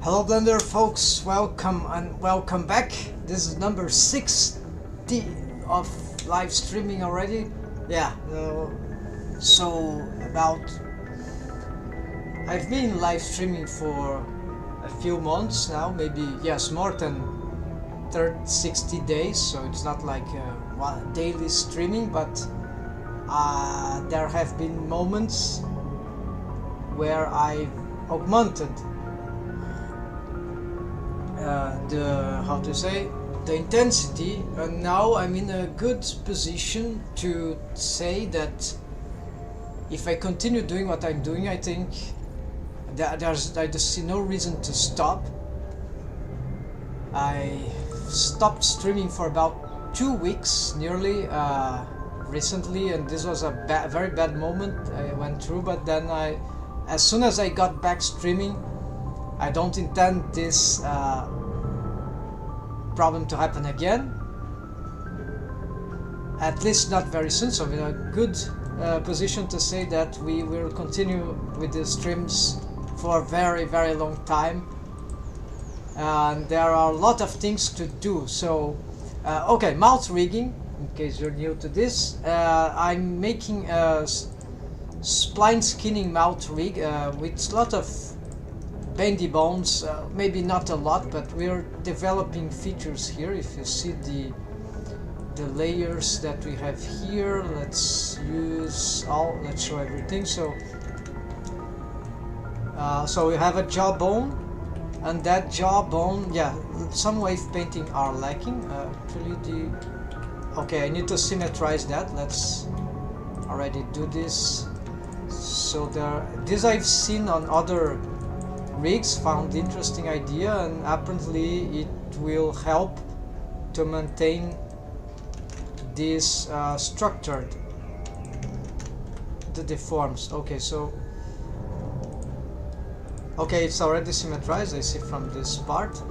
Hello Blender folks, welcome and welcome back. This is number 60 of live streaming already. Yeah, so I've been live streaming for a few months now, maybe, yes, more than 60 days, so it's not like one daily streaming, but there have been moments where I've augmented the intensity, and now I'm in a good position to say that if I continue doing what I'm doing, I think I just see no reason to stop. I stopped streaming for about 2 weeks nearly recently, and this was a very bad moment I went through, but then as soon as I got back streaming, I don't intend this problem to happen again, at least not very soon, so we're in a good position to say that we will continue with the streams for a very long time, and there are a lot of things to do. So okay, mouth rigging, in case you're new to this, I'm making a spline skinning mouth rig with a lot of bendy bones, maybe not a lot, but we're developing features here. If you see the layers that we have here, let's show everything. So so we have a jawbone, and that jawbone, yeah, some wave painting are lacking. Actually, okay, I need to symmetrize that. Let's already do this. So this I've seen on other rigs, found interesting idea, and apparently it will help to maintain this structured the deforms. Okay, so okay, it's already symmetrized, I see from this part.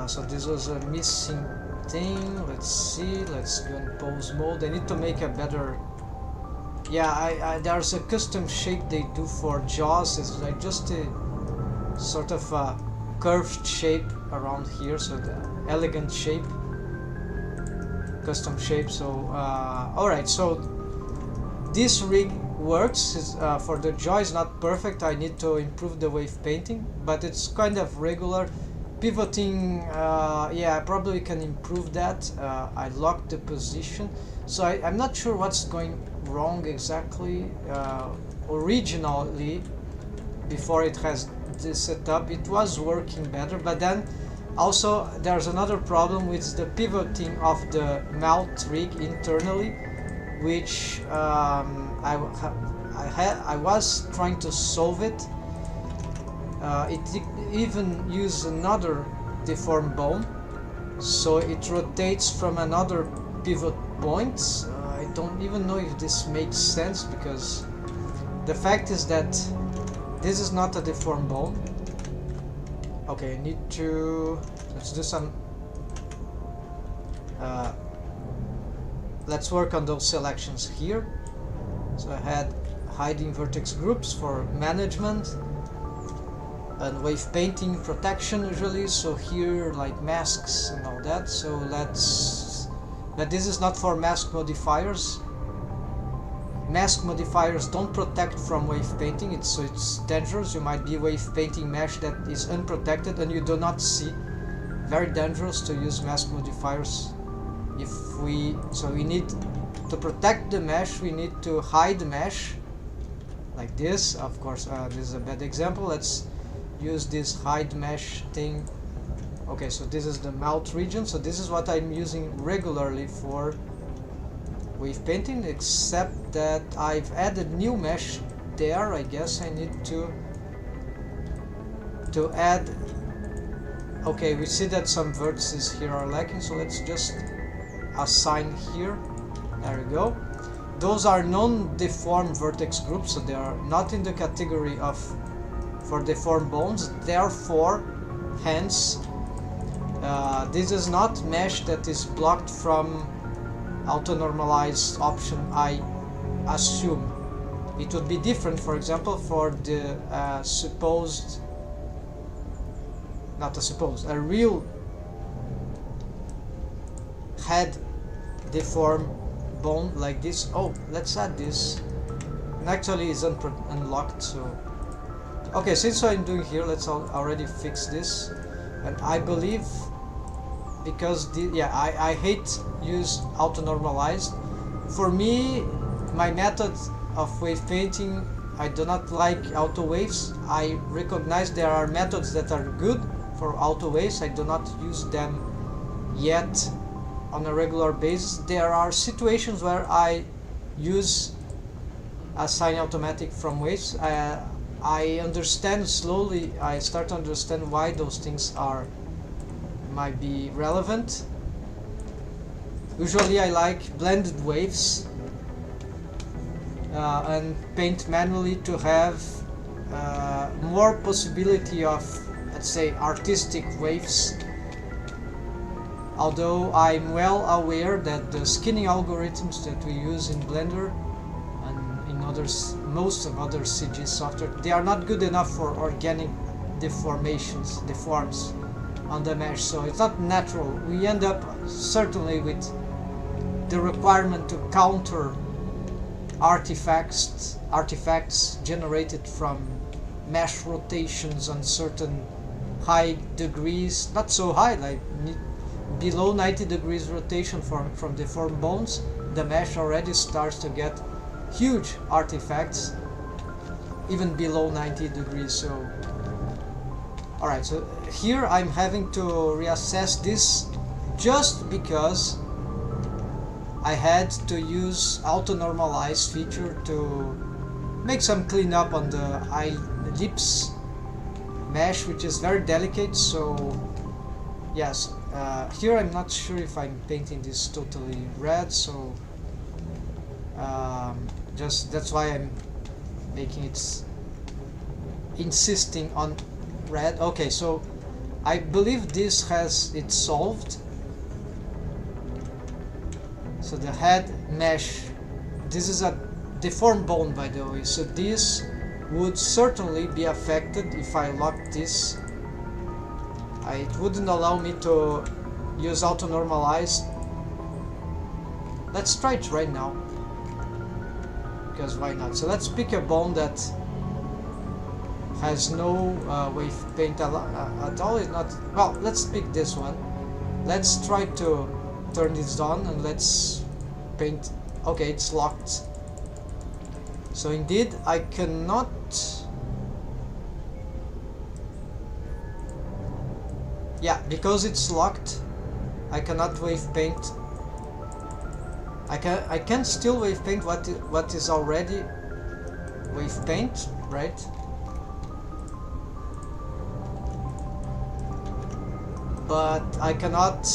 So this was a missing thing. Let's see, let's go in pose mode. I need to make a better, yeah, there's a custom shape they do for jaws. It's like just a sort of a curved shape around here, so the elegant shape, custom shape. So alright, so this rig works. For the jaw is not perfect, I need to improve the wave painting, but it's kind of regular. Pivoting, yeah, I probably can improve that. I locked the position, so I'm not sure what's going wrong exactly. Originally, before it has this setup, it was working better, but then also there's another problem with the pivoting of the mouth rig internally, which I was trying to solve it. It even uses another deformed bone, so it rotates from another pivot point. I don't even know if this makes sense, because the fact is that this is not a deformed bone. Okay, I need to, let's do some, let's work on those selections here. So I had hiding vertex groups for management and wave painting protection usually. So here, like masks and all that. So but this is not for mask modifiers. Mask modifiers don't protect from wave painting, so it's dangerous. You might be wave painting mesh that is unprotected and you do not see. Very dangerous to use mask modifiers. So we need to protect the mesh, we need to hide the mesh like this. Of course, this is a bad example. Let's use this hide mesh thing. Okay, so this is the mouth region, so this is what I'm using regularly for wave painting, except that I've added new mesh there. I guess I need to add. Okay, we see that some vertices here are lacking, so let's just assign here. There we go. Those are non-deformed vertex groups, so they are not in the category of for deformed bones. Therefore, hence, this is not mesh that is blocked from auto-normalize option, I assume. It would be different, for example, for the supposed not a suppose, a real head deform bone like this. Oh, let's add this. And actually it's unlocked, so okay, since I'm doing here, let's already fix this. And I believe, because I hate use auto normalized. For me, my method of wave painting, I do not like auto waves. I recognize there are methods that are good for auto waves. I do not use them yet on a regular basis. There are situations where I use assign automatic from waves. I understand slowly, I start to understand why those things might be relevant. Usually I like blended waves and paint manually to have more possibility of, let's say, artistic waves. Although I'm well aware that the skinning algorithms that we use in Blender and in most of other CG software, they are not good enough for organic deforms on the mesh, so it's not natural. We end up certainly with the requirement to counter artifacts generated from mesh rotations on certain high degrees, not so high, like below 90 degrees rotation from deformed bones. The mesh already starts to get huge artifacts even below 90 degrees. So alright, so here I'm having to reassess this just because I had to use auto normalize feature to make some cleanup on the ellipse mesh, which is very delicate. So yes, here I'm not sure if I'm painting this totally red, so just that's why I'm making it insisting on red. Okay, so I believe this has it solved. So the head mesh, this is a deformed bone, by the way, so this would certainly be affected if I lock this. It wouldn't allow me to use auto normalize. Let's try it right now, because why not? So let's pick a bone that has no wave paint at all. It's not, well, let's pick this one. Let's try to turn this on and let's paint. Okay, it's locked. So indeed I cannot, yeah, because it's locked, I cannot wave paint. I can still wave paint what is already wave paint, right? But I cannot.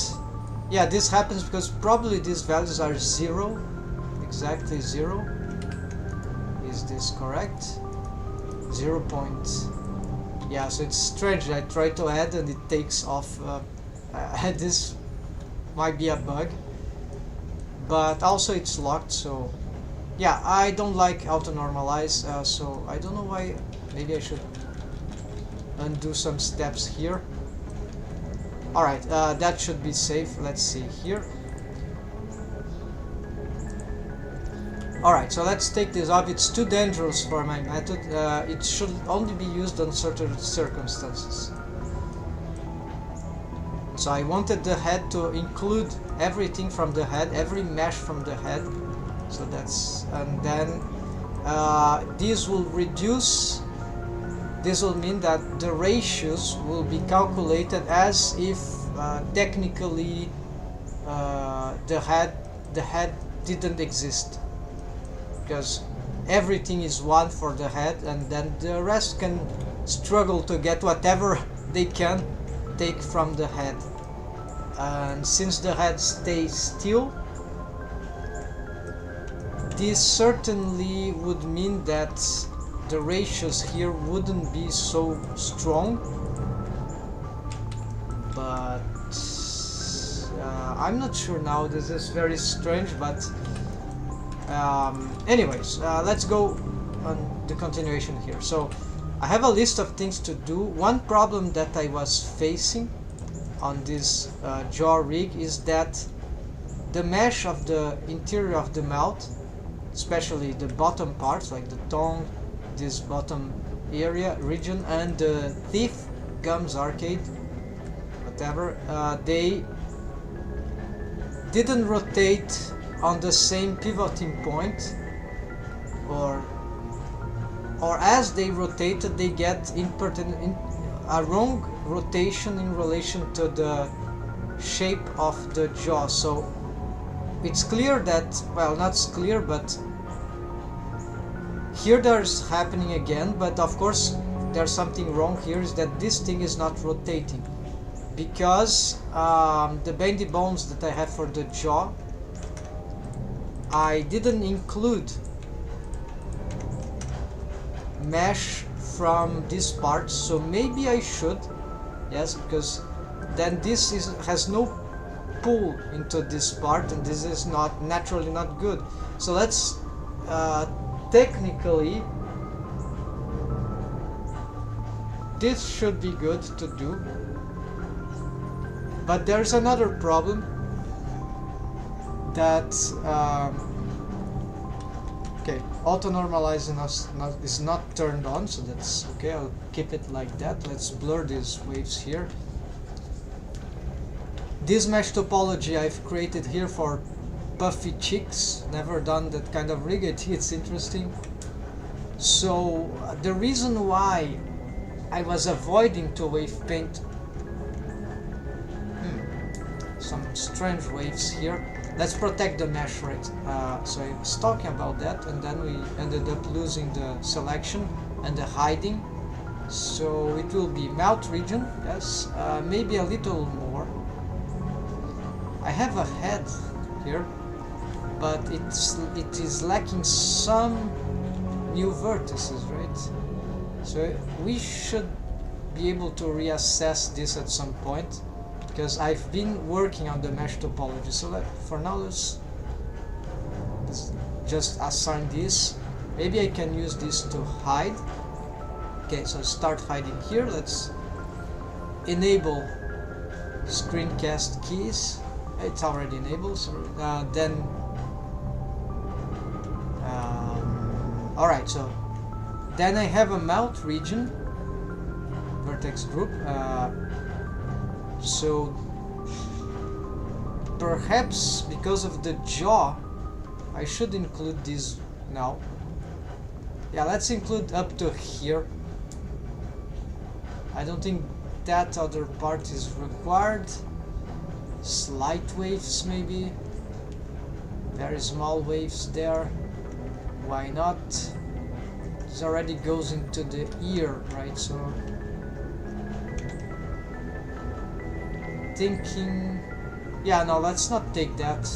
Yeah, this happens because probably these values are 0, exactly 0. Is this correct? 0 point. Yeah, so it's strange. I try to add and it takes off. This might be a bug, but also it's locked. So yeah, I don't like auto normalize. So I don't know why. Maybe I should undo some steps here. Alright, that should be safe. Let's see here. Alright, so let's take this off. It's too dangerous for my method. It should only be used on certain circumstances. So I wanted the head to include everything from the head, every mesh from the head. So that's, and then this will reduce. This will mean that the ratios will be calculated as if technically the head didn't exist, because everything is 1 for the head, and then the rest can struggle to get whatever they can take from the head. And since the head stays still, this certainly would mean that the ratios here wouldn't be so strong, but I'm not sure now. This is very strange, but anyways, let's go on the continuation here. So I have a list of things to do. One problem that I was facing on this jaw rig is that the mesh of the interior of the mouth, especially the bottom parts like the tongue, this bottom area region, and the teeth, gums, arcade, whatever, they didn't rotate on the same pivoting point, or as they rotated they get a wrong rotation in relation to the shape of the jaw. So it's clear that, well, not clear, but here there's happening again, but of course there's something wrong here, is that this thing is not rotating, because the bendy bones that I have for the jaw, I didn't include mesh from this part, so maybe I should, yes, because then this has no pull into this part, and this is not naturally not good. So let's technically this should be good to do, but there's another problem that okay, auto normalizing is not turned on, so that's okay. I'll keep it like that. Let's blur these waves here. This mesh topology I've created here for puffy cheeks. Never done that kind of rig. It's interesting. So the reason why I was avoiding to wave paint some strange waves here. Let's protect the mesh, right? So I was talking about that, and then we ended up losing the selection and the hiding. So it will be mouth region, yes, maybe a little more. I have a head here, but it is lacking some new vertices, right? So we should be able to reassess this at some point, because I've been working on the mesh topology. So for now, let's just assign this. Maybe I can use this to hide. Okay, so start hiding here. Let's enable screencast keys. It's already enabled. So then, alright. So then I have a mouth region vertex group. So perhaps because of the jaw, I should include this now. Yeah, let's include up to here. I don't think that other part is required. Slight waves maybe. Very small waves there. Why not? This already goes into the ear, right? So thinking, yeah, no, let's not take that.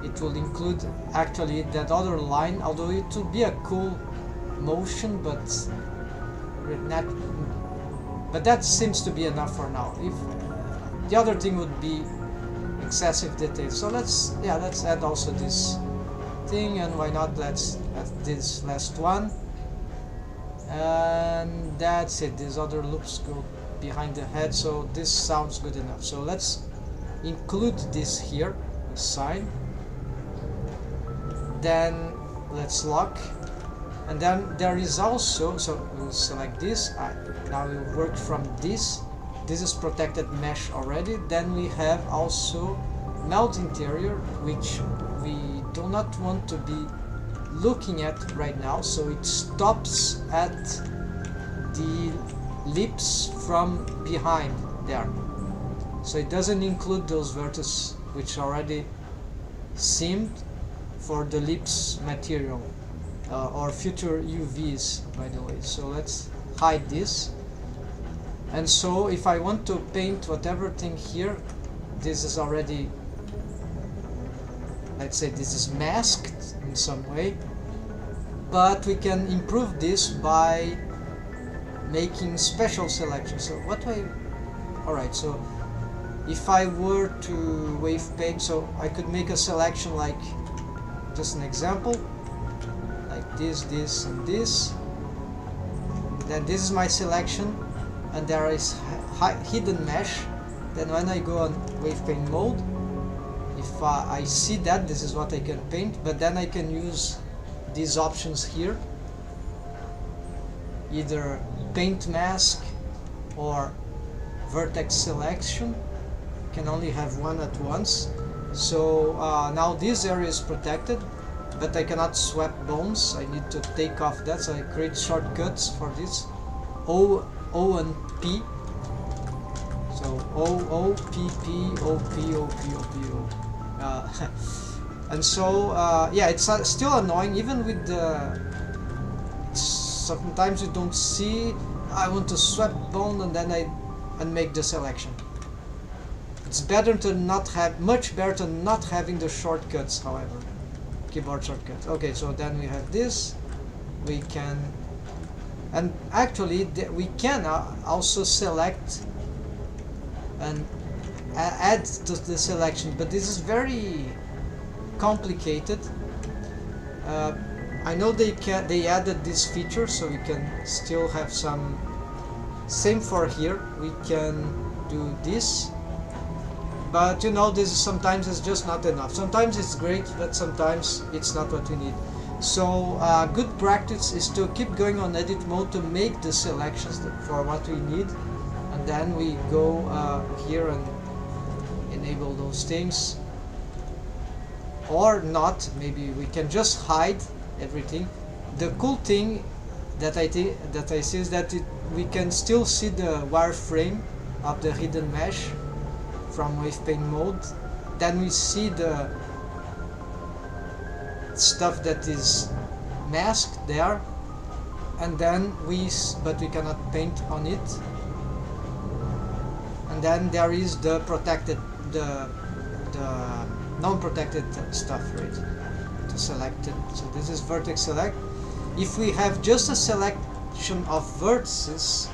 It will include actually that other line, although it will be a cool motion, but that seems to be enough for now. If the other thing would be excessive detail, so let's add also this thing, and why not, let's add this last one, and that's it. These other loops go behind the head, so this sounds good enough. So let's include this here, assign, then let's lock, and then there is also, so we'll select this. Now we'll work from this. This is protected mesh already. Then we have also mouth interior, which we do not want to be looking at right now, so it stops at the lips from behind there. So it doesn't include those vertices which already seamed for the lips material or future UVs, by the way. So let's hide this. And so if I want to paint whatever thing here, this is already, let's say this is masked in some way, but we can improve this by making special selections. So what do alright, so if I were to wave paint, so I could make a selection like, just an example, like this, and this, then this is my selection, and there is hidden mesh. Then when I go on wave paint mode, if I see that this is what I can paint, but then I can use these options here, either paint mask or vertex selection. Can only have one at once. So now this area is protected, but I cannot swap bones. I need to take off that, so I create shortcuts for this. O and P. So O P P O P O P O P O. And so yeah, it's still annoying even with the. Sometimes you don't see. I want to swap bone and then and make the selection. It's better to not have, much better not having the shortcuts, however. Keyboard shortcuts. Okay, so then we have this. We can, and actually we can also select and add to the selection, but this is very complicated. I know they added this feature, so we can still have some. Same for here. We can do this. But you know, this is sometimes it's just not enough. Sometimes it's great, but sometimes it's not what we need. So good practice is to keep going on edit mode to make the selections for what we need, and then we go here and enable those things, or not. Maybe we can just hide everything. The cool thing that I see is that we can still see the wireframe of the hidden mesh from wave paint mode. Then we see the stuff that is masked there, and then but we cannot paint on it. And then there is the protected, the non-protected stuff, right? To select it. So this is vertex select. If we have just a selection of vertices,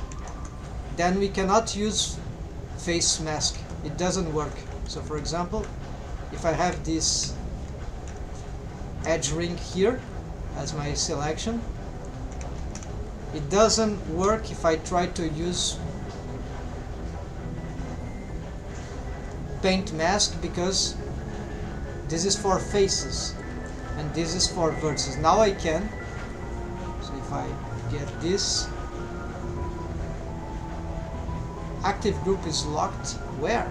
then we cannot use face mask. It doesn't work. So for example, if I have this edge ring here as my selection, it doesn't work if I try to use paint mask, because this is for faces and this is for vertices. Now I can. So if I get this, active group is locked. Where?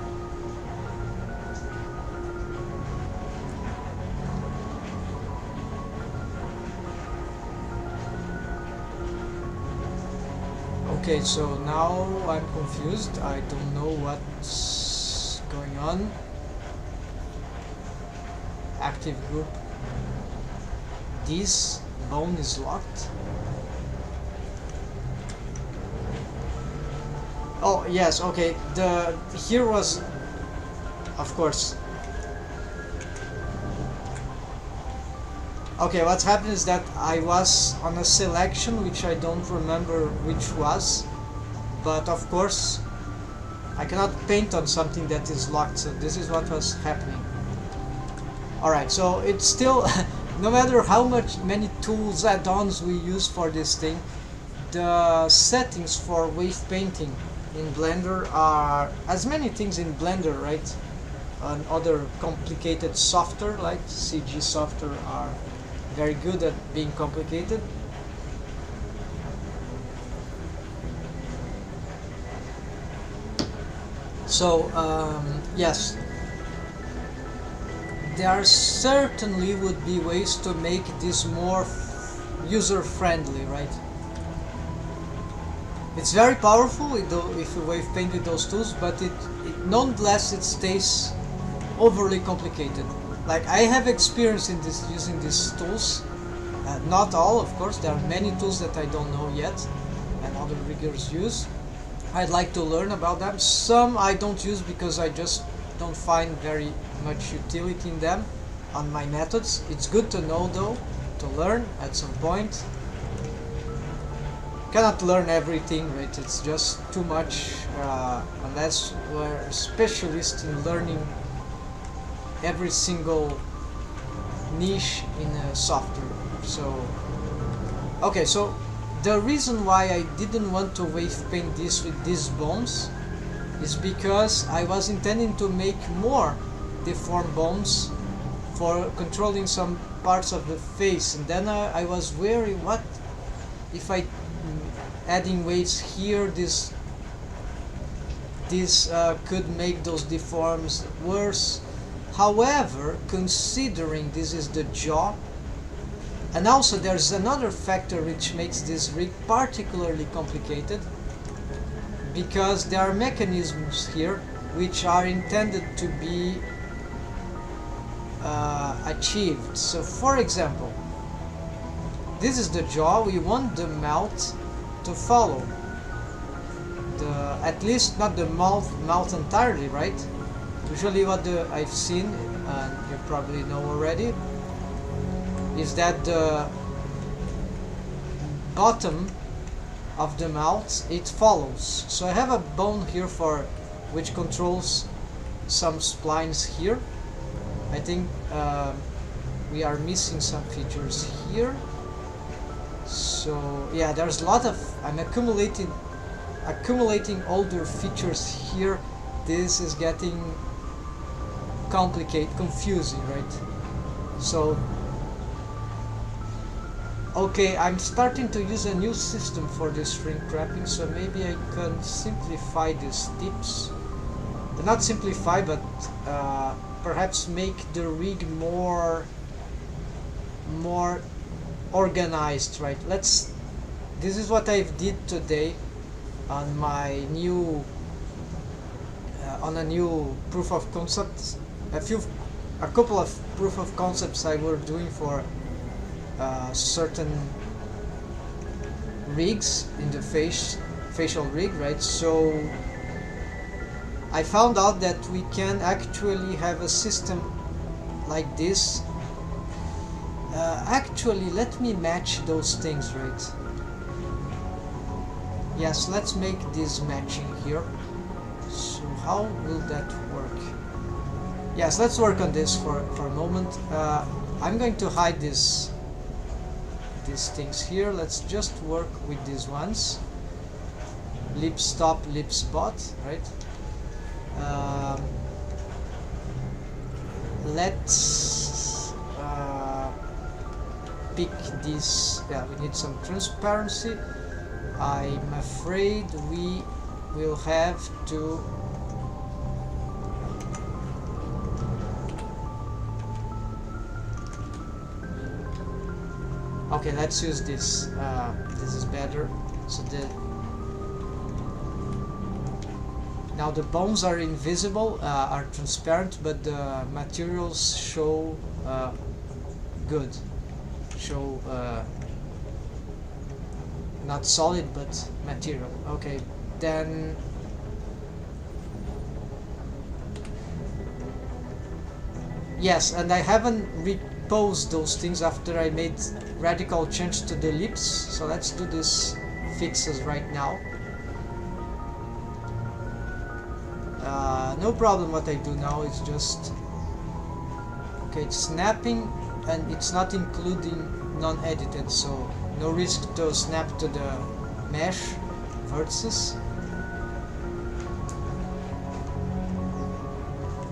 Okay, so now I'm confused. I don't know what's going on. Active group. This bone is locked. Oh yes, okay. Here was, of course. Okay, what's happened is that I was on a selection which I don't remember which was, but of course I cannot paint on something that is locked. So this is what was happening. All right, so it's still, no matter how many tools, add-ons we use for this thing, the settings for wave painting in Blender are, as many things in Blender, right, and other complicated software like CG software are very good at being complicated. So yes, there certainly would be ways to make this more user-friendly, right? It's very powerful if you wave paint with those tools, but nonetheless it stays overly complicated. Like, I have experience in using these tools, not all, of course. There are many tools that I don't know yet, and other riggers use. I'd like to learn about them. Some I don't use because I just don't find very much utility in them on my methods. It's good to know though, to learn at some point. Cannot learn everything, right? It's just too much, unless we're specialists in learning every single niche in a software. So okay, so the reason why I didn't want to wave paint this with these bones is because I was intending to make more deformed bones for controlling some parts of the face, and then I was wary, what if I adding waves here, this could make those deforms worse. However, considering this is the jaw, and also there's another factor which makes this rig particularly complicated, because there are mechanisms here which are intended to be achieved. So for example, this is the jaw, we want the mouth to follow the, at least not the mouth entirely, right? Usually what I've seen, and you probably know already, is that the bottom of the mouth, it follows. So I have a bone here for which controls some splines here. I think we are missing some features here. So yeah, there's a lot of, I'm accumulating older features here. This is getting confusing, right? So okay, I'm starting to use a new system for this shrink wrapping, so maybe I can simplify these tips. Not simplify, but perhaps make the rig more organized, right? This is what I did today on my new on a new proof of concept. A couple of proof of concepts I were doing for certain rigs in the facial rig, right? So I found out that we can actually have a system like this. Actually, let me match those things, right? Yes, let's make this matching here. So how will that work? Yes, let's work on this for a moment. I'm going to hide these things here. Let's just work with these ones. Lip stop, lip spot, right? Let's pick this. Yeah, we need some transparency. I'm afraid we will have to okay, let's use this. This is better. So now the bones are invisible, are transparent, but the materials show good. Show not solid, but material. Okay, then yes, and I haven't reposed those things after I made radical change to the lips, so let's do these fixes right now. No problem, what I do now is just okay, it's snapping and it's not including non-edited, so no risk to snap to the mesh vertices.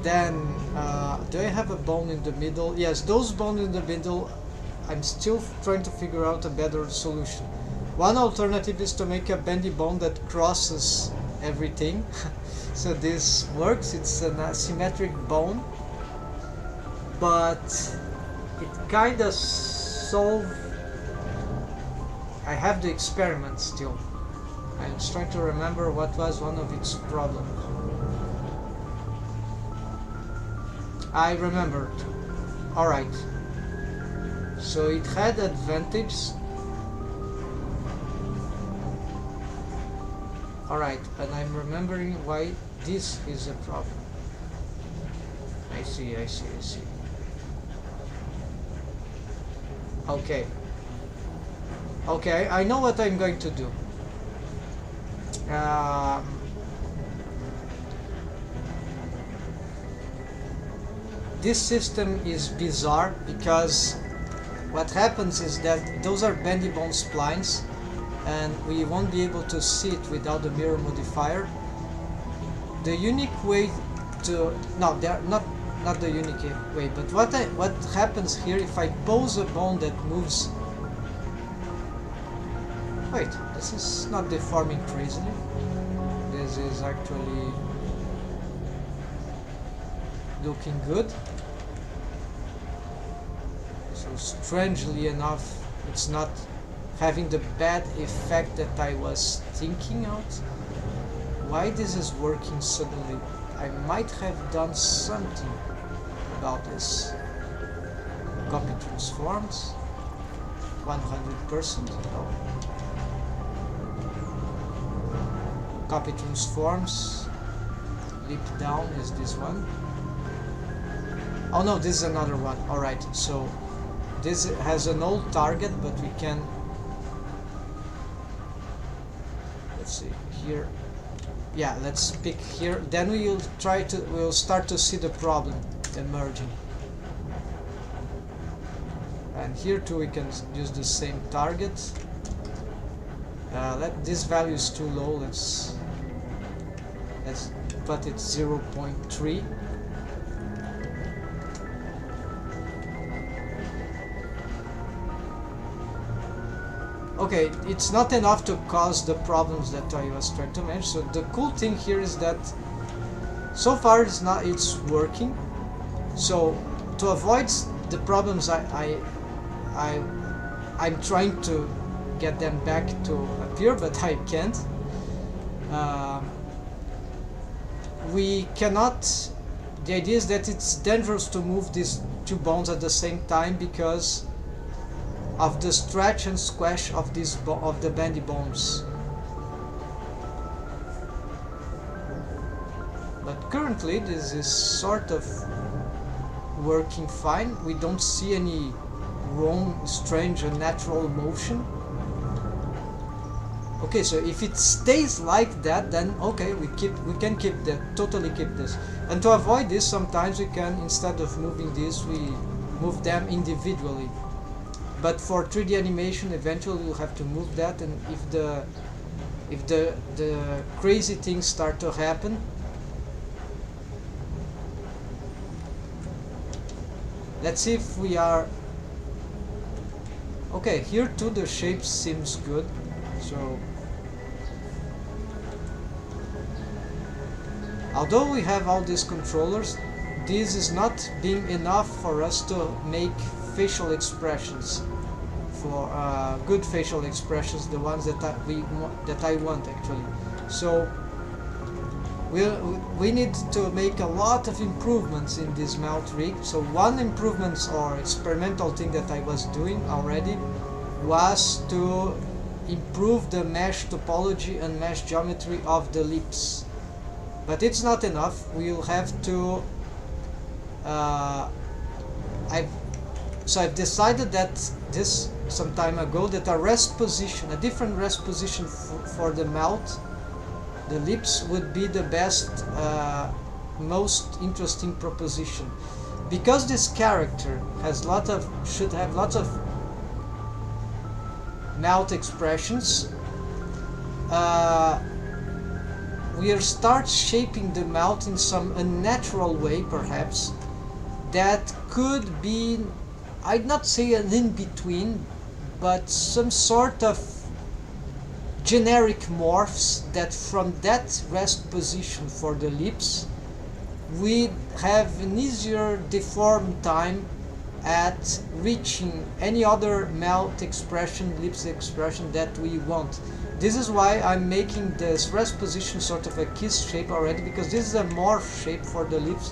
Then do I have a bone in the middle? Yes, those bones in the middle, I'm still trying to figure out a better solution. One alternative is to make a bendy bone that crosses everything. So this works, it's an asymmetric bone, but it kind of solves. I have the experiment still. I'm just trying to remember what was one of its problems. I remembered. Alright. So it had advantage. Alright, and I'm remembering why this is a problem. I see. Okay. Okay, I know what I'm going to do. This system is bizarre because what happens is that those are bendy bone splines, and we won't be able to see it without the mirror modifier. The unique way to... no, they're not the unique way, but what happens here if I pose a bone that moves... wait, this is not deforming crazily. This is actually looking good. So strangely enough, it's not having the bad effect that I was thinking out. Why this is working suddenly? I might have done something about this. Copy transforms 100%. No. Copy transforms. Leap down is this one. Oh no, this is another one. Alright, so this has an old target, but we can... let's see here. Yeah, let's pick here. Then we'll start to see the problem emerging. And here too we can use the same target. This value is too low. Let's put it 0.3. Okay, it's not enough to cause the problems that I was trying to mention. So the cool thing here is that so far it's working. So to avoid the problems I'm trying to get them back to appear, but I can't. We cannot... the idea is that it's dangerous to move these two bones at the same time because of the stretch and squash of the bendy bones. But currently this is sort of working fine. We don't see any wrong, strange, unnatural motion. Okay, so if it stays like that, then okay, we can totally keep this. And to avoid this, sometimes we can, instead of moving this, we move them individually. But for 3D animation, eventually we'll have to move that, and if the crazy things start to happen, let's see if we are... okay, here too the shape seems good, so... although we have all these controllers, this is not being enough for us to make facial expressions, for good facial expressions, the ones that I want actually. So we need to make a lot of improvements in this melt rig. So one improvement or experimental thing that I was doing already was to improve the mesh topology and mesh geometry of the lips. But it's not enough. We'll have to... I've decided that this some time ago that a different rest position for the mouth, the lips, would be the best, most interesting proposition, because this character should have lots of mouth expressions. We'll start shaping the mouth in some unnatural way, perhaps, that could be, I'd not say an in-between, but some sort of generic morphs that from that rest position for the lips, we have an easier deform time at reaching any other mouth expression, lips expression that we want. This is why I'm making this rest position sort of a kiss shape already, because this is a morph shape for the lips,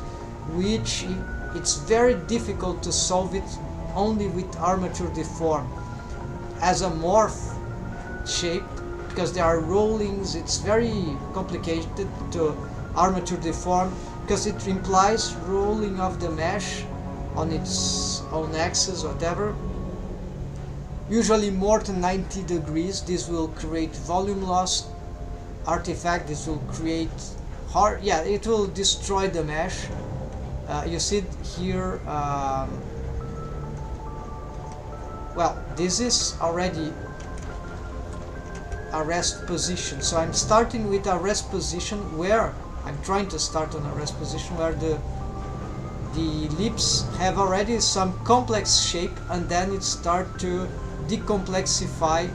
which it's very difficult to solve it only with armature deform. As a morph shape, because there are rollings, it's very complicated to armature deform, because it implies rolling of the mesh on its own axis, whatever. Usually more than 90 degrees. This will create volume loss artifact. This will create it will destroy the mesh. You see it here. Well, this is already a rest position. So I'm starting with a rest position where I'm trying to start on a rest position where the lips have already some complex shape, and then it start to decomplexify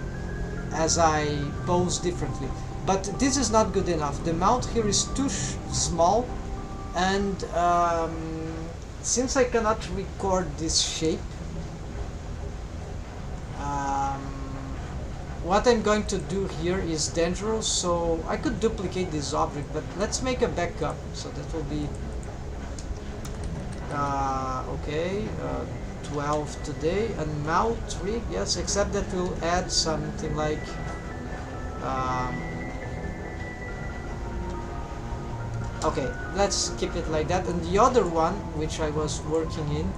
as I pose differently. But this is not good enough. The mouth here is too small, and since I cannot record this shape, what I'm going to do here is dangerous, so I could duplicate this object, but let's make a backup. So that will be okay, 12 today, and mouth rig, yes, except that we'll add something like okay, let's keep it like that. And the other one which I was working in,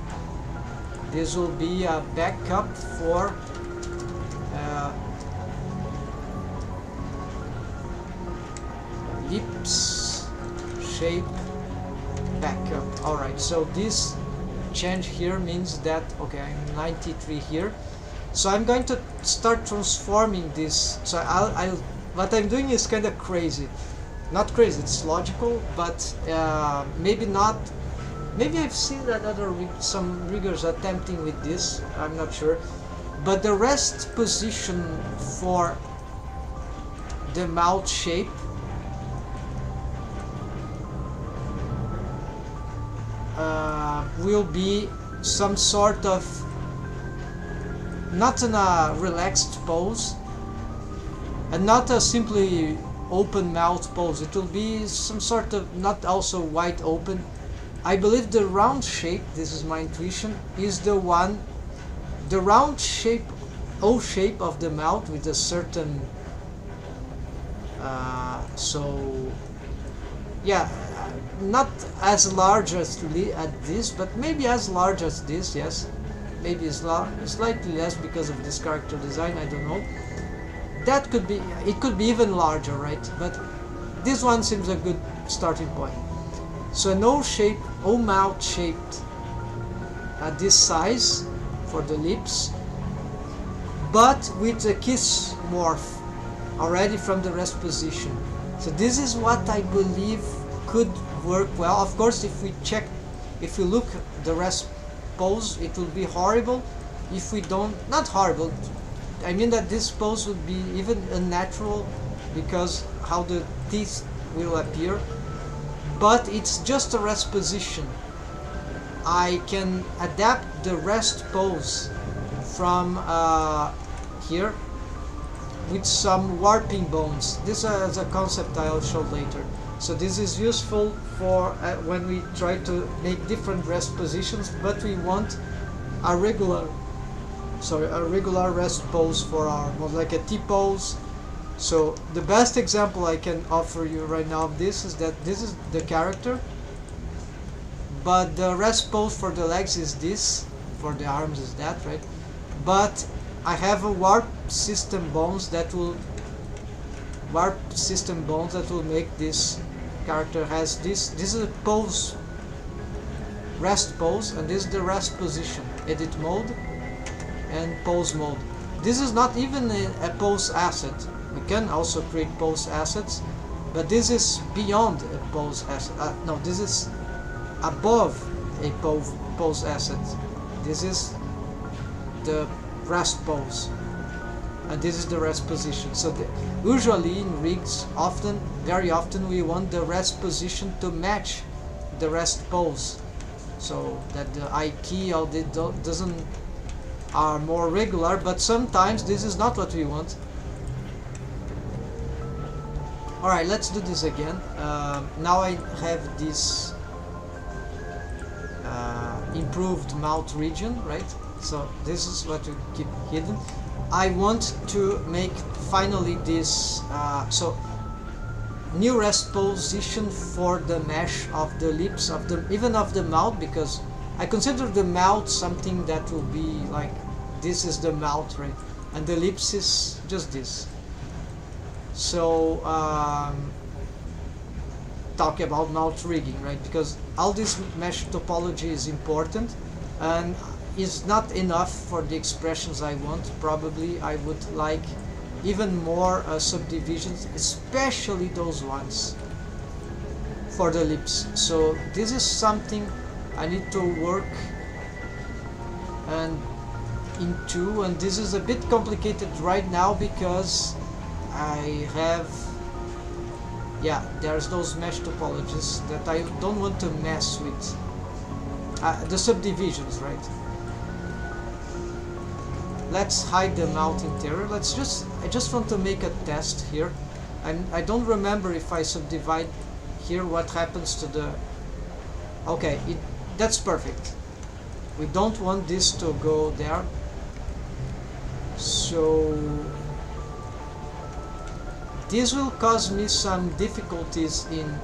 this will be a backup for lips shape backup. Alright, so this change here means that, okay, I'm 93 here, so I'm going to start transforming this. So I'll what I'm doing is kind of crazy. Not crazy, it's logical, but maybe not. Maybe I've seen that some riggers attempting with this, I'm not sure. But the rest position for the mouth shape will be some sort of, not in a relaxed pose and not a simply open mouth pose. It will be some sort of not also wide open. I believe the round shape, this is my intuition, is the one, the round shape, O shape of the mouth with a certain so yeah, not as large as this, but maybe as large as this, yes. Maybe it's slightly less because of this character design, I don't know. That could be, it could be even larger, right? But this one seems a good starting point. So an O shape, O mouth shaped at this size for the lips, but with a kiss morph already from the rest position. So this is what I believe could work well. Of course, if we look the rest pose, it will be horrible. If we don't, not horrible, I mean that this pose would be even unnatural because how the teeth will appear. But it's just a rest position. I can adapt the rest pose from here with some warping bones. This is a concept I'll show later. So this is useful for when we try to make different rest positions, but we want a regular rest pose for our, like a T pose. So the best example I can offer you right now of this is that this is the character, but the rest pose for the legs is this, for the arms is that, right? But I have a warp system bones that will make this character has this. This is a pose, rest pose, and this is the rest position, edit mode and pose mode. This is not even a pose asset. We can also create pose assets, but this is beyond a pose asset. No, this is above a pose asset. This is the rest pose, and this is the rest position. So usually in rigs, very often we want the rest position to match the rest pose, so that the I key or the doesn't are more regular. But sometimes this is not what we want. Alright, let's do this again. Now I have this improved mouth region, right? So this is what we keep hidden. I want to make finally this so new rest position for the mesh of the lips, of the even of the mouth, because I consider the mouth something that will be like, this is the mouth, right? And the lips is just this. So talk about mouth rigging, right? Because all this mesh topology is important and is not enough for the expressions I want. Probably I would like even more subdivisions, especially those ones for the lips. So this is something I need to work and into, and this is a bit complicated right now because I have, yeah, there's those mesh topologies that I don't want to mess with. The subdivisions, right? Let's hide the mouth interior. I just want to make a test here. I don't remember if I subdivide here what happens to the... Okay, that's perfect. We don't want this to go there. So this will cause me some difficulties in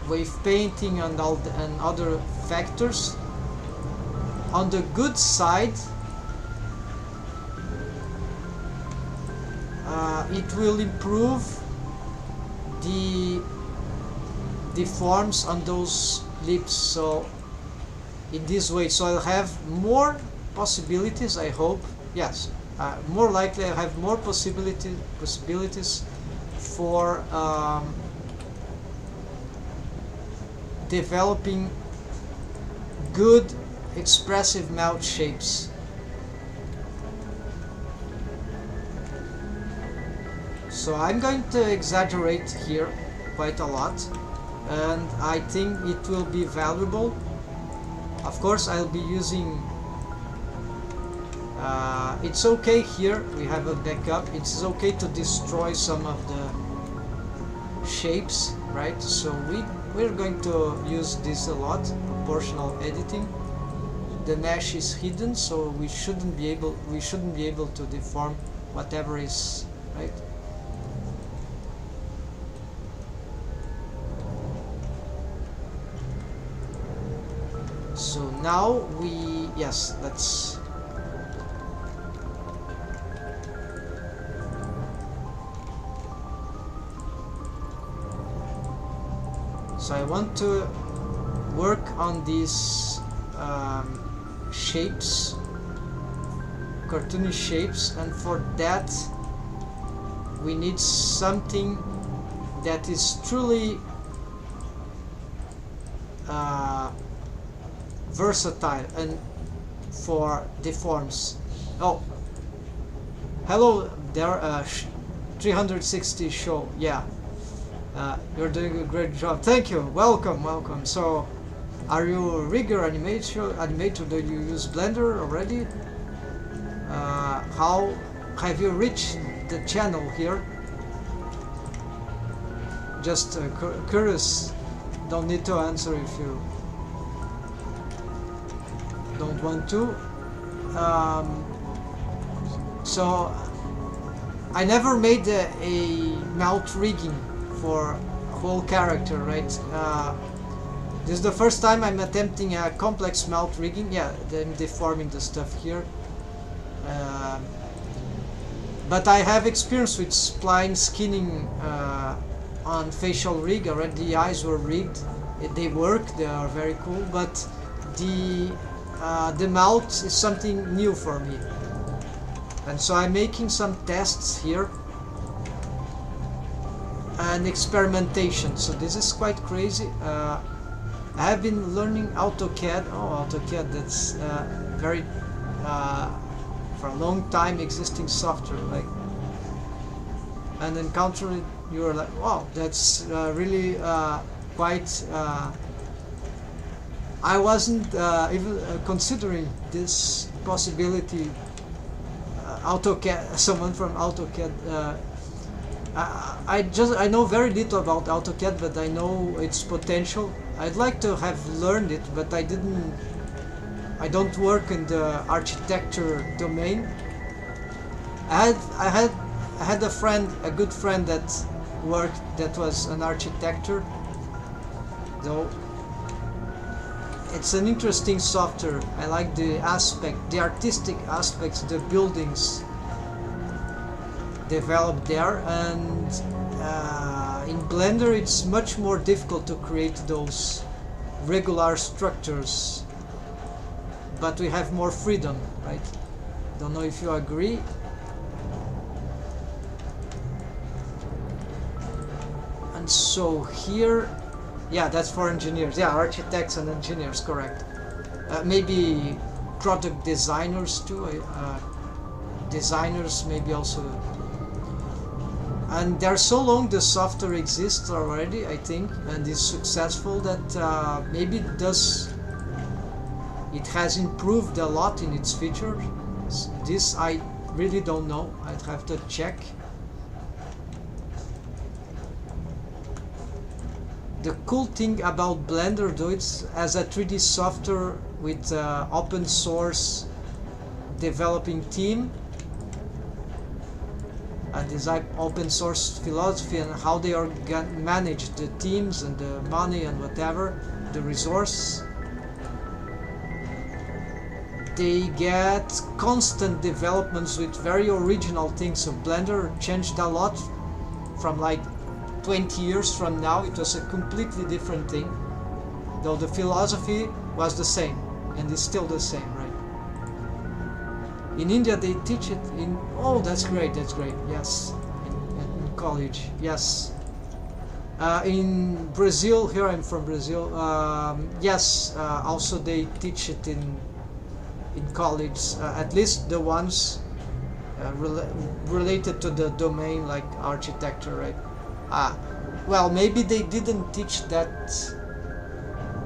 wave painting and other factors. On the good side, it will improve the forms on those lips. So in this way, so I'll have more possibilities, I hope. Yes, more likely I'll have more possibilities for developing good expressive mouth shapes. So I'm going to exaggerate here quite a lot, and I think it will be valuable. Of course, I'll be using it's okay here, we have a backup. It's okay to destroy some of the shapes, right? So we're going to use this a lot, proportional editing. The mesh is hidden, so we shouldn't be able to deform whatever is, right? So now yes, let's so I want to work on these shapes, cartoonish shapes, and for that we need something that is truly versatile and for deforms. Oh, hello there, 360 show. Yeah, you're doing a great job. Thank you. Welcome. So, are you a rigger animator? Do you use Blender already? How have you reached the channel here? Just curious. Don't need to answer if you don't want to. So I never made a mouth rigging for a whole character, right? This is the first time I'm attempting a complex mouth rigging. Yeah, I'm deforming the stuff here. But I have experience with spline skinning on facial rig. Already the eyes were rigged. They work, they are very cool, but the mouth is something new for me. And so I'm making some tests here and experimentation. So this is quite crazy. I have been learning AutoCAD. Oh, AutoCAD, that's very for a long time existing software, like, and encounter it, you're like, wow, that's really quite I wasn't even considering this possibility. AutoCAD, someone from AutoCAD. I know very little about AutoCAD, but I know its potential. I'd like to have learned it, but I don't work in the architecture domain. I had a good friend that was an architecture, though. It's an interesting software. I like the artistic aspects, the buildings developed there, and in Blender it's much more difficult to create those regular structures, but we have more freedom, right? Don't know if you agree. And so here, yeah, that's for engineers. Yeah, architects and engineers, correct. Maybe product designers too. Designers maybe also. And they're so long the software exists already, I think, and is successful that maybe it has improved a lot in its features. This I really don't know. I'd have to check. The cool thing about Blender, though, it's as a 3D software with open source developing team, a design open source philosophy, and how they manage the teams and the money and whatever, the resource. They get constant developments with very original things. So Blender changed a lot from like 20 years from now. It was a completely different thing, though the philosophy was the same and is still the same, right? In India they teach it in, oh, that's great, yes, in college, yes. In Brazil, here I'm from Brazil, yes, also they teach it in college, at least the ones related to the domain like architecture, right? Well, maybe they didn't teach that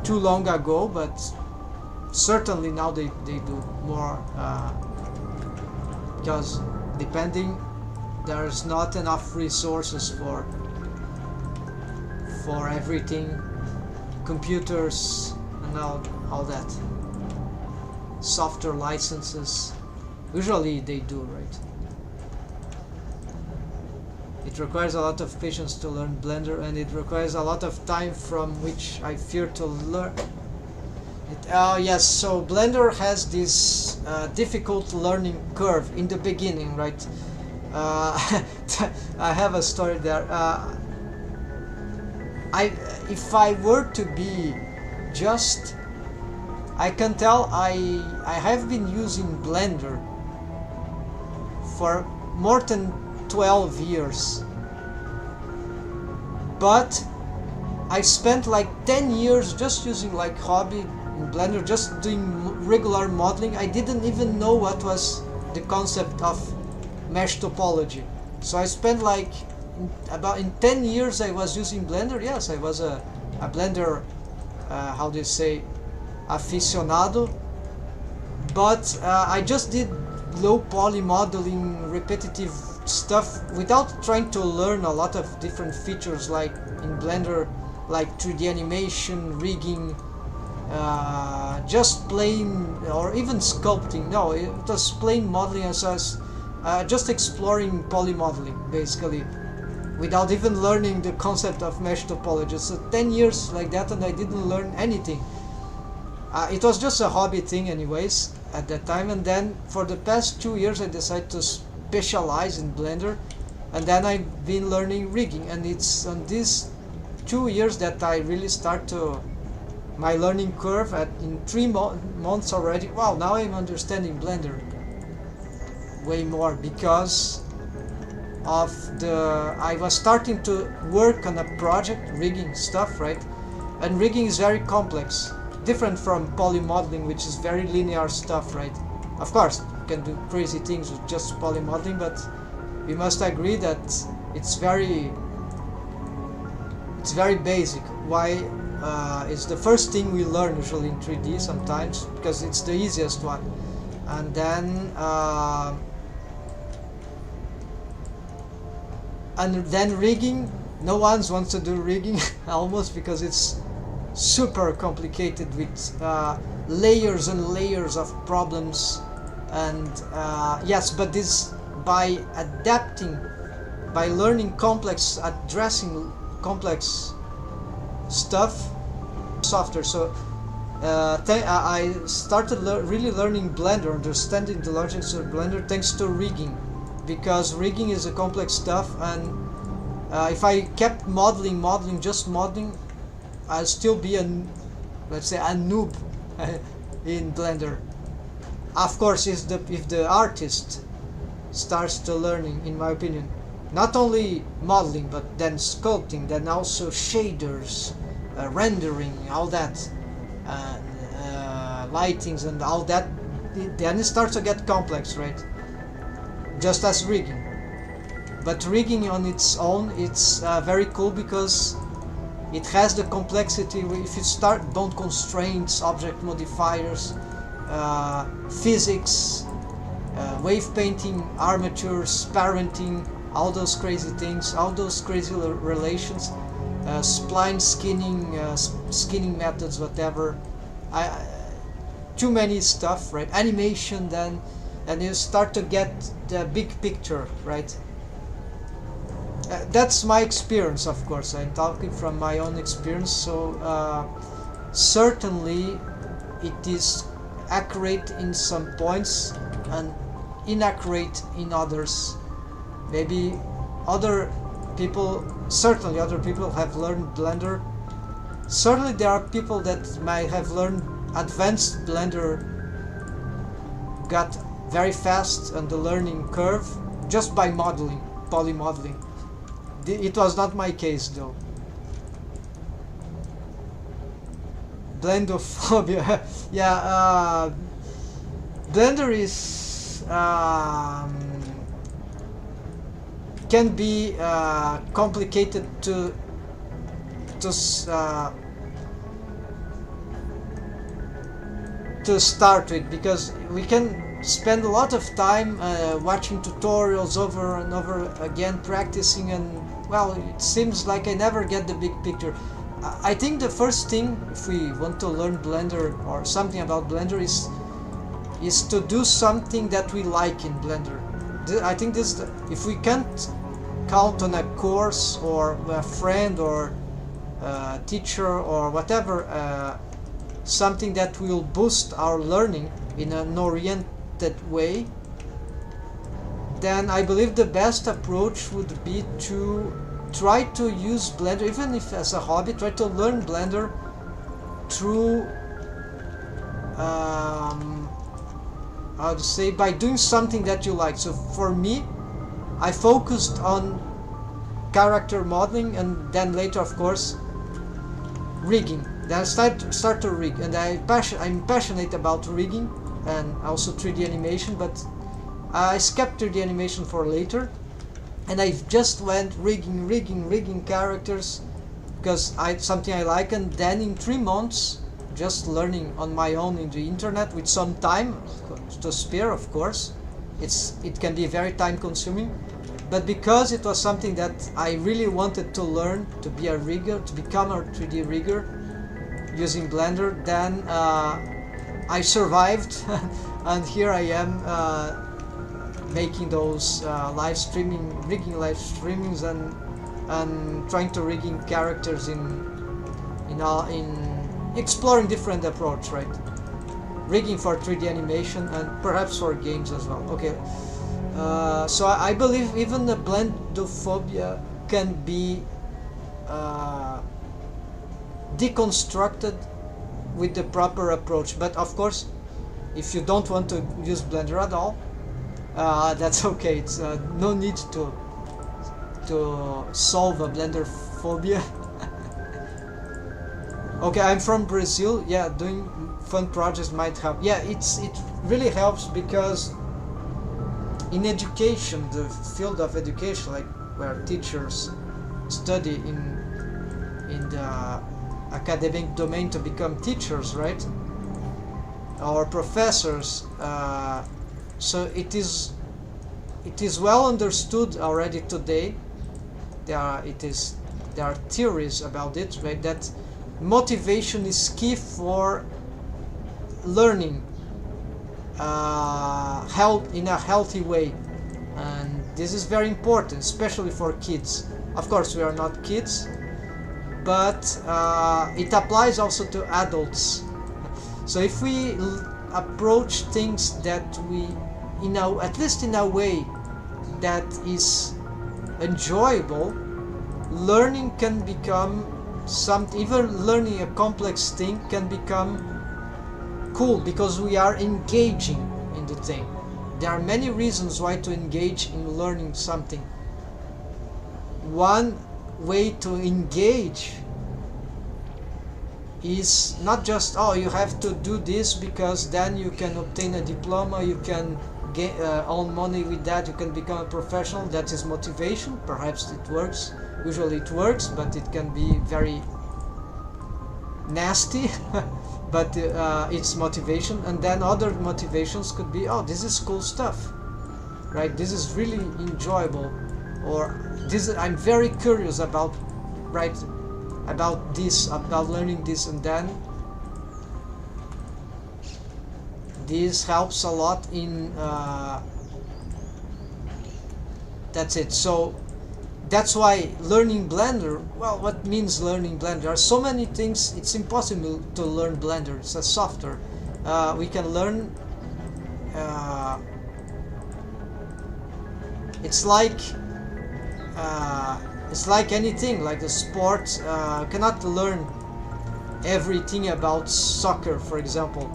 too long ago, but certainly now they do more, because depending, there's not enough resources for everything, computers and all that. Software licenses, usually they do, right? It requires a lot of patience to learn Blender, and it requires a lot of time from which I fear to learn it. Yes, so Blender has this difficult learning curve in the beginning, right? I have a story there. If I were to be just, I can tell I have been using Blender for more than 12 years, but I spent like 10 years just using like hobby in Blender, just doing regular modeling. I didn't even know what was the concept of mesh topology. So I spent like in 10 years I was using Blender. Yes, I was a Blender, how do you say, aficionado, but I just did low poly modeling, repetitive stuff without trying to learn a lot of different features like in Blender, like 3D animation, rigging, just plain, or even sculpting. No, it was plain modeling, as just exploring poly modeling basically, without even learning the concept of mesh topology. So 10 years like that, and I didn't learn anything. It was just a hobby thing anyways at that time, and then for the past 2 years I decided to specialize in Blender, and then I've been learning rigging, and it's on these 2 years that I really start to my learning curve in 3 months already. Wow, now I'm understanding Blender way more, because of I was starting to work on a project, rigging stuff, right? And rigging is very complex, different from poly modeling, which is very linear stuff, right? Of course, you can do crazy things with just poly modeling, but we must agree that it's very basic. Why? It's the first thing we learn usually in 3D sometimes, because it's the easiest one. And then rigging, no one wants to do rigging almost, because it's super complicated with layers and layers of problems. And yes, but this, by adapting, by learning complex, addressing complex stuff, software. So I started really learning Blender, understanding the logics of Blender, thanks to rigging, because rigging is a complex stuff, and if I kept modeling, just modeling, I'll still be let's say a noob in Blender. of course, if the artist starts to learning, in my opinion, not only modeling but then sculpting, then also shaders, rendering, all that, lightings and all that, then it starts to get complex, right? Just as rigging. But rigging on its own, it's very cool because it has the complexity. If you start bone constraints, object modifiers, physics, wave painting, armatures, parenting, all those crazy things, all those crazy relations, spline skinning, skinning methods, whatever. Too many stuff, right? Animation, then, and you start to get the big picture, right? That's my experience, of course. I'm talking from my own experience, so certainly it is accurate in some points and inaccurate in others. Maybe other people, certainly other people have learned Blender. Certainly there are people that might have learned advanced Blender, got very fast on the learning curve just by modeling, polymodeling. It was not my case though. Blendophobia. Yeah, Blender is can be complicated to start with, because we can spend a lot of time watching tutorials over and over again, practicing, and well, it seems like I never get the big picture. I think the first thing, if we want to learn Blender or something about Blender, is to do something that we like in Blender. I think this, if we can't count on a course or a friend or a teacher or whatever, something that will boost our learning in an oriented way, then I believe the best approach would be to try to use Blender, even if as a hobby, try to learn Blender through how to say, by doing something that you like. So for me, I focused on character modeling, and then later, of course, rigging. Then I start to rig, and I'm passionate about rigging and also 3D animation, but I skipped 3D animation for later, and I just went rigging characters because something I like, and then in 3 months, just learning on my own in the internet with some time to spare, of course. It can be very time consuming, but because it was something that I really wanted to learn, to be a rigger, to become a 3D rigger using Blender, then I survived and here I am making those rigging live streamings and trying to rigging characters in exploring different approach, right? Rigging for 3D animation and perhaps for games as well. Okay, so I believe even the Blendophobia can be deconstructed with the proper approach, but of course, if you don't want to use Blender at all, that's okay. It's no need to solve a Blender phobia. Okay, I'm from Brazil. Yeah, doing fun projects might help. Yeah, it really helps because in education, the field of education, like where teachers study in the academic domain to become teachers, right? Or professors. So it is well understood already today. There are theories about it, right? That motivation is key for learning in a healthy way, and this is very important, especially for kids. Of course, we are not kids, but it applies also to adults. So if we approach things that we, at least in a way that is enjoyable, learning can become something. Even learning a complex thing can become cool because we are engaging in the thing. There are many reasons why to engage in learning something. One way to engage is not just, oh, you have to do this because then you can obtain a diploma, you can get earn money with that, you can become a professional. That is motivation. Perhaps it works. Usually it works, but it can be very nasty. But it's motivation. And then other motivations could be, oh, this is cool stuff, right? This is really enjoyable, or this I'm very curious about, right? About this, about learning this, and then this helps a lot in that's it. So that's why learning Blender, well, what means learning Blender? There are so many things. It's impossible to learn Blender. It's a software. We can learn it's like anything, like a sport. Cannot learn everything about soccer, for example.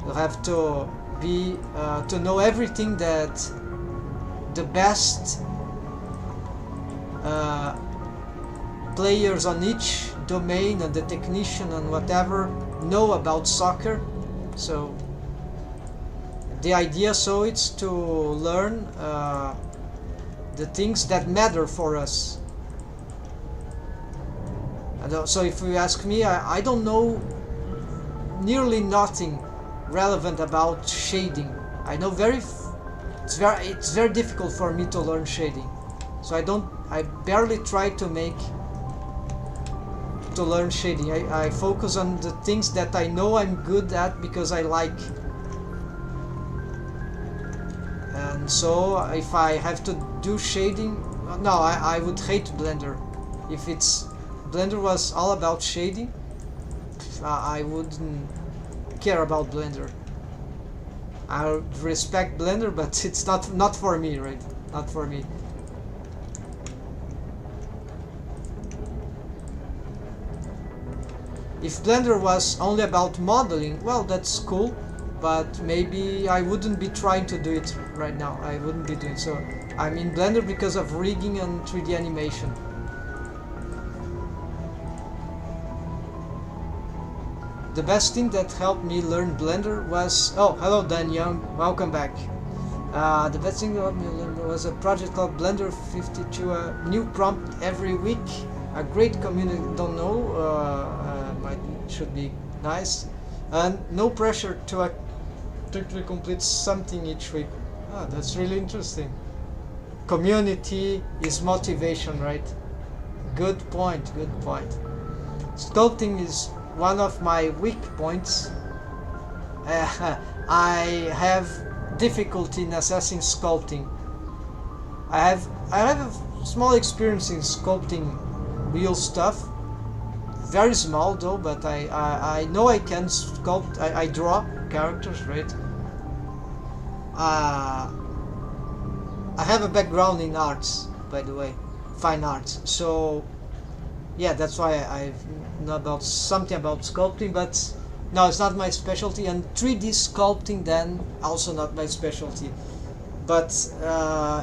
You have to be to know everything that the best players on each domain and the technician and whatever know about soccer. So the idea, so it's to learn the things that matter for us. And so if you ask me, I don't know nearly nothing relevant about shading. I know it's very difficult for me to learn shading. So I barely try to learn shading. I focus on the things that I know I'm good at because I like. And so if I have to do shading, no, I would hate Blender. If Blender was all about shading, I wouldn't care about Blender. I respect Blender, but it's not for me, right? Not for me. If Blender was only about modeling, well, that's cool, but maybe I wouldn't be trying to do it right now. I wouldn't be doing so. I'm in Blender because of rigging and 3D animation. The best thing that helped me learn Blender was... Oh, hello Dan Young, welcome back. The best thing that helped me learn was a project called Blender 52, a new prompt every week. A great community, don't know, should be nice. And no pressure to complete something each week. Ah, that's really interesting. Community is motivation, right? Good point, good point. Sculpting is one of my weak points. I have difficulty in assessing sculpting. I have a small experience in sculpting real stuff. Very small though, but I know I can sculpt. I draw characters, right? I have a background in arts, by the way, fine arts. So yeah, that's why I know about something about sculpting, but no, it's not my specialty. And 3D sculpting, then also not my specialty. But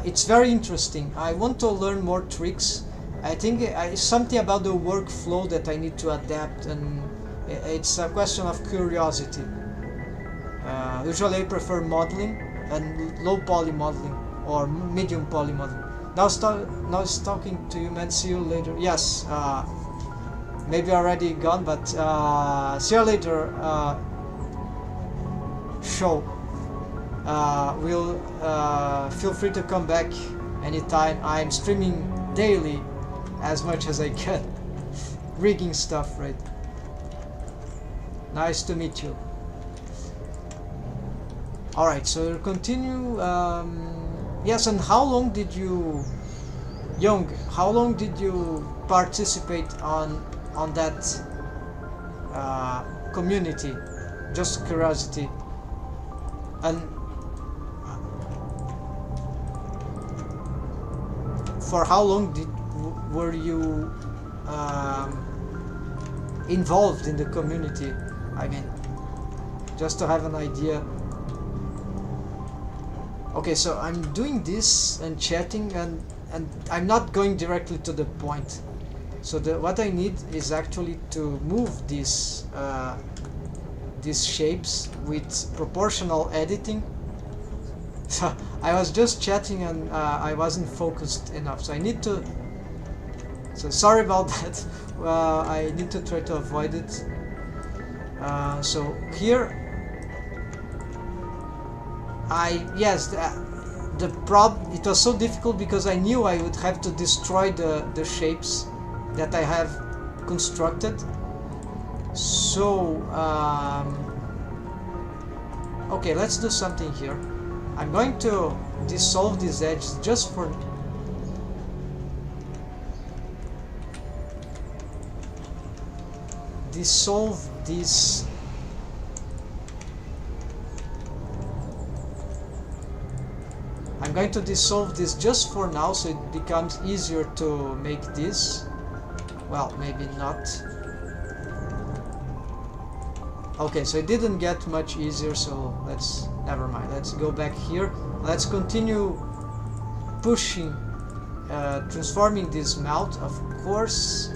it's very interesting. I want to learn more tricks. I think it's something about the workflow that I need to adapt, and it's a question of curiosity. Usually I prefer modeling and low poly modeling or medium poly modeling. Now it's talking to you, man. See you later. Yes, maybe already gone, but see you later. Show. Will feel free to come back anytime. I'm streaming daily as much as I can. Rigging stuff, right? Nice to meet you. Alright, so we'll continue. Yes, and how long did you, Young, how long did you participate on that community? Just curiosity. And for how long were you involved in the community? I mean, just to have an idea Okay, so I'm doing this and chatting, and I'm not going directly to the point. So what I need is actually to move these shapes with proportional editing. So I was just chatting and I wasn't focused enough, so I need to, so sorry about that. I need to try to avoid it. So here the problem, it was so difficult because I knew I would have to destroy the shapes that I have constructed. So okay, let's do something here. I'm going to dissolve these edges just for dissolve this. I'm going to dissolve this just for now, so it becomes easier to make this. Well, maybe not. Okay, so it didn't get much easier, so never mind. Let's go back here. Let's continue pushing, transforming this mouth, of course.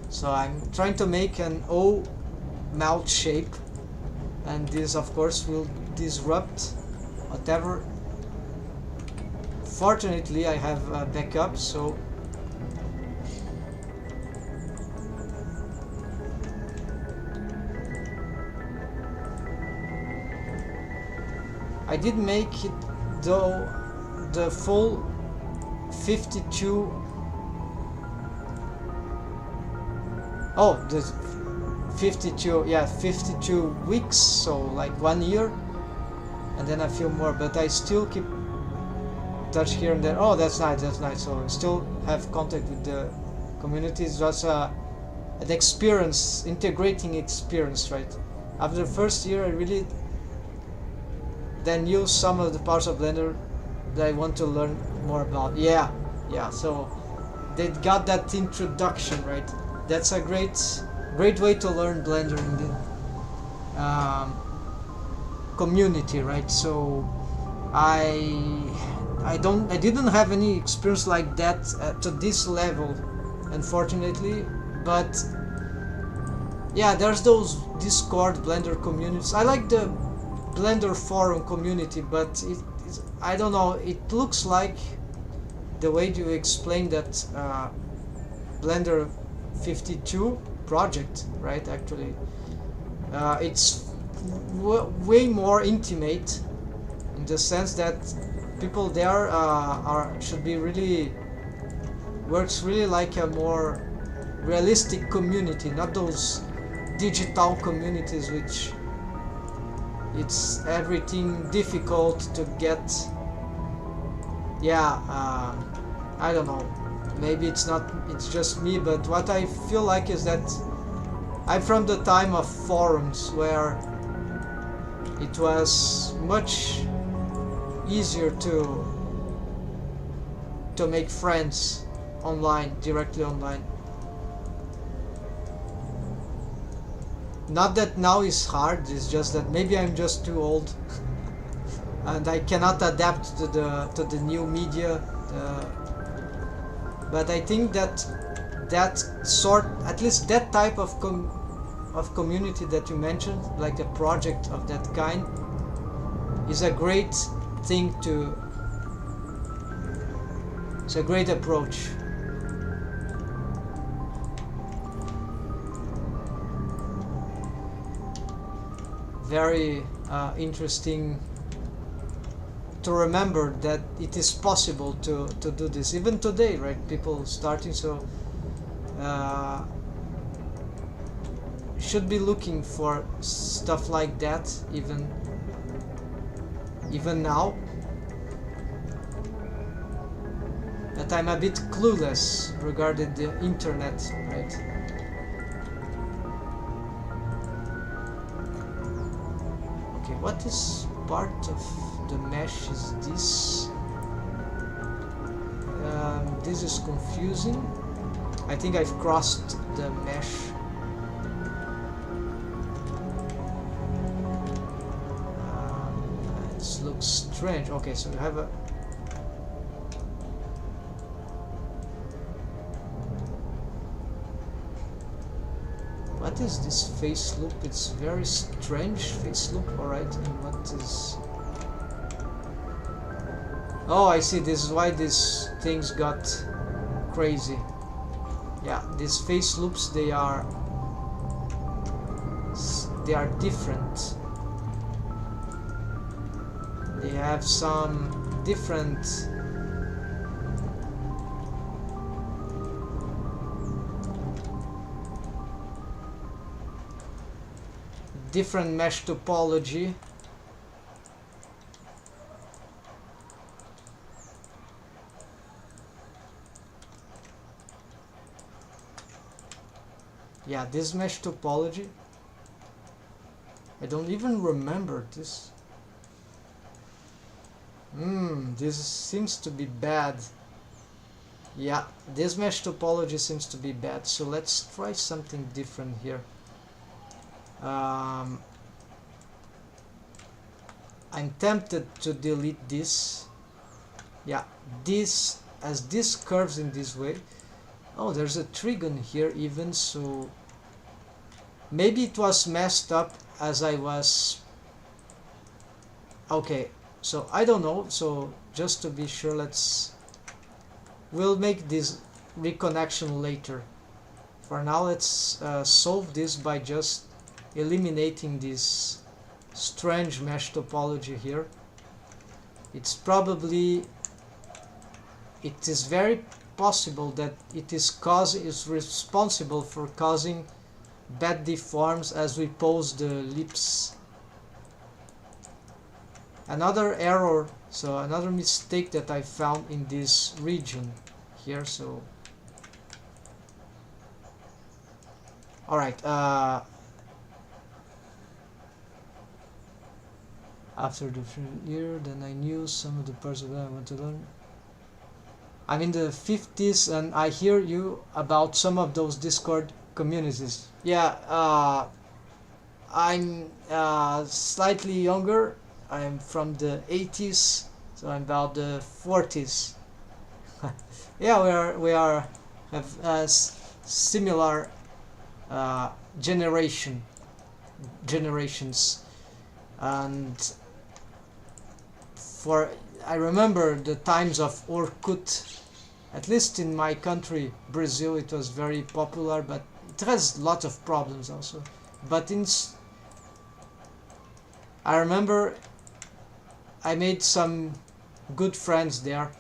So I'm trying to make an O mouth shape, and this of course will disrupt whatever. Fortunately I have a backup, so I did make it though the full 52. Oh, the 52, yeah, 52 weeks, so like 1 year, and then a few more, but I still keep touch here and there. Oh, that's nice, that's nice. So I still have contact with the community. It's just an experience, integrating experience, right? After the first year, I really then use some of the parts of Blender that I want to learn more about. Yeah, so they got that introduction, right? That's a great way to learn Blender in the community, right? So I didn't have any experience like that to this level, unfortunately. But yeah, there's those Discord Blender communities. I like the Blender forum community, but I don't know. It looks like the way you explain that Blender 52 project, right? Actually, it's way more intimate in the sense that people there should be really works really like a more realistic community, not those digital communities which it's everything difficult to get. Yeah, I don't know. Maybe it's just me, but what I feel like is that I'm from the time of forums where it was much easier to make friends online, directly online. Not that now is hard, it's just that maybe I'm just too old and I cannot adapt to the new media. But I think that at least that type of community that you mentioned, like a project of that kind, is a great thing to. It's a great approach. Very interesting to remember that it is possible to do this even today, right? People starting, so should be looking for stuff like that even now, that I'm a bit clueless regarding the internet, right? Okay, what is part of the mesh is this? This is confusing. I think I've crossed the mesh. This looks strange. Okay, so we have a... What is this face loop? It's very strange face loop. Alright, and what is... Oh, I see. This is why these things got crazy. Yeah, these face loops, they are different. They have some different mesh topology. Yeah, this mesh topology, I don't even remember this. This seems to be bad. Yeah, this mesh topology seems to be bad, so let's try something different here. I'm tempted to delete this. Yeah, this, as this curves in this way. Oh, there's a trigon here even, so maybe it was messed up as I was... Okay, so I don't know, so just to be sure, we'll make this reconnection later. For now, let's solve this by just eliminating this strange mesh topology here. It is very possible that it is responsible for causing bad deforms as we pose the lips. Another error, so another mistake that I found in this region here. So alright, after the year, then I knew some of the parts of that I want to learn. I'm in the 50s and I hear you about some of those Discord communities. Yeah, I'm slightly younger. I'm from the 80s, so I'm about the 40s. Yeah, we have similar generations, and I remember the times of Orkut. At least in my country, Brazil, it was very popular, but it has lots of problems also. But I remember I made some good friends there,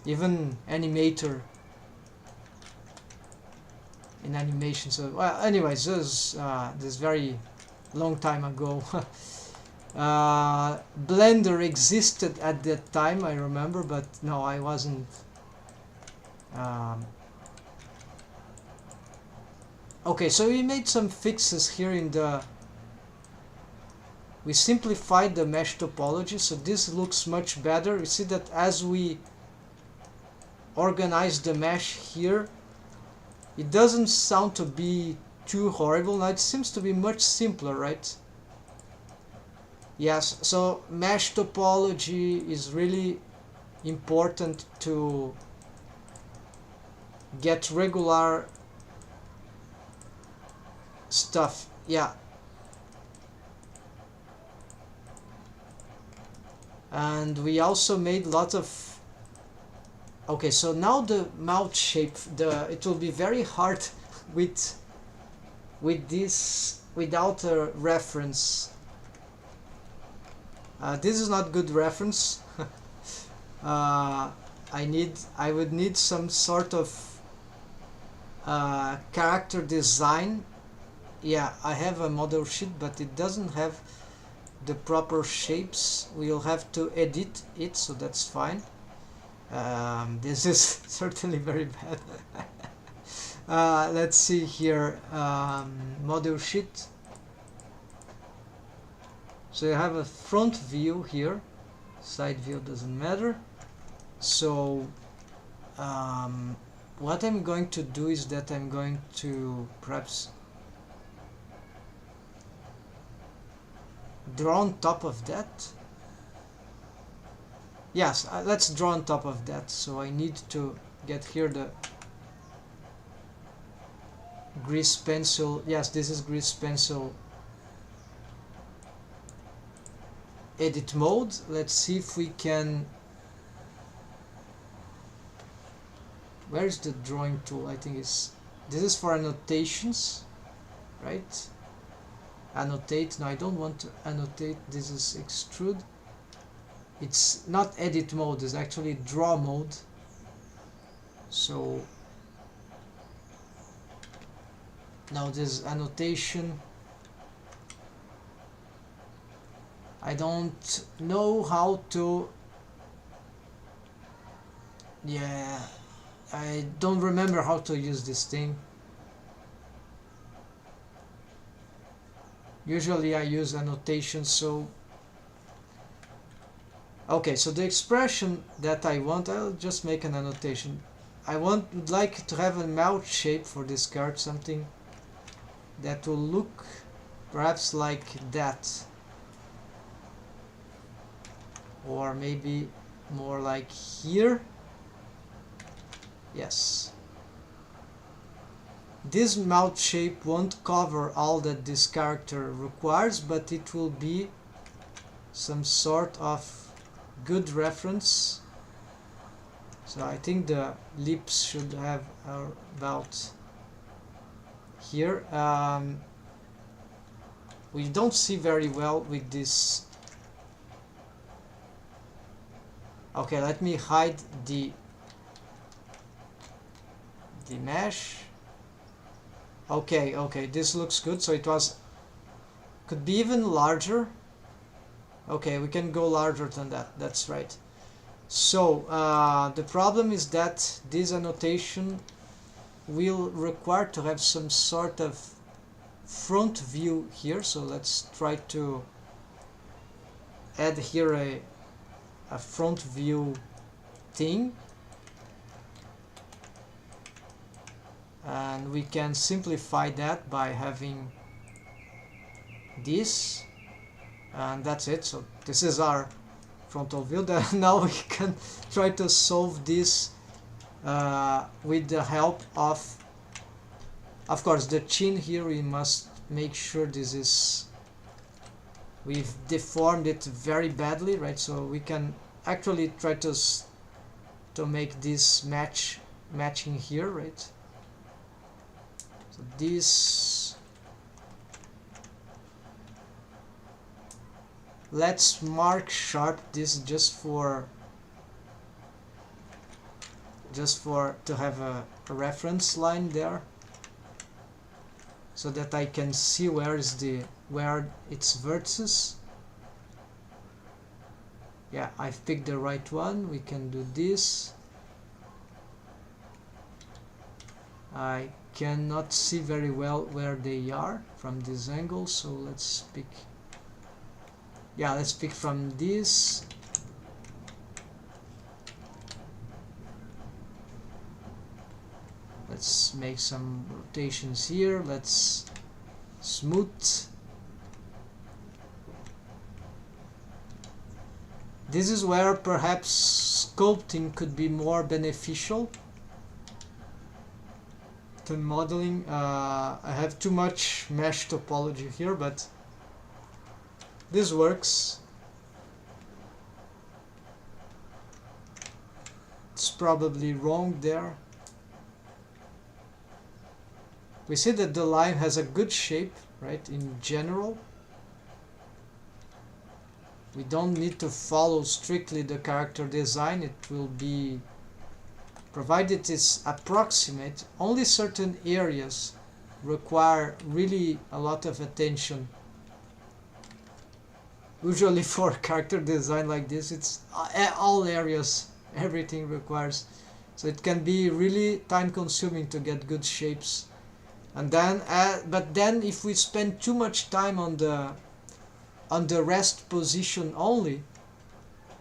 even animator in animation. So, well, anyways, this very long time ago. Blender existed at that time, I remember, but no, I wasn't. Okay, so we made some fixes here in the... We simplified the mesh topology, so this looks much better. You see that as we organize the mesh here, it doesn't sound to be too horrible. Now it seems to be much simpler, right? Yes, so mesh topology is really important to get regular stuff. Yeah. And we also made lots of... Okay, so now the mouth shape, it will be very hard with this without a reference. This is not good reference. I would need some sort of character design. Yeah, I have a model sheet, but it doesn't have the proper shapes. We'll have to edit it, so that's fine. This is certainly very bad. Let's see here, model sheet. So you have a front view here, side view doesn't matter. So what I'm going to do is that I'm going to perhaps draw on top of that. Yes, let's draw on top of that. So I need to get here the grease pencil. Yes, this is grease pencil edit mode. Let's see if we can. Where is the drawing tool? I think this is for annotations, right? Annotate. No, I don't want to annotate. This is extrude. It's not edit mode, it's actually draw mode. So now this annotation. I don't know how to. Yeah, I don't remember how to use this thing. Usually I use annotations, so okay, so the expression that I want, I'll just make an annotation. I would like to have a mouth shape for this card, something that will look perhaps like that, or maybe more like here. Yes. This mouth shape won't cover all that this character requires, but it will be some sort of good reference. So I think the lips should have about here. We don't see very well with this. Okay, let me hide the mesh. Okay, okay, this looks good. So it could be even larger. Okay, we can go larger than that. That's right. So the problem is that this annotation will require to have some sort of front view here. So let's try to add here a front view thing. And we can simplify that by having this, and that's it. So this is our frontal view. Now we can try to solve this with the help of course, the chin here. We must make sure this is, we've deformed it very badly, right? So we can actually try to make this matching here, right? So this, let's mark sharp this just for to have a reference line there, so that I can see where its vertices. Yeah, I've picked the right one. We can do this. I cannot see very well where they are from this angle, so let's pick, yeah, let's pick from this. Let's make some rotations here. Let's smooth. This is where perhaps sculpting could be more beneficial than modeling. I have too much mesh topology here, but this works. It's probably wrong there. We see that the line has a good shape, right, in general. We don't need to follow strictly the character design. It will be, provided it's approximate. Only certain areas require really a lot of attention. Usually for character design like this, it's all areas, everything requires. So it can be really time consuming to get good shapes. And then, but then if we spend too much time on the rest position only,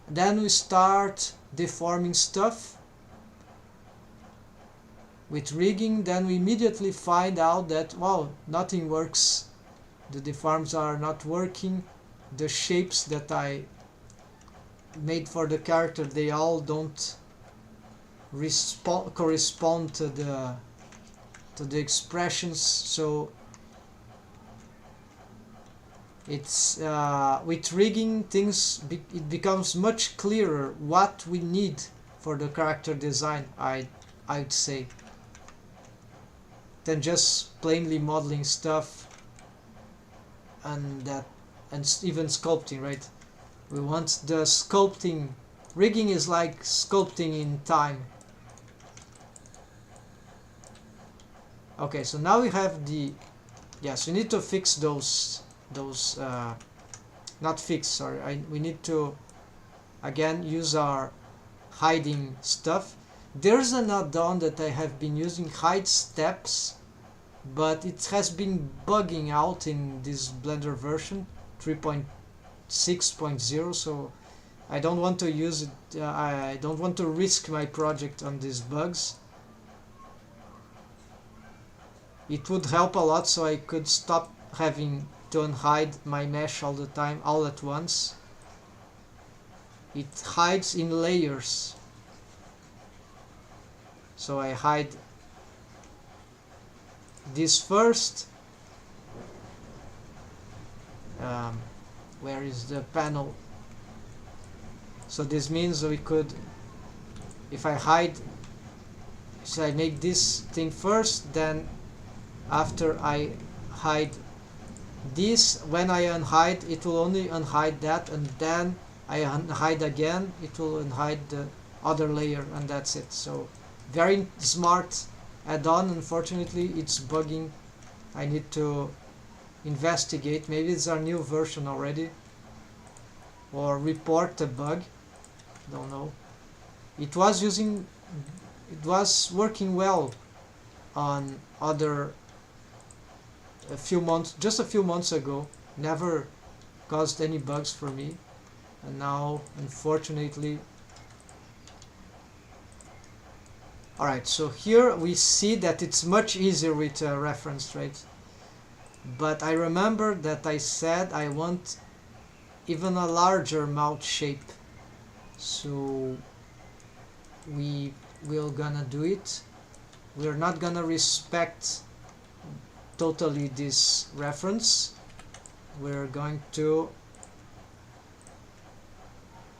then we start deforming stuff, with rigging, then we immediately find out that, wow, nothing works. The deforms are not working. The shapes that I made for the character, they all don't correspond to the expressions. So it's with rigging things it becomes much clearer what we need for the character design, I'd say, than just plainly modeling stuff and even sculpting, right? We want the sculpting. Rigging is like sculpting in time. Okay, so now we have the, yes, we need to fix those not fix, sorry, we need to again use our hiding stuff. There's an add-on that I have been using, hide steps, but it has been bugging out in this Blender version 3.6.0, so I don't want to use it. I don't want to risk my project on these bugs. It would help a lot so I could stop having to unhide my mesh all the time, all at once. It hides in layers. So I hide this first. Where is the panel? So this means we could, if I hide, so I make this thing first, then after I hide this, when I unhide, it will only unhide that, and then I unhide again, it will unhide the other layer, and that's it. So very smart add-on. Unfortunately, it's bugging. I need to investigate. Maybe it's our new version already, or report the bug. Don't know. It was working well on other just a few months ago. Never caused any bugs for me, and now unfortunately. Alright, so here we see that it's much easier with a reference, right? But I remember that I said I want even a larger mouth shape, so we're gonna do it. We're not gonna respect totally this reference. We're going to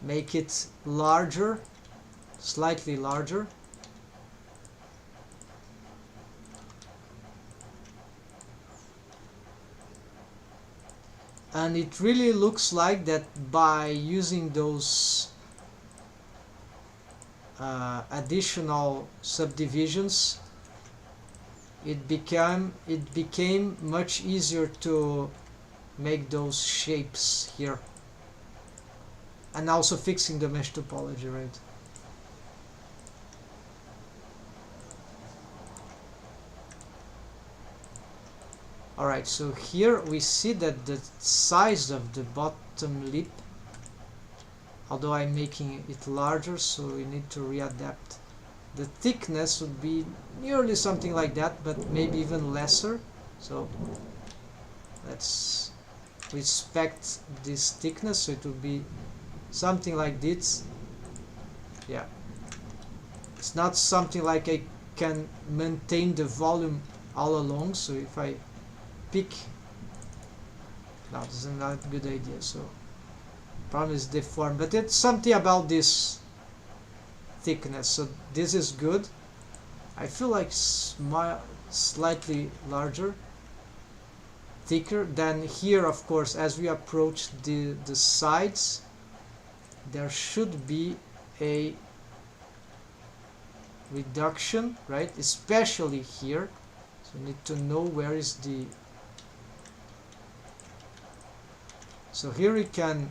make it larger, slightly larger. And it really looks like that by using those additional subdivisions, it became much easier to make those shapes here, and also fixing the mesh topology, right? Alright, so here we see that the size of the bottom lip, although I'm making it larger, so we need to readapt. The thickness would be nearly something like that, but maybe even lesser. So let's respect this thickness, so it will be something like this. Yeah, it's not something like I can maintain the volume all along, so if I pick, no, this is not a good idea. So problem is deformed, but it's something about this thickness. So this is good. I feel like slightly larger, thicker. Then here, of course, as we approach the sides, there should be a reduction, right? Especially here. So we need to know where is the. So here we can.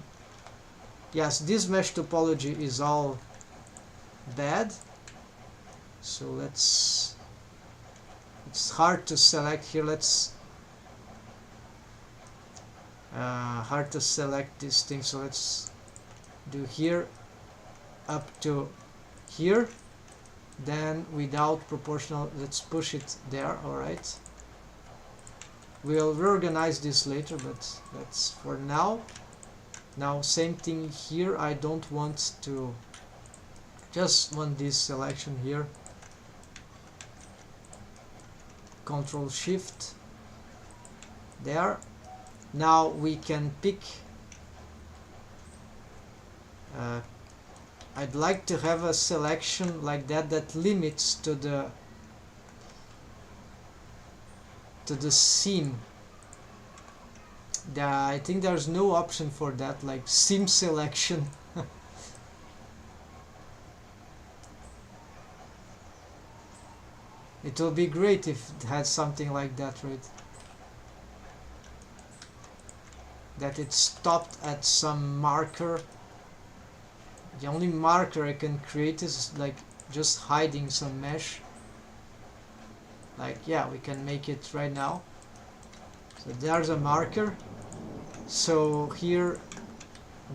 Yes, this mesh topology is all bad. So let's. It's hard to select here. Let's. Hard to select this thing. So let's do here up to here. then without proportional, let's push it there. Alright, we'll reorganize this later, but that's for now. Now same thing here, I don't want to, just want this selection here, Control Shift there. Now we can pick, I'd like to have a selection like that that limits to the seam. I think there's no option for that, like seam selection. It will be great if it had something like that, right? That it stopped at some marker. The only marker I can create is like just hiding some mesh. Like, yeah, we can make it right now. So there's a marker. So here,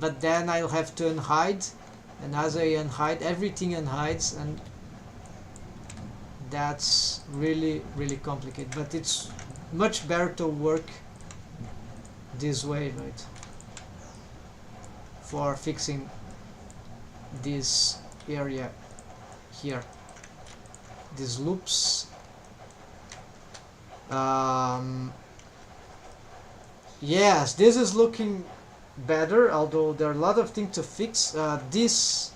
but then I'll have to unhide, and as I unhide, everything unhides, and that's really complicated. But it's much better to work this way, right? For fixing this area here, these loops. Yes, this is looking better, although there are a lot of things to fix. This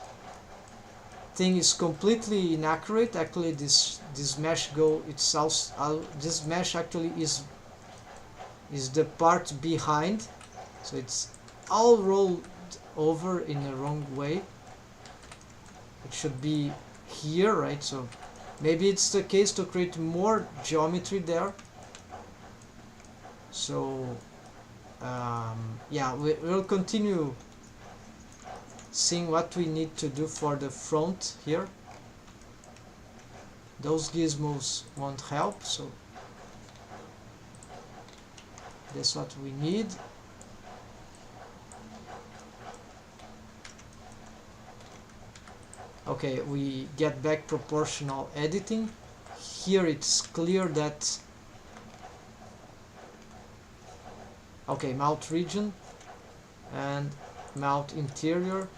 thing is completely inaccurate. Actually, this mesh this mesh actually is the part behind, so it's all rolled over in the wrong way. It should be here, right? So maybe it's the case to create more geometry there. So yeah, we'll continue seeing what we need to do for the front here. Those gizmos won't help, so that's what we need. Okay, we get back proportional editing. Here it's clear that, okay, mouth region and mouth interior.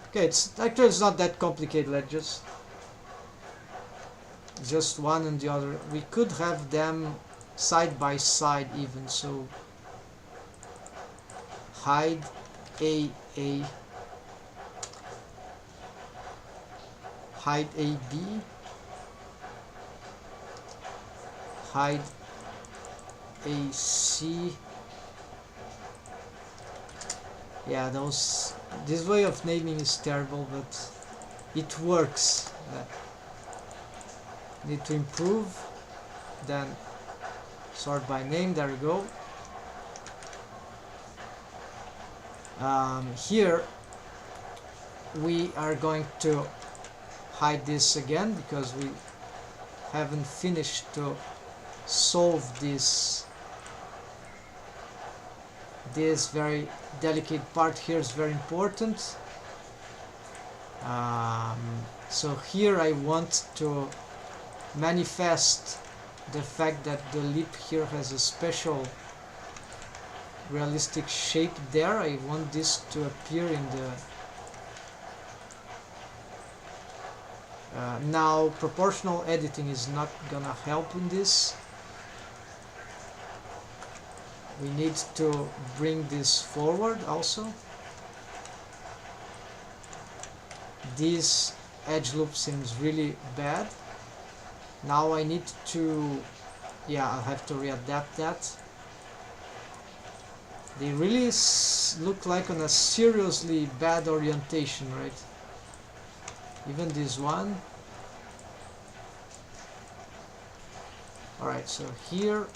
Okay, it's not that complicated. Let's just one and the other. We could have them side by side even, so hide AA, hide AB, hide AC. Yeah, this way of naming is terrible, but it works. Need to improve. Then sort by name. There we go. Here we are going to hide this again because we haven't finished to solve this very delicate part. Here is very important. So here I want to manifest the fact that the lip here has a special realistic shape there. I want this to appear in the now proportional editing is not gonna help in this. We need to bring this forward also. This edge loop seems really bad. Now I need to, yeah, I'll have to readapt that. They really look like on a seriously bad orientation, right? Even this one. Alright, so here,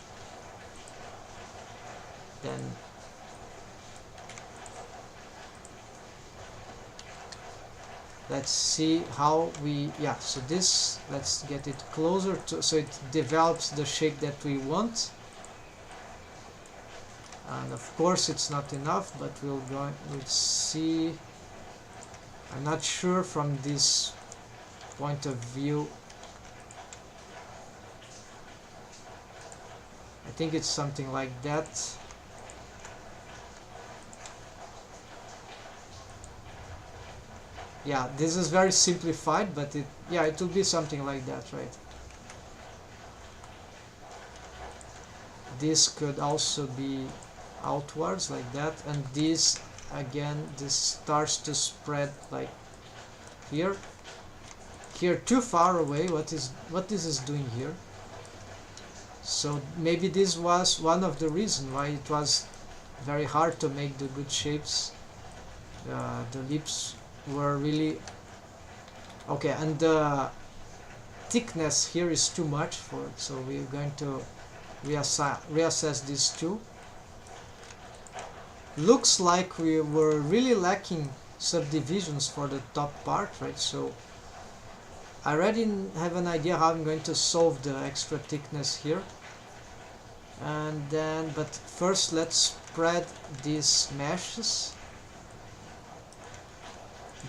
then let's see how we, yeah, so this, let's get it closer to, so it develops the shape that we want. And of course it's not enough, but we'll see. I'm not sure from this point of view. I think it's something like that. Yeah, this is very simplified, but it will be something like that, right? This could also be outwards like that, and this again, this starts to spread like here. Here too far away. What this is doing here? So maybe this was one of the reasons why it was very hard to make the good shapes. The lips were really okay, and the thickness here is too much for it, so we're going to reassess this too. Looks like we were really lacking subdivisions for the top part, right? So I already have an idea how I'm going to solve the extra thickness here. And then, but first let's spread these meshes.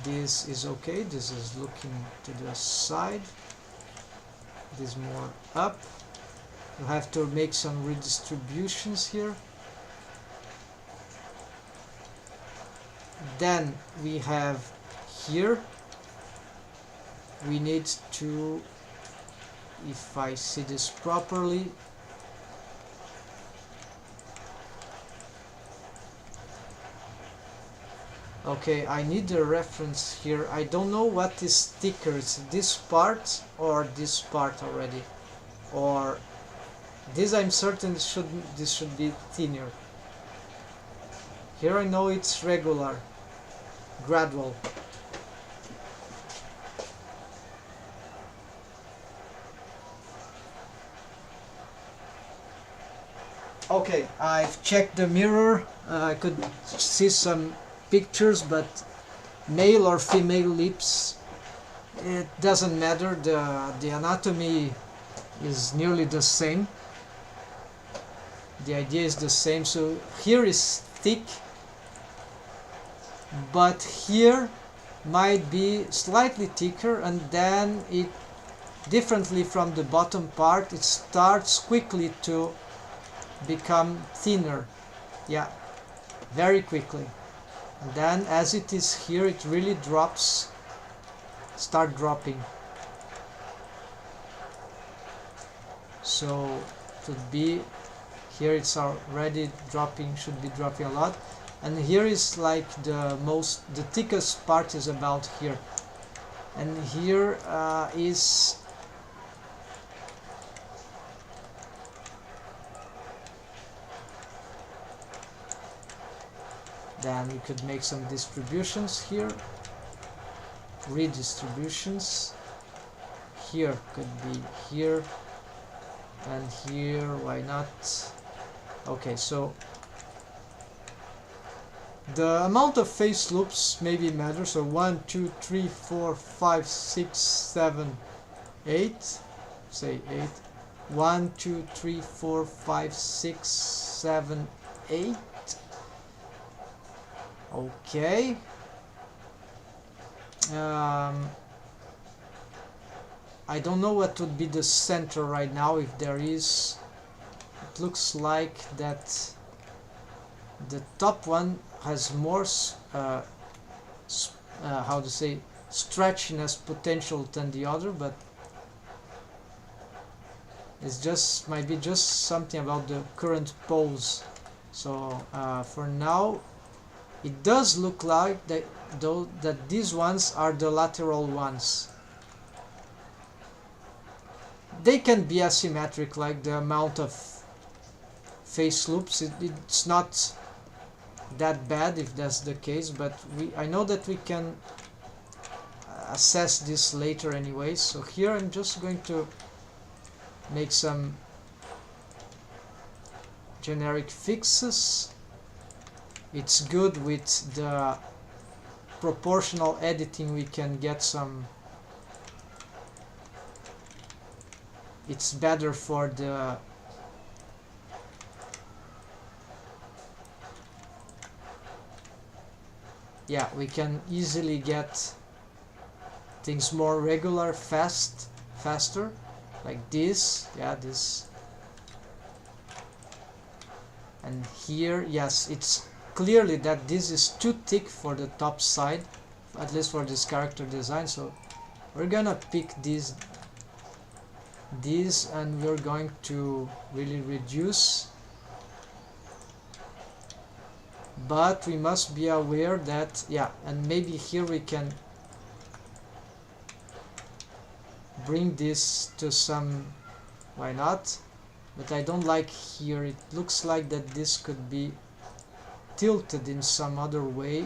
This is okay, this is looking to the side, this more up. You have to make some redistributions here. Then we have here, we need to, if I see this properly, okay, I need a reference here. I don't know what is thicker, it's this part or this part already, or this I'm certain this should be thinner. Here I know it's regular, gradual. Okay, I've checked the mirror. I could see some pictures, but male or female lips, it doesn't matter. The anatomy is nearly the same. The idea is the same. So here is thick, but here might be slightly thicker, and then it, differently from the bottom part, it starts quickly to become thinner. Yeah, very quickly. And then as it is here, it really drops, start dropping. So it would be here, it's already dropping, should be dropping a lot. And here is like the thickest part is about here. And here is then we could make some distributions here, redistributions. Here could be here and here, why not? Okay, so the amount of face loops maybe matters. So 1, 2, 3, 4, 5, 6, 7, 8. Say 8. 1, 2, 3, 4, 5, 6, 7, 8. Okay. I don't know what would be the center right now, if there is. It looks like that the top one has more how to say, stretchiness potential than the other, but it's just, might be just something about the current pose. So for now it does look like that, though, that these ones are the lateral ones. They can be asymmetric, like the amount of face loops. It's not that bad if that's the case, but I know that we can assess this later anyway. So here I'm just going to make some generic fixes. It's good with the proportional editing, we can get some, it's better for the we can easily get things more regular, faster, like this. Yeah, this. And here, yes, it's clearly that this is too thick for the top side, at least for this character design. So we're gonna pick these, and we're going to really reduce. But we must be aware that, yeah, and maybe here we can bring this to some, why not? But I don't like here, it looks like that this could be tilted in some other way.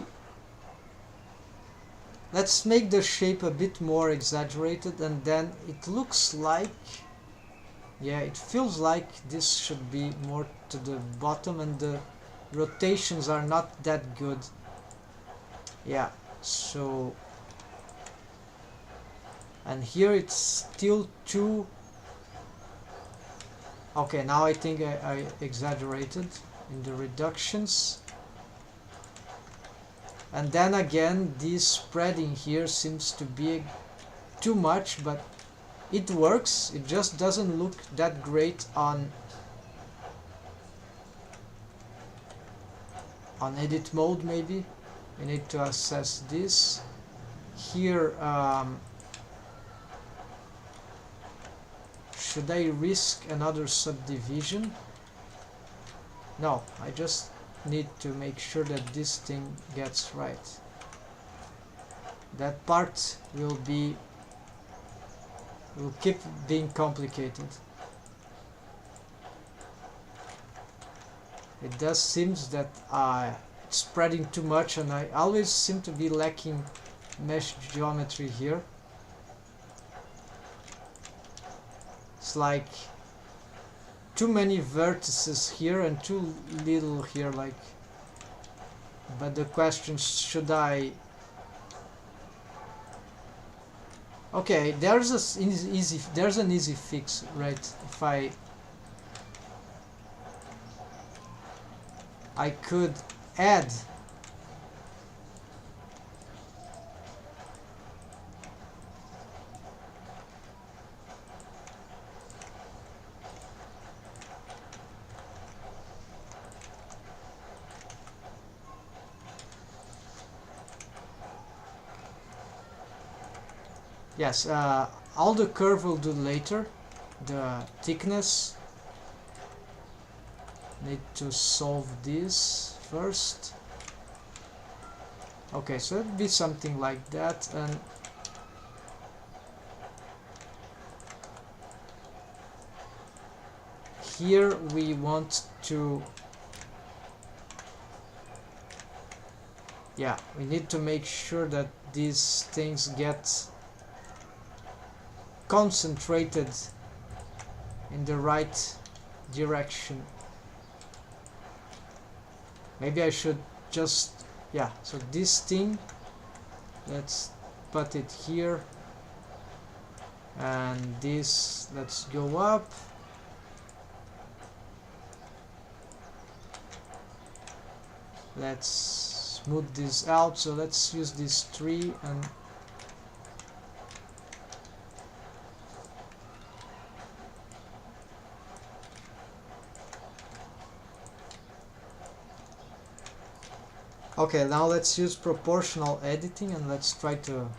Let's make the shape a bit more exaggerated, and then it looks like, yeah, it feels like this should be more to the bottom, and the rotations are not that good. Yeah, so, and here it's still too, okay, now I think I exaggerated in the reductions. And then again, this spreading here seems to be too much, but it works. It just doesn't look that great on edit mode. Maybe we need to assess this here. Should I risk another subdivision? No, I just need to make sure that this thing gets right. That part will keep being complicated. It does seems that it's spreading too much, and I always seem to be lacking mesh geometry here. It's like too many vertices here and too little here, like, but the question, should I, okay, there's an easy fix, right? If I could add yes, all the curve will do later. The thickness, need to solve this first. Okay, so it'd be something like that, and here we want to, yeah, we need to make sure that these things get concentrated in the right direction. Maybe I should just, yeah, so this thing, let's put it here, and this, let's go up. Let's smooth this out, so let's use this tree, and okay, now let's use proportional editing, and let's try to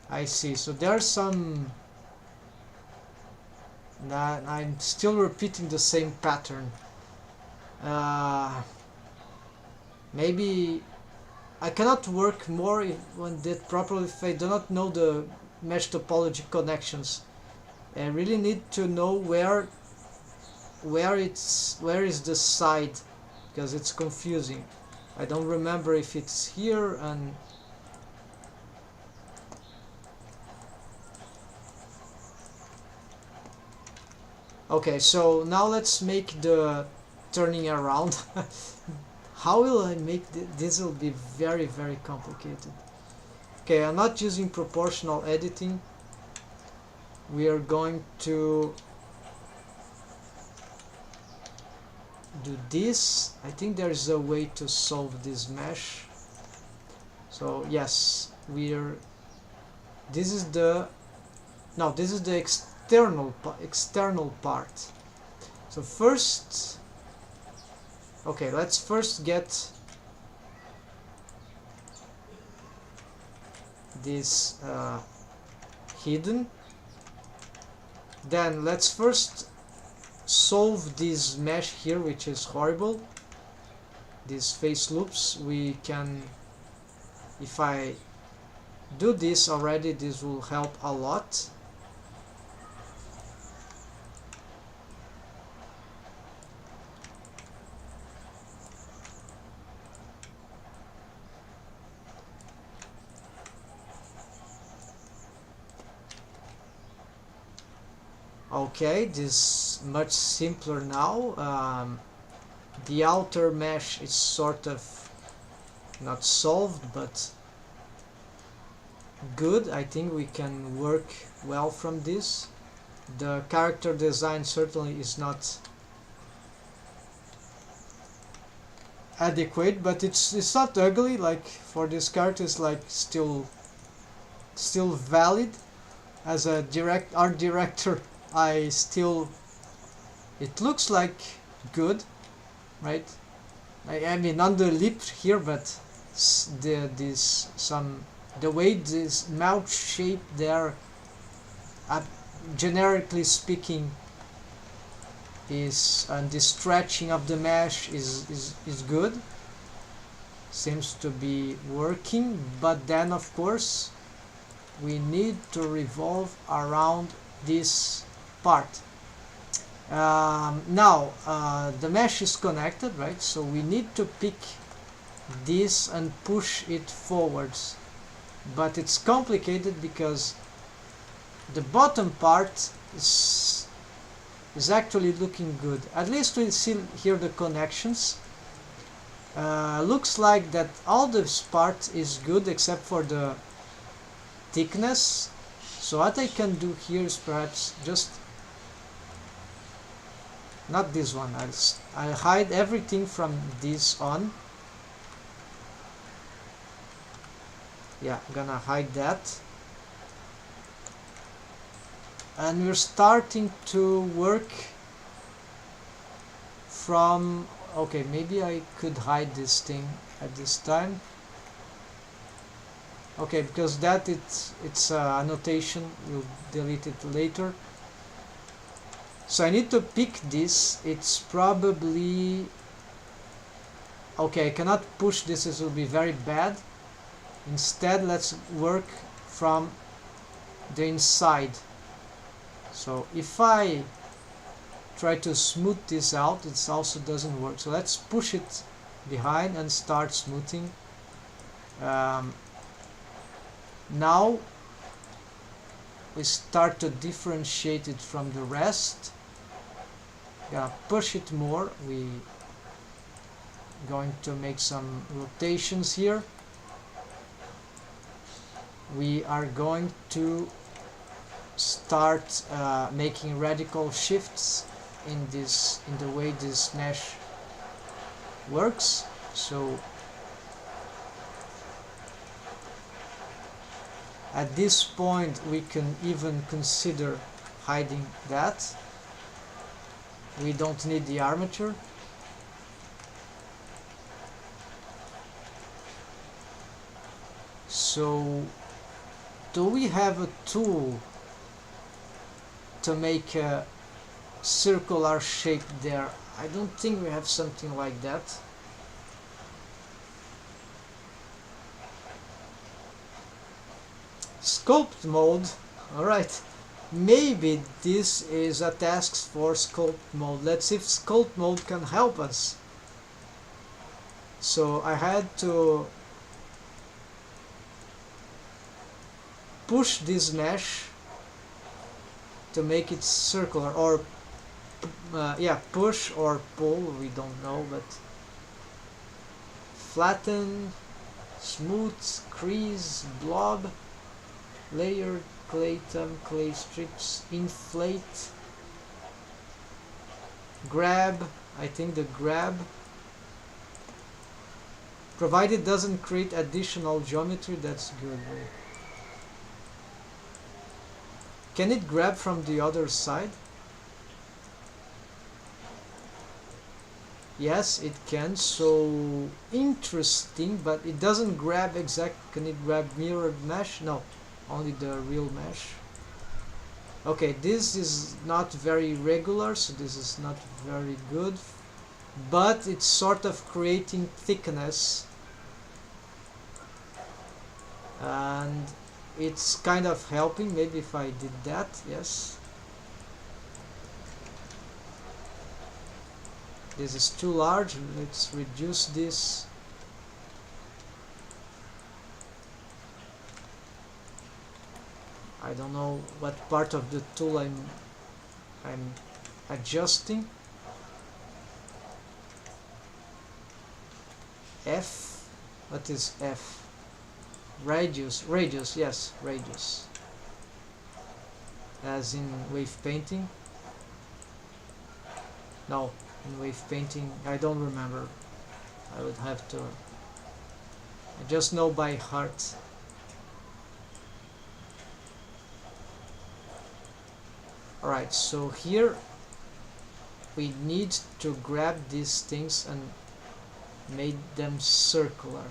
I see. So there's some, I'm still repeating the same pattern. Maybe I cannot work more when did properly if I do not know the mesh topology connections. I really need to know where is the side, because it's confusing. I don't remember if it's here and okay, so now let's make the turning around. How will I make this? Will be very, very complicated. Okay, I'm not using proportional editing. We are going to do this. I think there is a way to solve this mesh. So yes, this is the external part. So first, okay, let's first get this hidden. Then let's first solve this mesh here, which is horrible. These face loops, we can, if I do this already, this will help a lot. Okay, this is much simpler now. The outer mesh is sort of not solved, but good. I think we can work well from this. The character design certainly is not adequate, but it's not ugly. Like for this character, it's like still valid. As a art director, it looks like good, right? I mean on the lip here, but the way this mouth shape there, generically speaking, and the stretching of the mesh is good. Seems to be working, but then of course we need to revolve around this part. Now the mesh is connected, right? So we need to pick this and push it forwards, but it's complicated because the bottom part is actually looking good. At least we see here the connections. Looks like that all this part is good except for the thickness. So what I can do here is perhaps just not this one. I'll hide everything from this on. Yeah, I'm gonna hide that. And we're starting to work from, okay, maybe I could hide this thing at this time. Okay, because that it's annotation, we'll delete it later. So I need to pick this. It's probably okay. I cannot push this, it will be very bad. Instead, let's work from the inside. So if I try to smooth this out, it also doesn't work. So let's push it behind and start smoothing. Now we start to differentiate it from the rest. Gonna push it more. We going to make some rotations here. We are going to start making radical shifts in the way this mesh works. So at this point we can even consider hiding that. We don't need the armature. So do we have a tool to make a circular shape there? I don't think we have something like that. Sculpt mode. Alright. Maybe this is a task for sculpt mode. Let's see if sculpt mode can help us. So I had to push this mesh to make it circular, or yeah, push or pull, we don't know, but flatten, smooth, crease, blob, layer, clay strips, inflate, grab. I think the grab, provided doesn't create additional geometry, that's good. Can it grab from the other side? Yes, it can. So interesting, but it doesn't grab exact. Can it grab mirrored mesh? No, only the real mesh. Okay, this is not very regular, so this is not very good, but it's sort of creating thickness, and it's kind of helping. Maybe if I did that, yes. This is too large. Let's reduce this. I don't know what part of the tool I'm adjusting. F. What is F? Radius, yes, radius. As in wave painting. No, in wave painting, I don't remember. I would have to. I just know by heart. Alright, so here we need to grab these things and make them circular.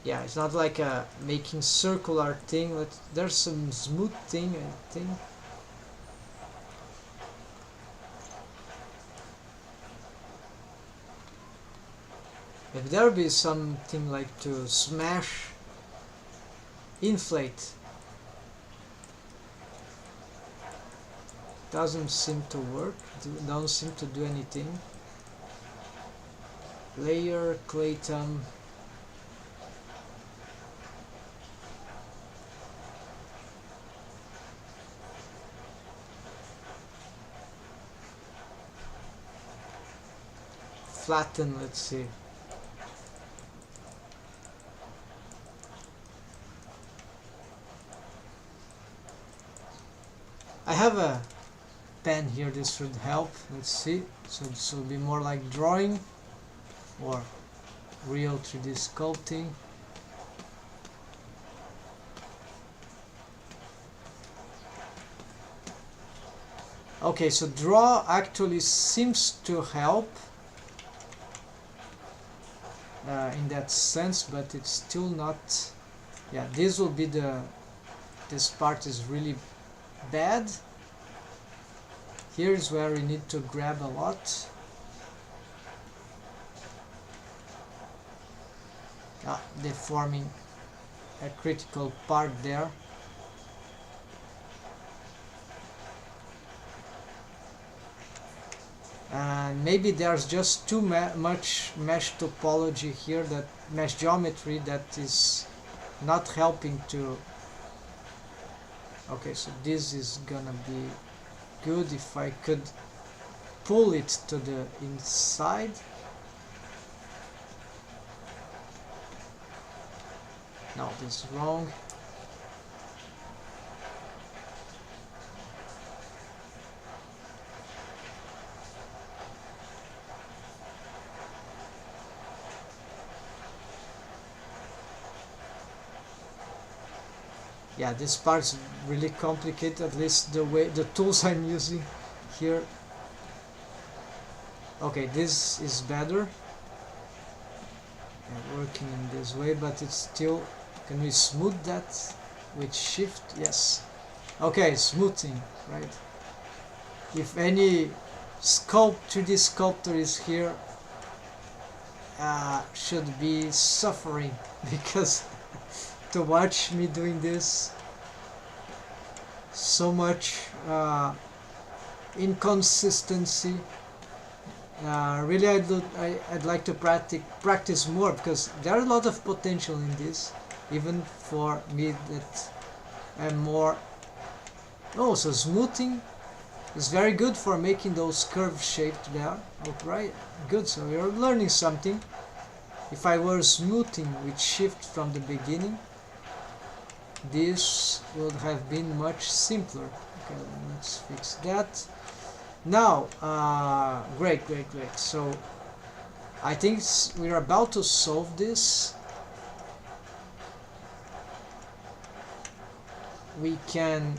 Yeah, it's not like a making circular thing, but there's some smooth thing, I think. If there be something like to smash, inflate, doesn't seem to work, don't seem to do anything. Layer, Clayton. Flatten, let's see. I have a pen here, this should help. Let's see. So this will be more like drawing or real 3D sculpting. Okay, so draw actually seems to help in that sense, but it's still not. Yeah, this will be this part is really bad. Here's where we need to grab a lot. Deforming a critical part there. And maybe there's just too much mesh topology here, that mesh geometry, that is not helping to. Okay, so this is gonna be good if I could pull it to the inside. No, this is wrong. Yeah, this part's really complicated, at least the way the tools I'm using here. Okay, this is better. Working in this way, but it's still. Can we smooth that with shift? Yes. Okay, smoothing, right? If any 3D sculptor is here, should be suffering because to watch me doing this. So much inconsistency. Really, I'd like to practice more, because there's a lot of potential in this, even for me that am more. Oh, so smoothing is very good for making those curves shaped there. Alright, good. So you're learning something. If I were smoothing with shift from the beginning, this would have been much simpler. Okay, let's fix that. Now, great. So I think we're about to solve this. We can,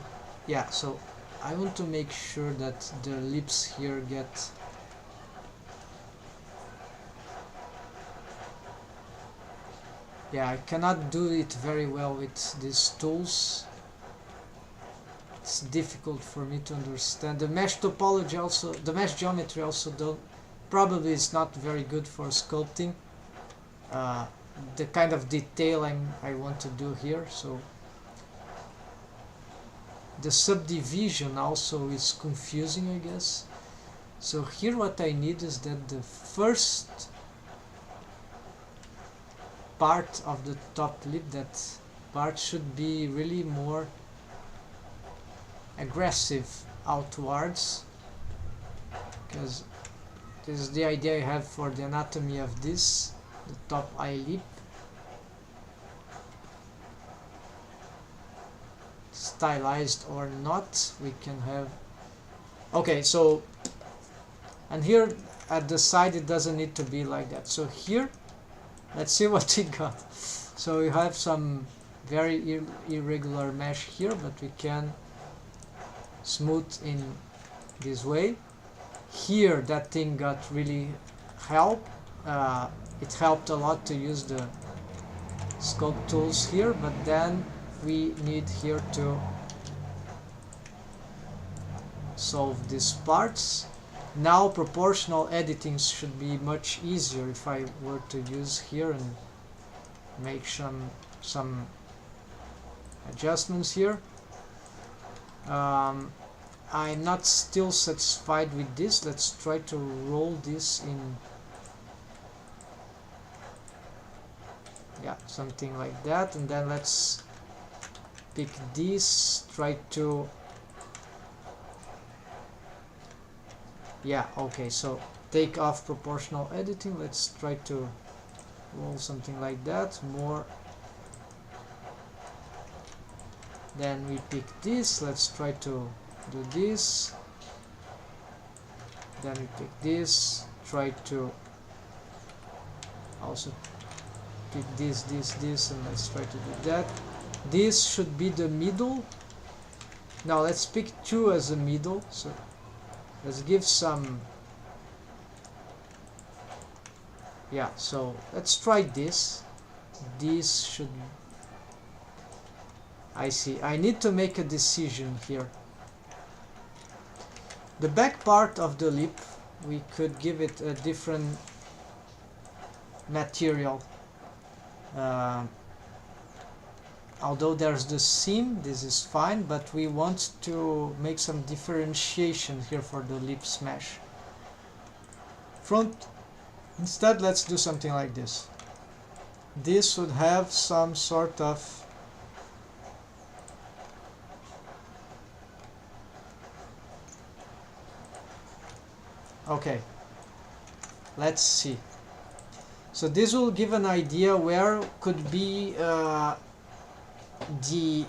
yeah, so I want to make sure that the lips here get I cannot do it very well with these tools. It's difficult for me to understand. The mesh topology also, the mesh geometry also probably is not very good for sculpting the kind of detail I want to do here. So the subdivision also is confusing, I guess. So here what I need is that the first part of the top lip, that part should be really more aggressive outwards, because this is the idea I have for the anatomy of this, the top eye lip. Stylized or not, we can have, okay, so, and here at the side it doesn't need to be like that. So here, let's see what we got. So we have some very irregular mesh here, but we can smooth in this way. Here that thing got really help. It helped a lot to use the sculpt tools here, but then we need here to solve these parts. Now proportional editing should be much easier if I were to use here and make some adjustments here. I'm not still satisfied with this. Let's try to roll this in, yeah, something like that, and then let's pick this, try to, yeah, okay, so take off proportional editing. Let's try to roll something like that, more. Then we pick this, let's try to do this. Then we pick this, try to also pick this, and let's try to do that. This should be the middle. Now let's pick 2 as a middle, so let's give some, yeah, so let's try this. This should, I see, I need to make a decision here. The back part of the lip, we could give it a different material. Although there's the seam, this is fine, but we want to make some differentiation here for the lip mesh. Front, instead, let's do something like this. This would have some sort of, okay, let's see. So this will give an idea where could be the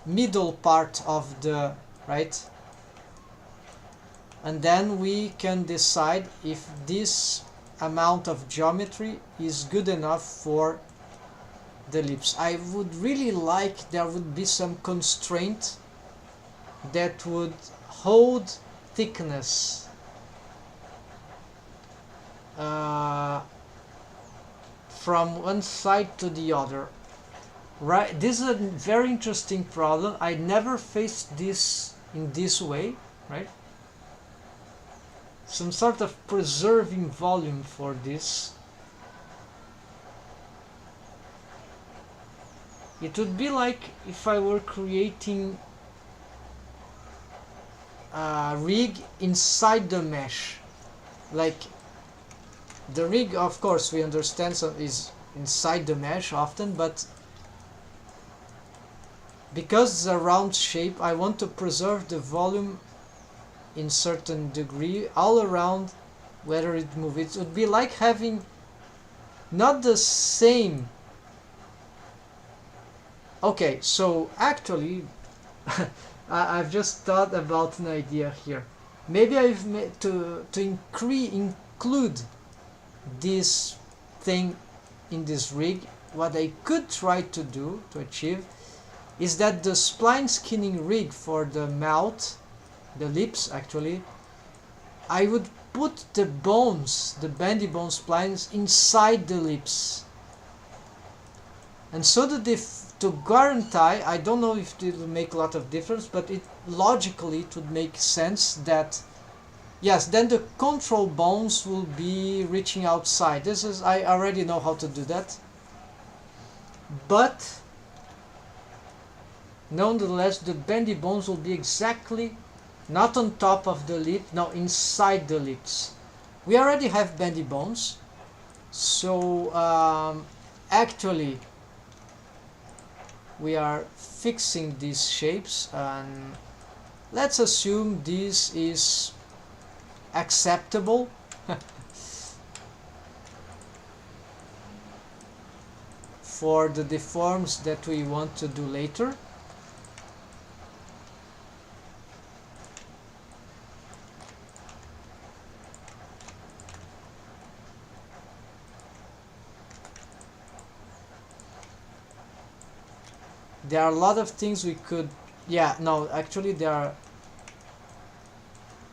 middle part of the, right? And then we can decide if this amount of geometry is good enough for the lips. I would really like there would be some constraint that would hold thickness from one side to the other. Right, this is a very interesting problem. I never faced this in this way, right? Some sort of preserving volume for this. It would be like if I were creating a rig inside the mesh. Like the rig, of course, we understand, so is inside the mesh often, but because it's a round shape, I want to preserve the volume in certain degree all around whether it moves. It would be like having not the same. Okay, so actually I've just thought about an idea here. Maybe I've made to include this thing in this rig. What I could try to do to achieve is that the spline skinning rig for the mouth, the lips actually, I would put the bones, the bendy bone splines inside the lips. And so that if, to guarantee, I don't know if it will make a lot of difference, but it logically it would make sense that yes, then the control bones will be reaching outside. This is, I already know how to do that. But nonetheless, the bendy bones will be exactly not on top of the lip, no, inside the lips. We already have bendy bones, so actually we are fixing these shapes, and let's assume this is acceptable. For the deforms that we want to do later. There are a lot of things we could, yeah, no, actually there are,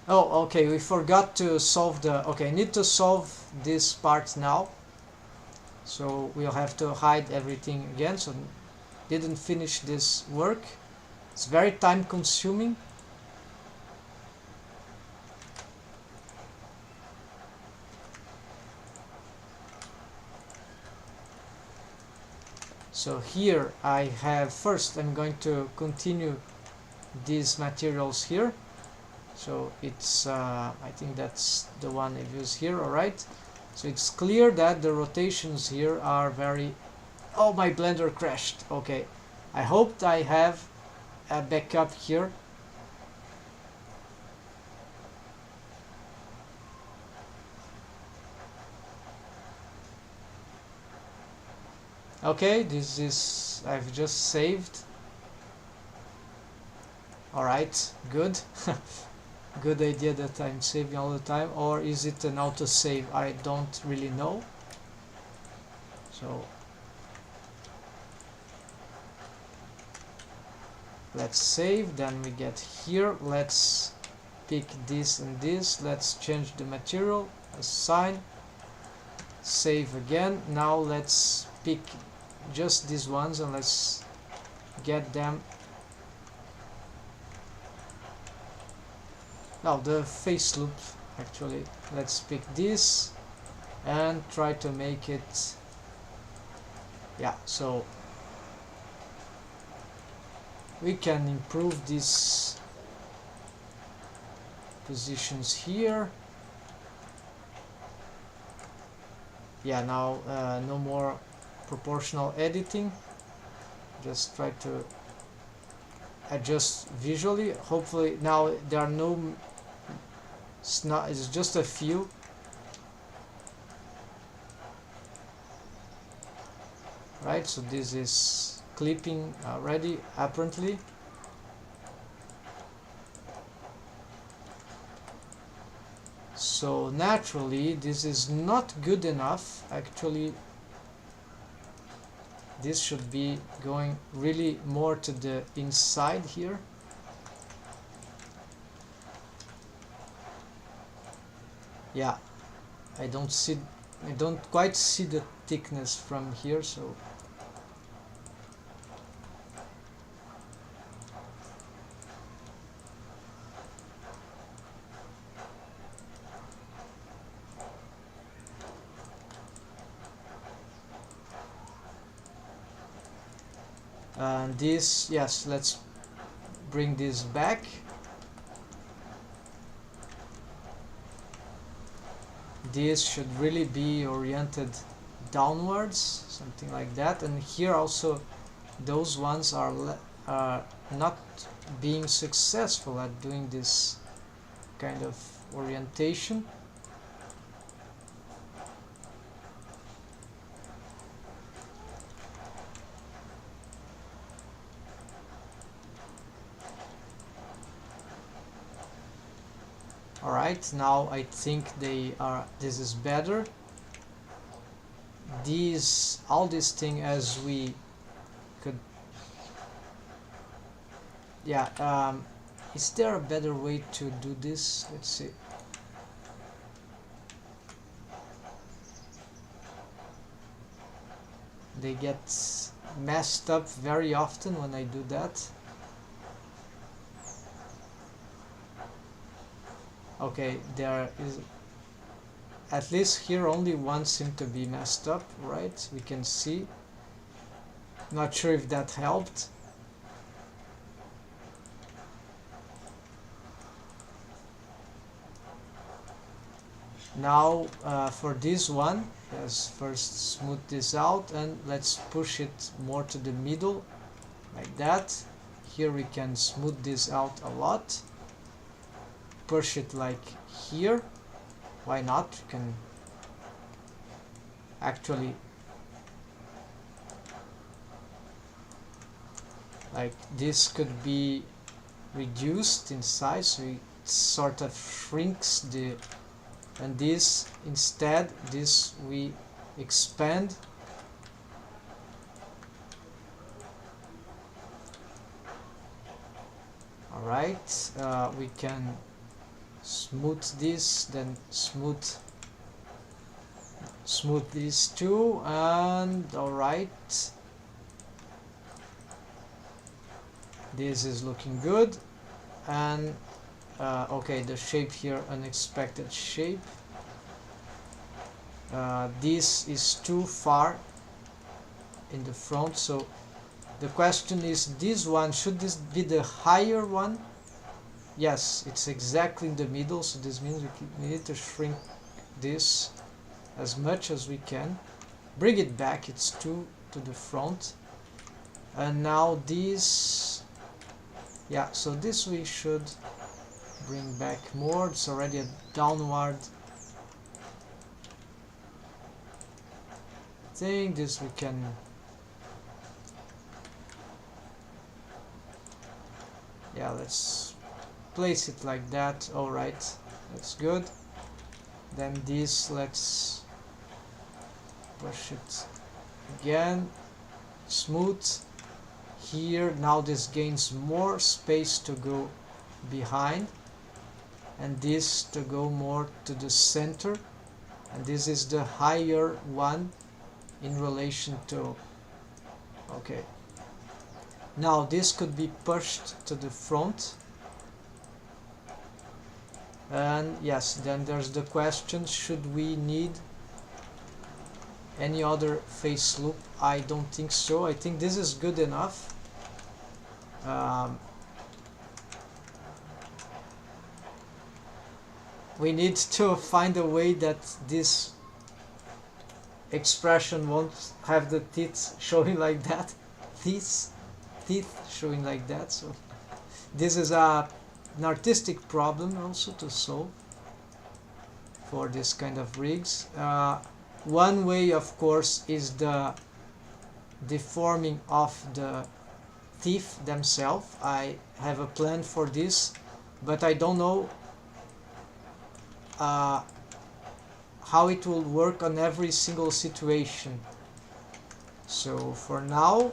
oh, okay, we forgot to solve the, okay, I need to solve this part now. So we'll have to hide everything again, so didn't finish this work. It's very time consuming. So here I have, first I'm going to continue these materials here. So it's, I think that's the one I've used here, alright. So it's clear that the rotations here are very, oh, my blender crashed, okay. I hoped I have a backup here. Okay, this is, I've just saved. Alright, good. Good idea that I'm saving all the time, or is it an autosave? I don't really know. So let's save, then we get here, let's pick this and this, let's change the material, assign, save again. Now let's pick just these ones and let's get them. Now the face loop, actually, let's pick this and try to make it, yeah, so we can improve these positions here. Yeah, now no more proportional editing, just try to adjust visually. Hopefully now there are no, it's just a few. Right, so this is clipping already apparently. So naturally this is not good enough. Actually this should be going really more to the inside here. Yeah, I don't quite see the thickness from here, so And this, yes, let's bring this back. This should really be oriented downwards, something like that. And here also those ones are not being successful at doing this kind of orientation. Alright, now I think this is better. All this thing as we could, yeah, is there a better way to do this? Let's see. They get messed up very often when I do that. Okay, there is, at least here only one seemed to be messed up, right? We can see. Not sure if that helped. Now for this one, let's first smooth this out and let's push it more to the middle, like that. Here we can smooth this out a lot. Push it like here. Why not? You can actually, like, this could be reduced in size, so it sort of shrinks the, and this instead, this we expand. Alright, we can smooth this, then smooth these two, and alright, this is looking good. And okay, the shape here, unexpected shape. This is too far in the front, so the question is, this one, should this be the higher one? Yes, it's exactly in the middle, so this means we need to shrink this as much as we can. Bring it back, it's too to the front. And now this, yeah, so this we should bring back more. It's already a downward thing. This we can, yeah, let's place it like that. Alright, that's good. Then this, let's push it again, smooth here. Now this gains more space to go behind, and this to go more to the center, and this is the higher one in relation to, okay, now this could be pushed to the front. And yes, then there's the question, should we need any other face loop? I don't think so. I think this is good enough. We need to find a way that this expression won't have the teeth showing like that. Teeth showing like that. So this is an artistic problem also to solve for this kind of rigs. One way, of course, is the deforming of the teeth themselves. I have a plan for this, but I don't know how it will work on every single situation. So for now,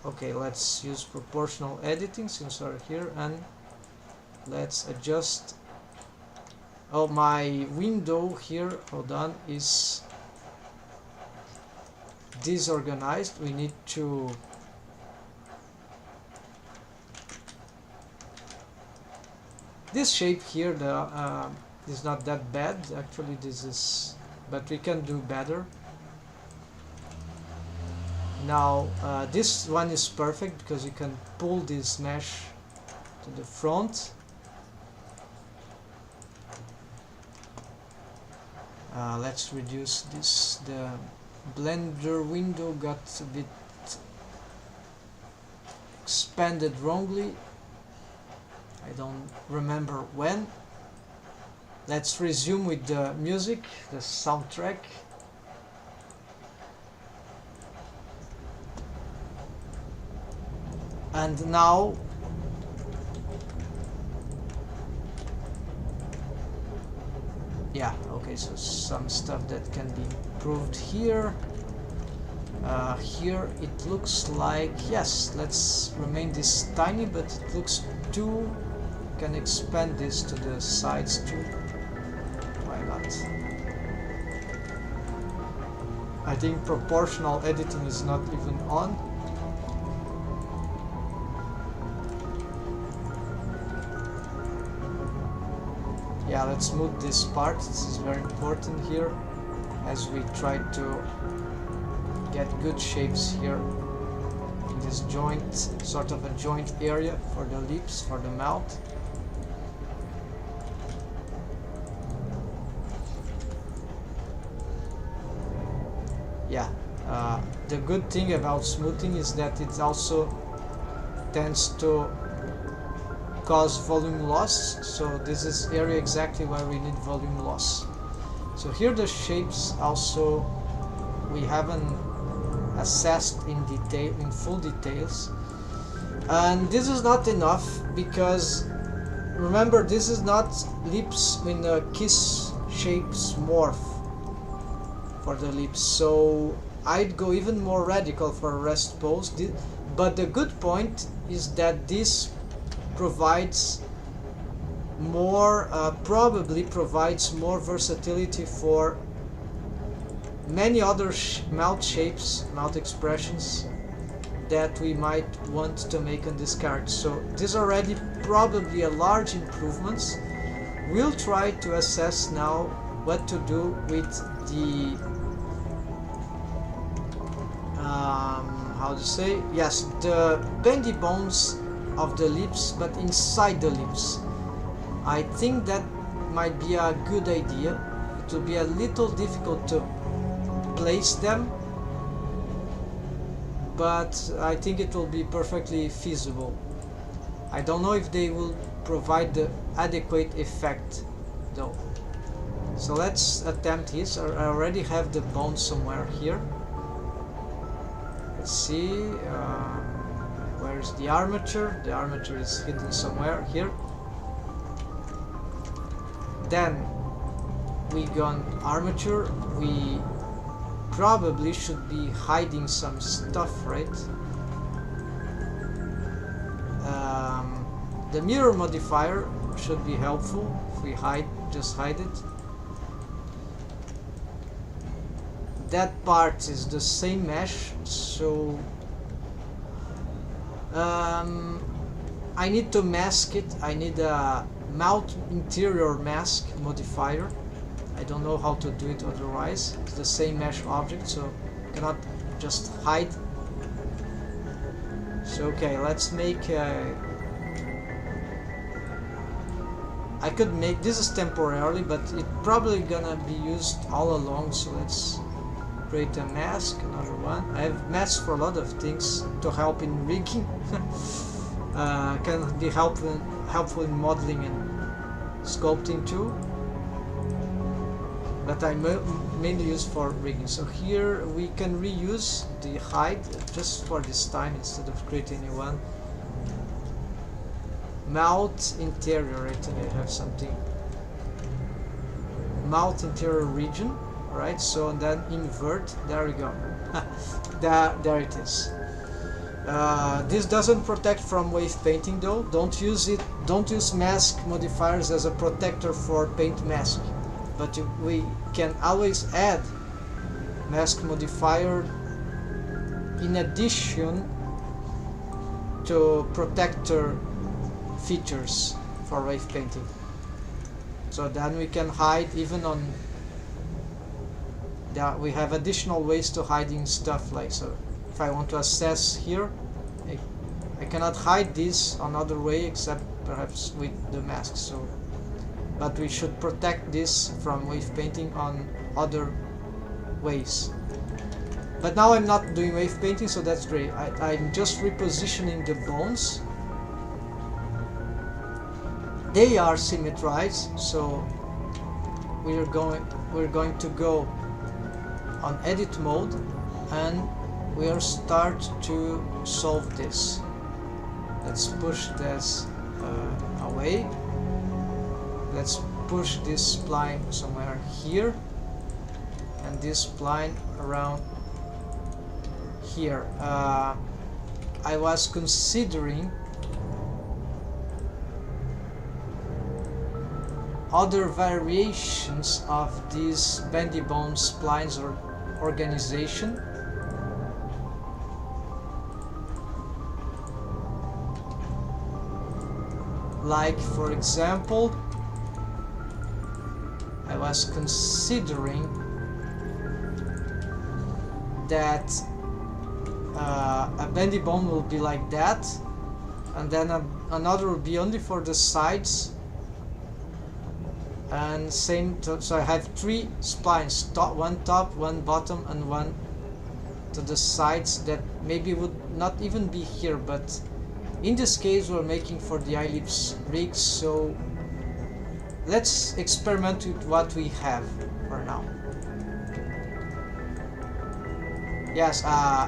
okay, let's use proportional editing since we're here, and let's adjust. Oh, my window here, hold on, is disorganized. We need to this shape here, the is not that bad actually. This is, but we can do better. Now this one is perfect because you can pull this mesh to the front. Let's reduce this. The Blender window got a bit expanded wrongly. I don't remember when. Let's resume with the music, the soundtrack. And now yeah, okay, so some stuff that can be improved here. Here it looks like, yes, let's remain this tiny, but it looks too, can expand this to the sides too. Why not? I think proportional editing is not even on. Yeah, let's move this part. This is very important here as we try to get good shapes here in this joint, sort of a joint area for the lips, for the mouth. Yeah, the good thing about smoothing is that it also tends to cause volume loss, so this is area exactly where we need volume loss. So here the shapes also we haven't assessed in detail, in full details, and this is not enough because remember this is not lips in a kiss shapes morph for the lips, so I'd go even more radical for a rest pose. But the good point is that this provides more, probably provides more versatility for many other mouth shapes, mouth expressions that we might want to make on this character. So this is already probably a large improvements. We'll try to assess now what to do with the how to say, yes, the bendy bones of the lips, but inside the lips. I think that might be a good idea. It will be a little difficult to place them, but I think it will be perfectly feasible. I don't know if they will provide the adequate effect though. So let's attempt this. I already have the bone somewhere here. Let's see, where's the armature? The armature is hidden somewhere here. Then we got armature. We probably should be hiding some stuff, right? The mirror modifier should be helpful if we just hide it. That part is the same mesh, so I need to mask it. I need a mouth interior mask modifier. I don't know how to do it otherwise. It's the same mesh object, so cannot just hide. So okay, let's make I could make this is temporarily, but it's probably gonna be used all along, so let's create a mask, another one. I have masks for a lot of things to help in rigging. Can be helpful in modeling and sculpting too, but I mainly use for rigging. So here we can reuse the hide just for this time instead of creating a new one. Mouth interior, I think I have something. Mouth interior region, right? So then invert. There we go. there it is. This doesn't protect from wave painting though. Don't use it. Don't use mask modifiers as a protector for paint mask. But we can always add mask modifier in addition to protector features for wave painting. So then we can hide even on that. We have additional ways to hiding stuff, like so if I want to assess here, I cannot hide this another way except perhaps with the mask. So, but we should protect this from wave painting on other ways. But now I'm not doing wave painting, so that's great. I'm just repositioning the bones. They are symmetrized, so we're going to go on edit mode, and we'll start to solve this. Let's push this away. Let's push this spline somewhere here, and this spline around here. I was considering other variations of these bendy bone splines or organization. Like, for example, I was considering that a bendy bone will be like that, and then another will be only for the sides, and same so I have three splines, one top, one bottom, and one to the sides that maybe would not even be here, but in this case we're making for the ellipse rigs, so let's experiment with what we have for now. Yes,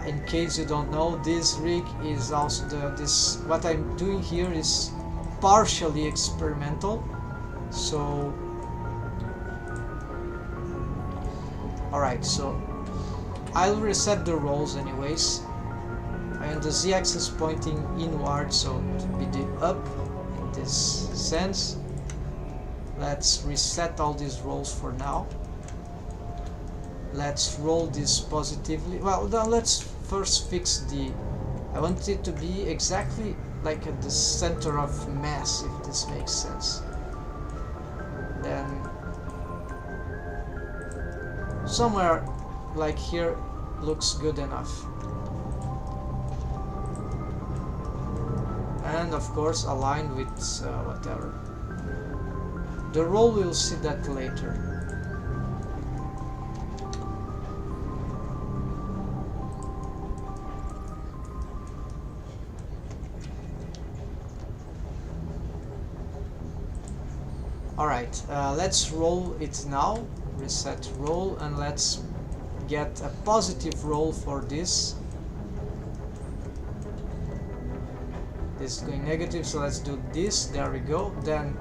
in case you don't know, this rig is also what I'm doing here is partially experimental. So, alright, so I'll reset the rolls anyways. And the z-axis pointing inward, so it will be the up in this sense. Let's reset all these rolls for now. Let's roll this positively. Well, now let's first fix the... I want it to be exactly like at the center of mass, if this makes sense. Then somewhere like here looks good enough. And of course aligned with whatever. The roll, we'll see that later. Alright, let's roll it now. Reset roll, and let's get a positive roll for this. This is going negative, so let's do this. There we go. Then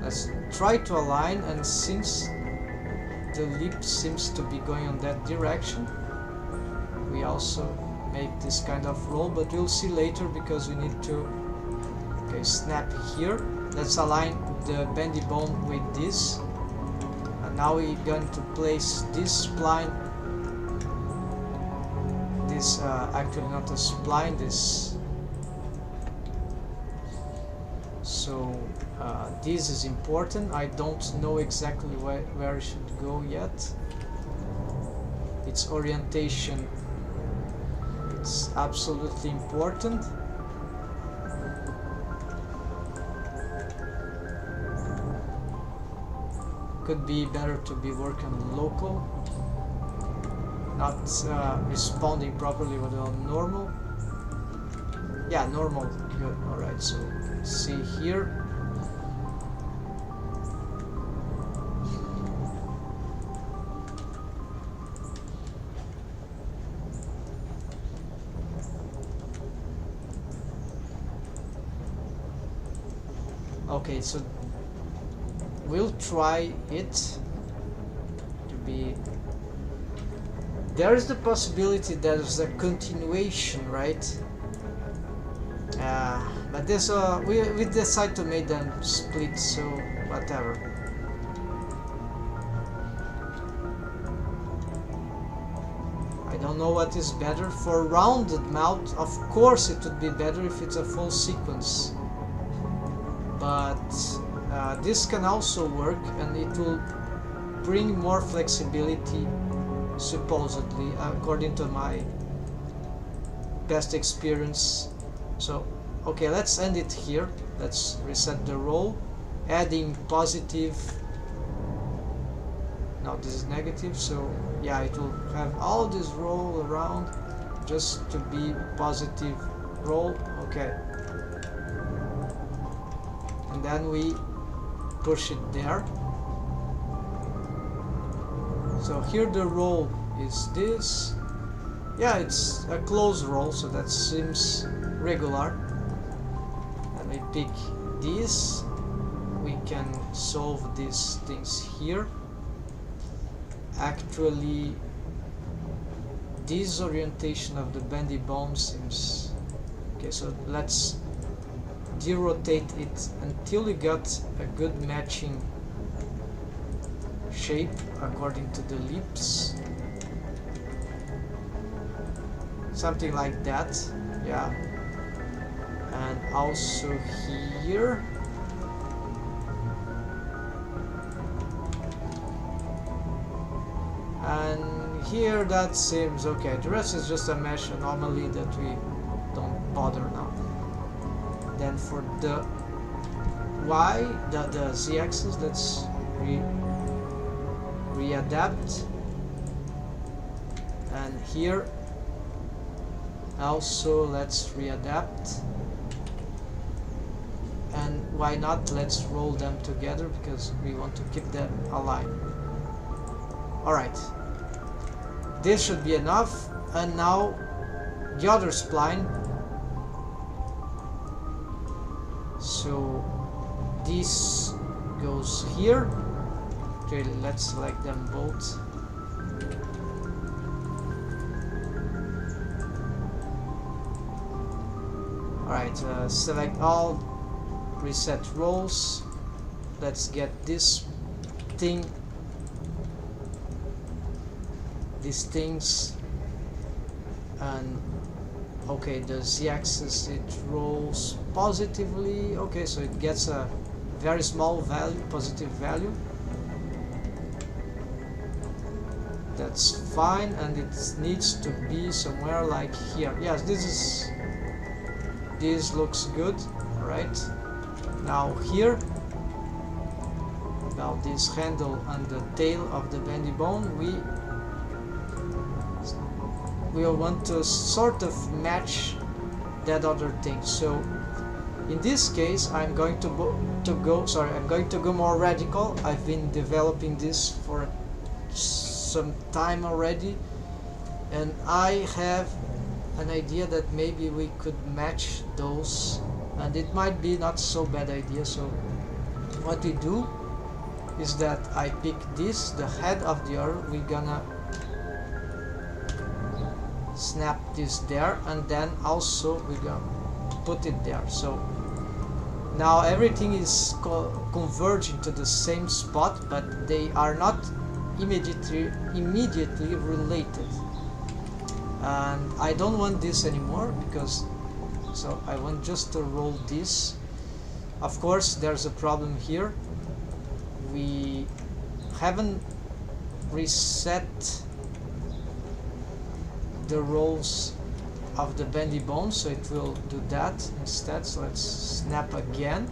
let's try to align, and since the lip seems to be going on that direction, we also make this kind of roll, but we'll see later because we need to snap here. Let's align the bendy bone with this, and now we're going to place this spline, this actually not a spline, this, so this is important. I don't know exactly where it should go yet. Its orientation, it's absolutely important. Could be better to be working local, not responding properly with a normal. Yeah, normal, good. Alright, so see here. Okay, so we'll try it to be... There is the possibility that there's a continuation, right? But this we decide to make them split, so whatever. I don't know what is better. For rounded mouth, of course it would be better if it's a full sequence, but this can also work, and it will bring more flexibility supposedly, according to my past experience. So okay, let's end it here. Let's reset the roll, adding positive. Now this is negative, so yeah, it will have all this roll around just to be positive roll. Okay, and then we push it there. So here the roll is this. Yeah, it's a close roll, so that seems regular. Let me pick this. We can solve these things here. Actually, this orientation of the bendy bone seems okay, so let's derotate it until we got a good matching shape according to the lips, something like that. Yeah, and also here. And here that seems okay. The rest is just a mesh anomaly that we don't bother now. Then for the Y, the Z-axis, let's readapt. And here also let's readapt. And why not, let's roll them together because we want to keep them aligned. Alright, this should be enough. And now the other spline. So this goes here. Okay, let's select them both. Alright, select all, reset rolls. Let's get this thing, these things, and okay, the Z-axis, it rolls positively. Okay, so it gets a very small value, positive value. That's fine, and it needs to be somewhere like here. Yes, this looks good. All right, now here, now this handle and the tail of the bendy bone, we will want to sort of match that other thing. So in this case, I'm going to go more radical. I've been developing this for some time already, and I have an idea that maybe we could match those, and it might be not so bad idea. So what we do is that I pick this, the head of the arrow, we're gonna snap this there, and then also we're gonna put it there. So now everything is converging to the same spot, but they are not immediately related, and I don't want this anymore because, so I want just to roll this. Of course there's a problem here. We haven't reset the rolls of the bendy bone, so it will do that instead. So let's snap again,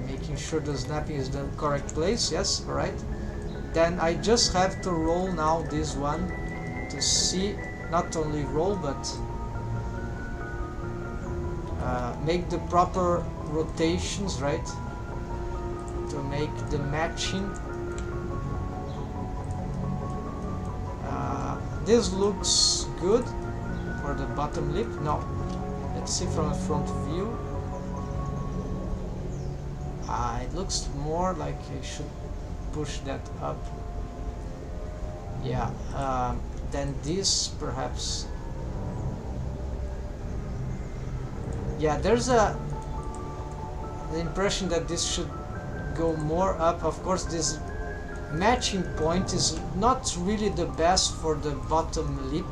making sure the snapping is the correct place. Yes, all right. Then I just have to roll now this one to see, not only roll but make the proper rotations, right, to make the matching. This looks good for the bottom lip. Now let's see from a front view. It looks more like I should push that up. Yeah, then this perhaps. Yeah, there's the impression that this should go more up. Of course, this matching point is not really the best for the bottom lip.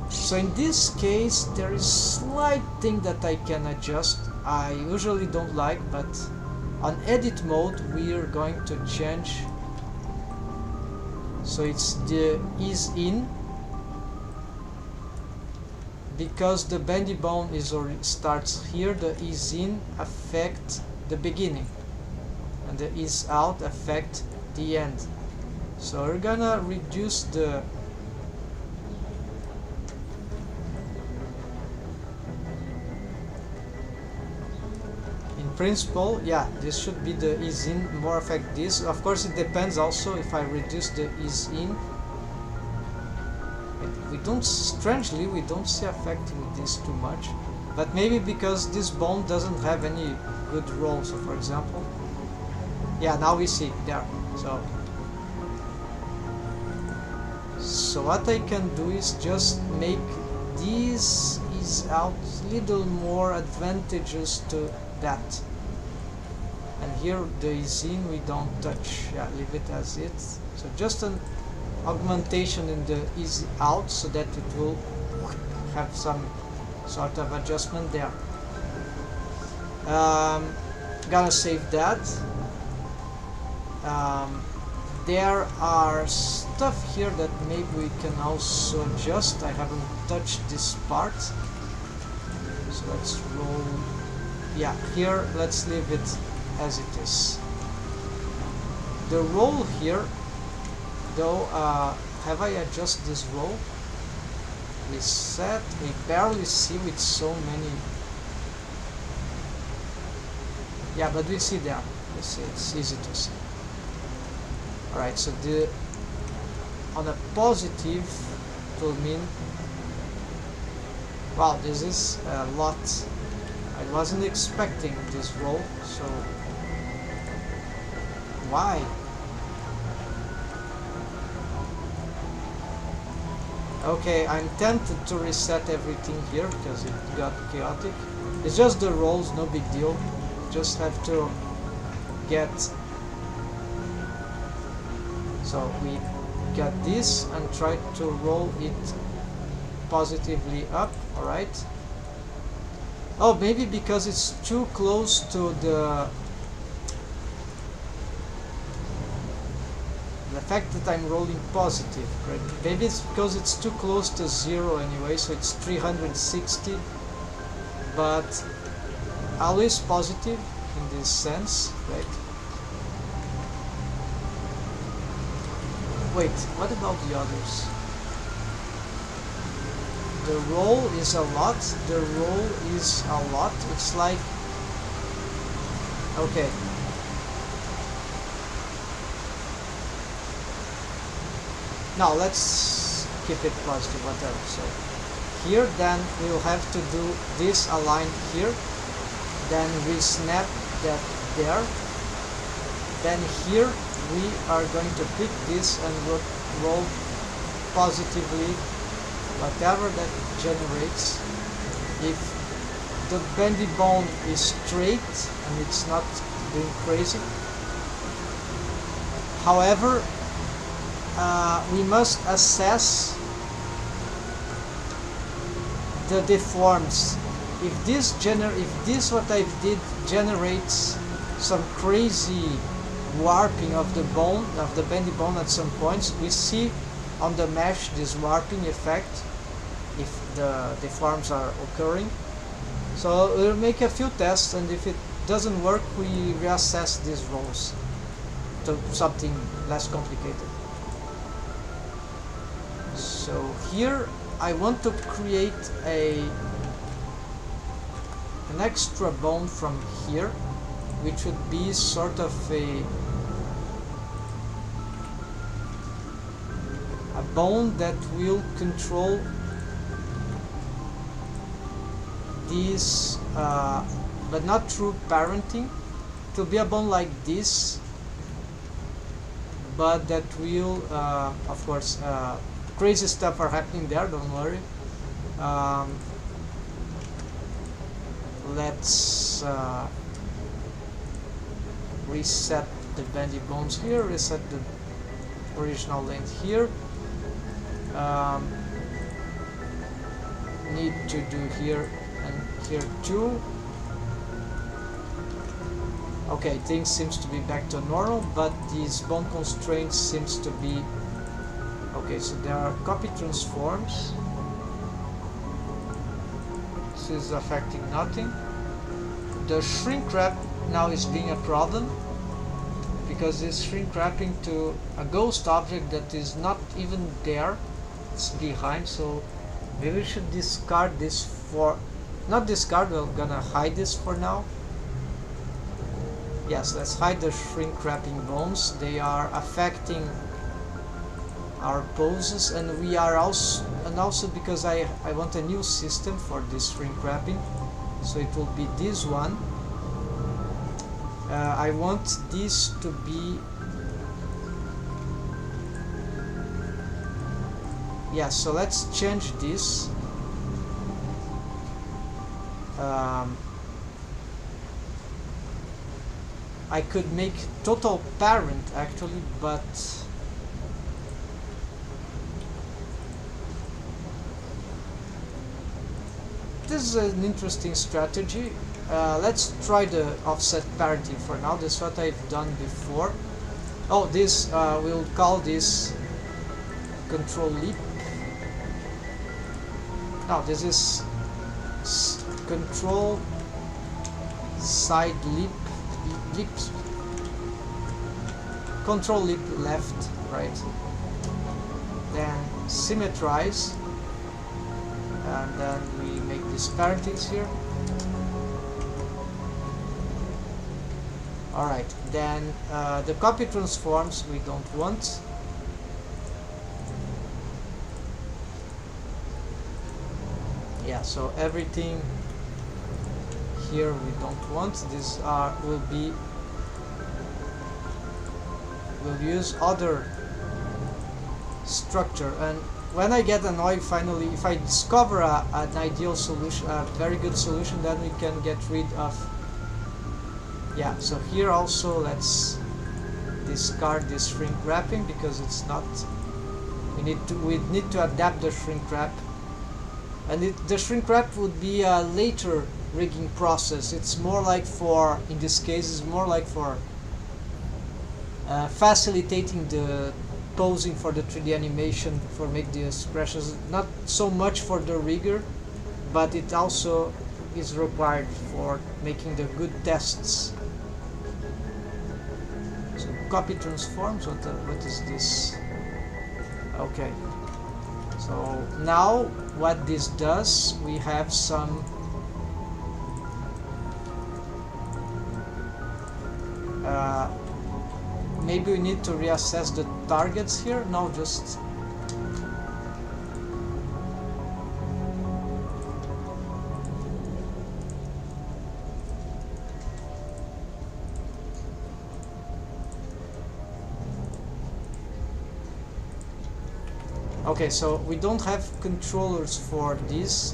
So in this case, there is slight thing that I can adjust. I usually don't like, but on edit mode we are going to change. So it's the ease in, because the bendy bone is already starts here. The ease in affect the beginning, and the ease out affect the end. So we're gonna reduce the principle. Yeah, this should be the ease in, more affect this. Of course it depends also if I reduce the ease in. We don't, strangely we don't see effect with this too much, but maybe because this bone doesn't have any good roll. So for example, yeah, now we see there. So what I can do is just make this ease out little more advantageous to that. And here the ease in we don't touch. Yeah, leave it as it. So just an augmentation in the ease out so that it will have some sort of adjustment there. Gonna save that. There are stuff here that maybe we can also adjust. I haven't touched this part, so let's roll. Yeah, here let's leave it as it is. The roll here, though, have I adjusted this roll? Reset. We barely see with so many. Yeah, but we see there. You see, it's easy to see. Alright, so the on a positive it will mean, wow, this is a lot. I wasn't expecting this roll, so why? Okay, I'm tempted to reset everything here because it got chaotic. It's just the rolls, no big deal. Just have to get. So we get this and try to roll it positively up. Alright. Oh, maybe because it's too close to the fact that I'm rolling positive, right? Maybe it's because it's too close to 0 anyway, so it's 360, but always positive in this sense, right? Wait, what about the others? The roll is a lot, the roll is a lot, it's like, okay. Now let's keep it positive, whatever. So here then we'll have to do this align here, then we snap that there, then here we are going to pick this and roll positively whatever that generates. If the bendy bone is straight and it's not doing crazy. However, we must assess the deforms. If this what I did generates some crazy warping of the bone, of the bendy bone at some points, we see on the mesh this warping effect if the deforms are occurring. So we'll make a few tests, and if it doesn't work, we reassess these rolls to something less complicated. So here I want to create an extra bone from here, which would be sort of a bone that will control these, but not through parenting. It will be a bone like this, but that will, of course, crazy stuff are happening there, don't worry. Let's reset the bendy bones here, reset the original length here. Need to do here and here too. Okay, things seems to be back to normal, but these bone constraints seems to be Okay, so there are copy transforms. This is affecting nothing. The shrink wrap now is being a problem because it's shrink wrapping to a ghost object that is not even there, it's behind. So maybe we should discard this for, not discard, we're gonna hide this for now. Yes, let's hide the shrink wrapping bones. They are affecting our poses, and we are also because I want a new system for this shrink wrapping, so it will be this one. I want this to be, yeah, so let's change this. I could make total parent actually, but this is an interesting strategy. Let's try the offset parenting for now. This is what I've done before. Oh, this we'll call this control leap. No, this is control side leap, leaps, control leap left, right. Then symmetrize, and then we make these parentings here. Alright, then the copy transforms we don't want. Yeah, so everything here we don't want. These are we'll use other structure, and when I get annoyed finally, if I discover an ideal solution, a very good solution, then we can get rid of. Yeah, so here also let's discard this shrink wrapping because it's not, we need to adapt the shrink wrap, and the shrink wrap would be a later rigging process. It's more like for, in this case, it's more like for facilitating the posing for the 3D animation, for make the expressions, not so much for the rigger, but it also is required for making the good tests. So copy transforms, what is this? Okay, so now what this does, we have some maybe we need to reassess the targets here. No, just okay, so we don't have controllers for this.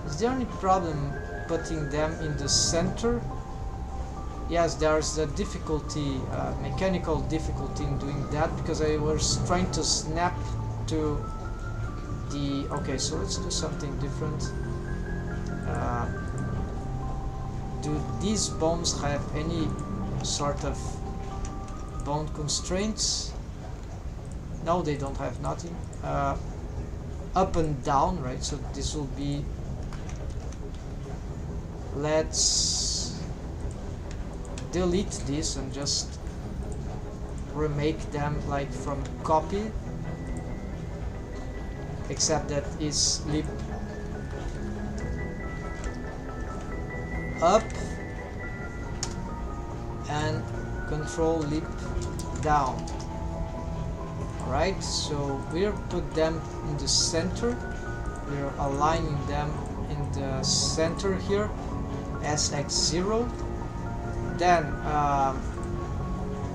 Is there any problem putting them in the center? Yes, there's a difficulty, mechanical difficulty in doing that, because I was trying to snap to the... Okay, so let's do something different. Do these bones have any sort of bone constraints? No, they don't have nothing. Up and down, right? So this will be... Let's delete this and just remake them like from copy, except that is leap up and control leap down. Alright, so we'll put them in the center. We're aligning them in the center here, SX0. Then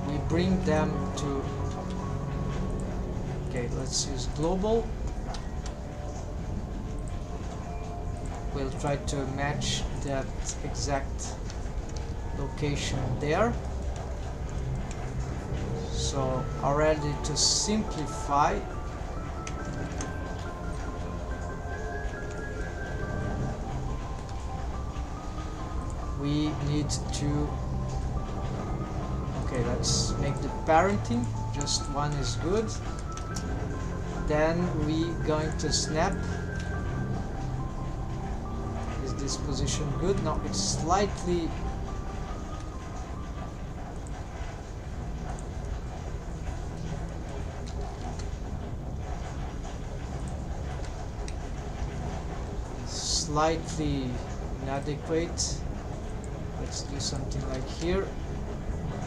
we bring them to, okay, let's use global. We'll try to match that exact location there. So already, to simplify, we need to, okay, Okay, let's make the parenting. Just one is good. Then we going to snap. Is this position good? No, it's slightly. Slightly inadequate. Let's do something like here.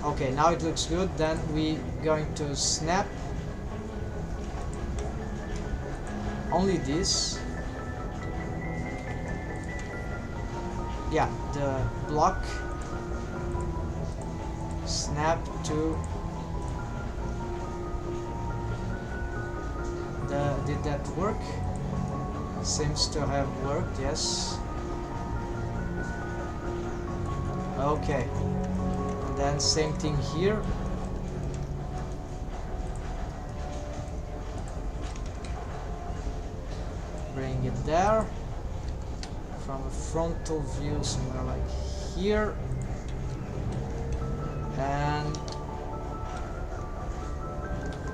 Okay, now it looks good. Then we going to snap only this. Yeah, the block snap to the. Did that work? Seems to have worked, yes. Okay, and then same thing here. Bring it there. From a frontal view, somewhere like here. And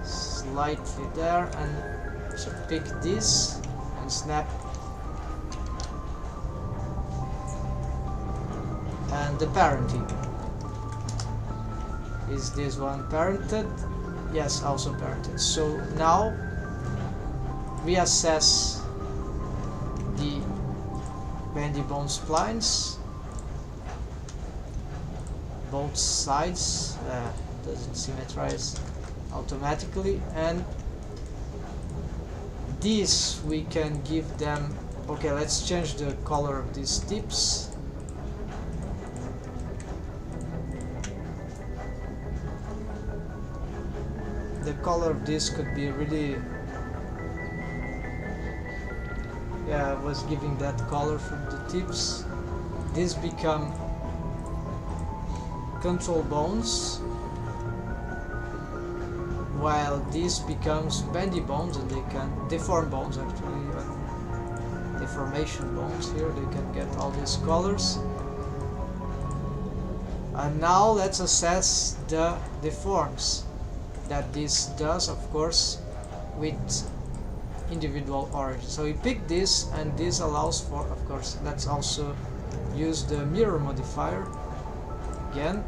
slightly there, and so pick this and snap. And the parenting. Is this one parented? Yes, also parented. So now we assess the bendy bone splines, both sides, doesn't symmetrize automatically, and these we can give them. Okay, let's change the color of these tips. The color of this could be really, yeah, I was giving that color from the tips. These become control bones, while this becomes bendy bones, and they can deform bones actually, deformation bones. Here they can get all these colors. And now let's assess the deforms that this does, of course, with individual origin. So we pick this, and this allows for, of course, let's also use the mirror modifier again.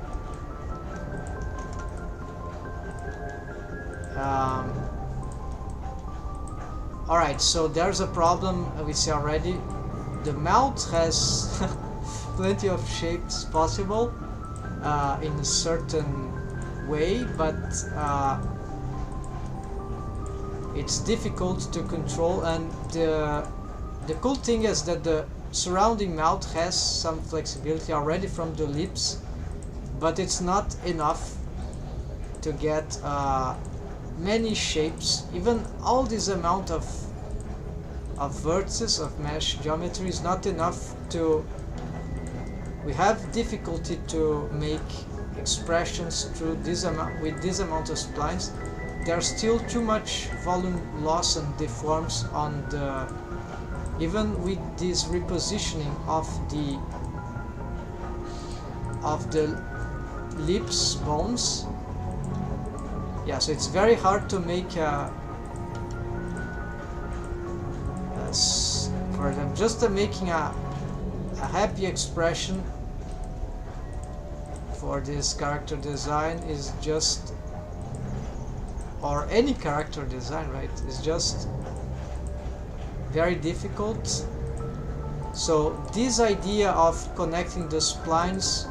Alright, so there's a problem we see already. The mouth has plenty of shapes possible in a certain way, but it's difficult to control, and the cool thing is that the surrounding mouth has some flexibility already from the lips, but it's not enough to get many shapes. Even all this amount of vertices of mesh geometry is not enough to. We have difficulty to make expressions through this amount with this amount of splines. There's still too much volume loss and deforms on the, even with this repositioning of the lips bones. Yeah, so it's very hard to make for them just making a happy expression for this character design is just, or any character design, right, is just very difficult. So this idea of connecting the splines,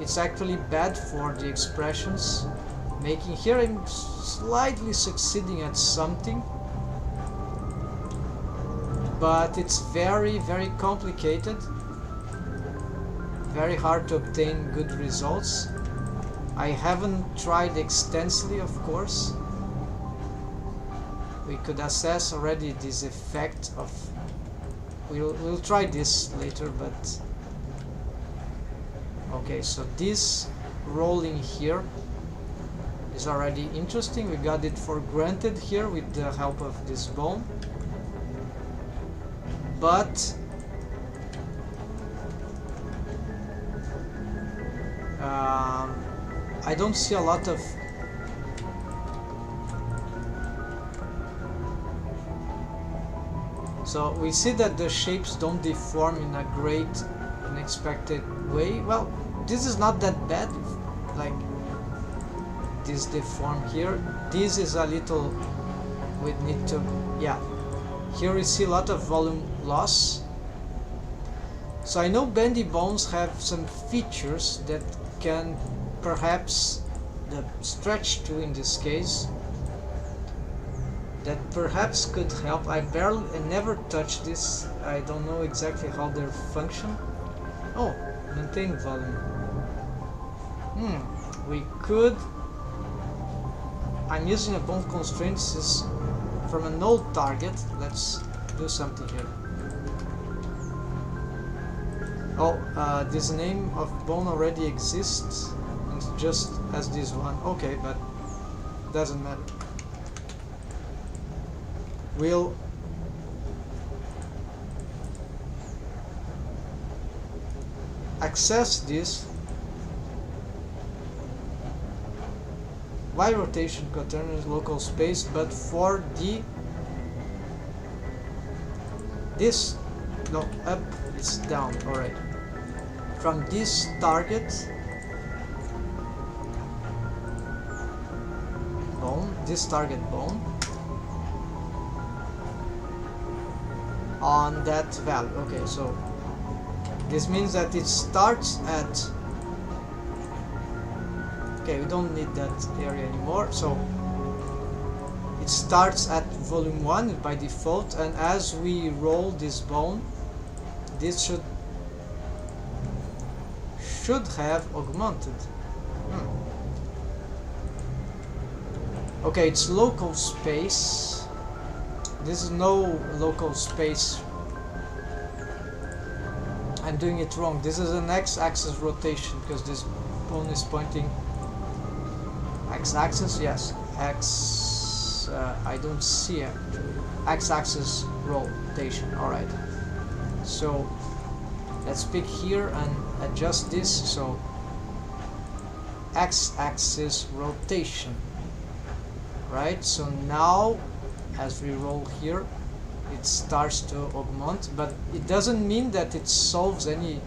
it's actually bad for the expressions. Making here, I'm slightly succeeding at something, but it's very, very complicated. Very hard to obtain good results. I haven't tried extensively, of course. We could assess already this effect of. We'll try this later, but okay. So this rolling here is already interesting. We got it for granted here with the help of this bone, but I don't see a lot of so we see that the shapes don't deform in a great unexpected way. Well, this is not that bad, like this deform here. This is a little, we need to, yeah, here we see a lot of volume loss. So I know bendy bones have some features that can perhaps, the stretch too in this case, that perhaps could help. I never touched this. I don't know exactly how they function. Oh, maintain volume. We could. I'm using a bone constraint. This is from an old target. Let's do something here. Oh, this name of bone already exists, and just as this one. Okay, but doesn't matter. We'll access this Y rotation contains local space, but for the this no up it's down. All right, from this target bone, this target bone on that value. Okay, so this means that it starts at, okay, we don't need that area anymore, so it starts at volume 1 by default, and as we roll this bone, this should have augmented. Okay, it's local space. This is no local space. I'm doing it wrong. This is an x-axis rotation because this bone is pointing x-axis. Yes, x. I don't see it. X-axis rotation. All right. So let's pick here and adjust this. So x-axis rotation. Right. So now, as we roll here, it starts to augment, but it doesn't mean that it solves any.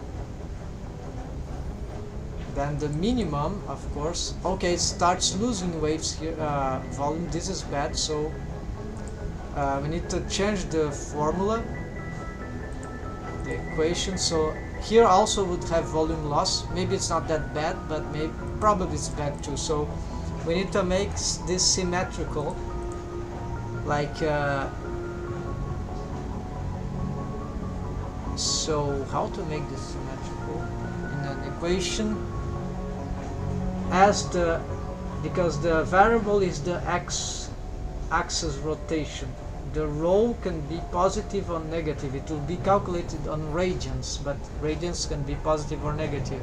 Then the minimum, of course. Okay, it starts losing waves here, volume. This is bad, so we need to change the formula, the equation. So here also would have volume loss. Maybe it's not that bad, but probably it's bad too. So we need to make this symmetrical, like so how to make this symmetrical in an equation, as because the variable is the x-axis rotation. The roll can be positive or negative. It will be calculated on radians, but radians can be positive or negative.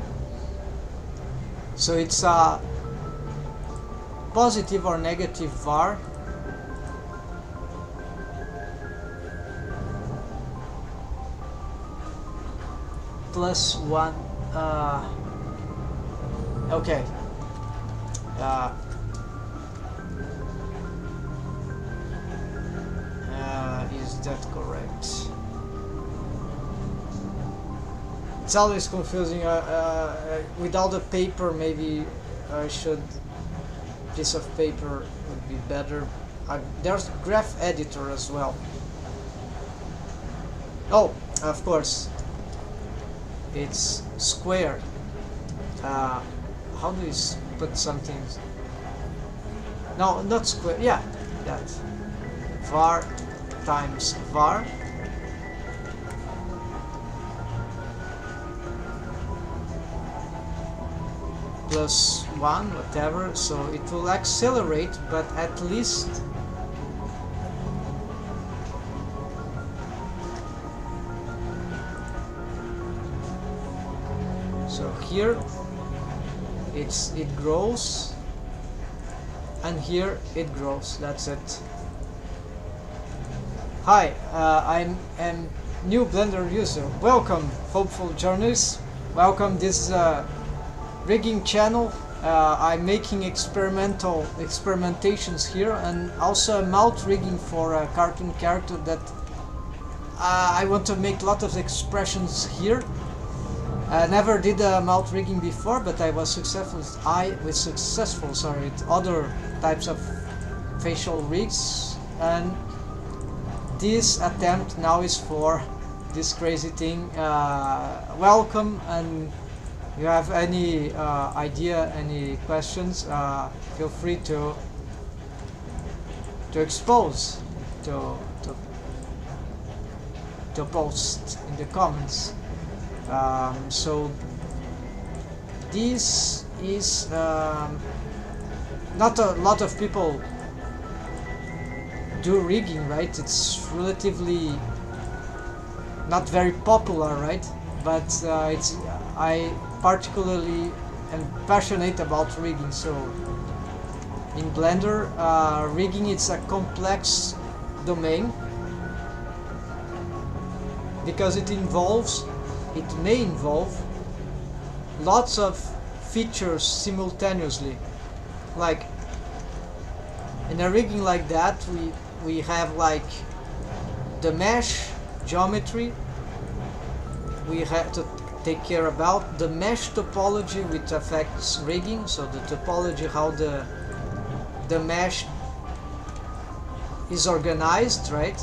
So it's a positive or negative var plus 1. Okay. Is that correct? It's always confusing. Without the paper, maybe I should. Piece of paper would be better. There's graph editor as well. Oh, of course. It's square. How do you put something? No, not square. Yeah, that. Var times var. Plus 1, whatever. So it will accelerate, but at least. So here it grows, and here it grows. That's it. Hi, I'm a new Blender user. Welcome, hopeful journalists. Welcome this rigging channel. I'm making experimentations here, and also a mouth rigging for a cartoon character that I want to make a lot of expressions here. I never did a mouth rigging before, but I was successful. With other types of facial rigs, and this attempt now is for this crazy thing. Welcome, and if you have any idea, any questions, feel free to expose, to post in the comments. So this is not a lot of people do rigging, right? It's relatively not very popular, right? But I particularly am passionate about rigging. So in Blender, rigging is a complex domain because it may involve lots of features simultaneously. Like in a rigging like that, we have like the mesh geometry. We have to take care about the mesh topology, which affects rigging. So the topology, how the mesh is organized, right?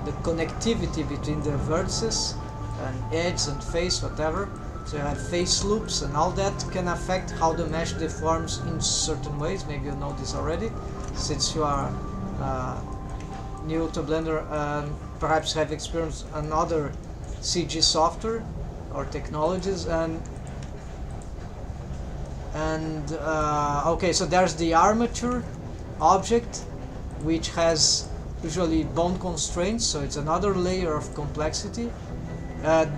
The connectivity between the vertices and edge and face, whatever. So you have face loops, and all that can affect how the mesh deforms in certain ways. Maybe you know this already, since you are new to Blender and perhaps have experienced another CG software or technologies. Okay, so there's the armature object, which has usually bone constraints, so it's another layer of complexity.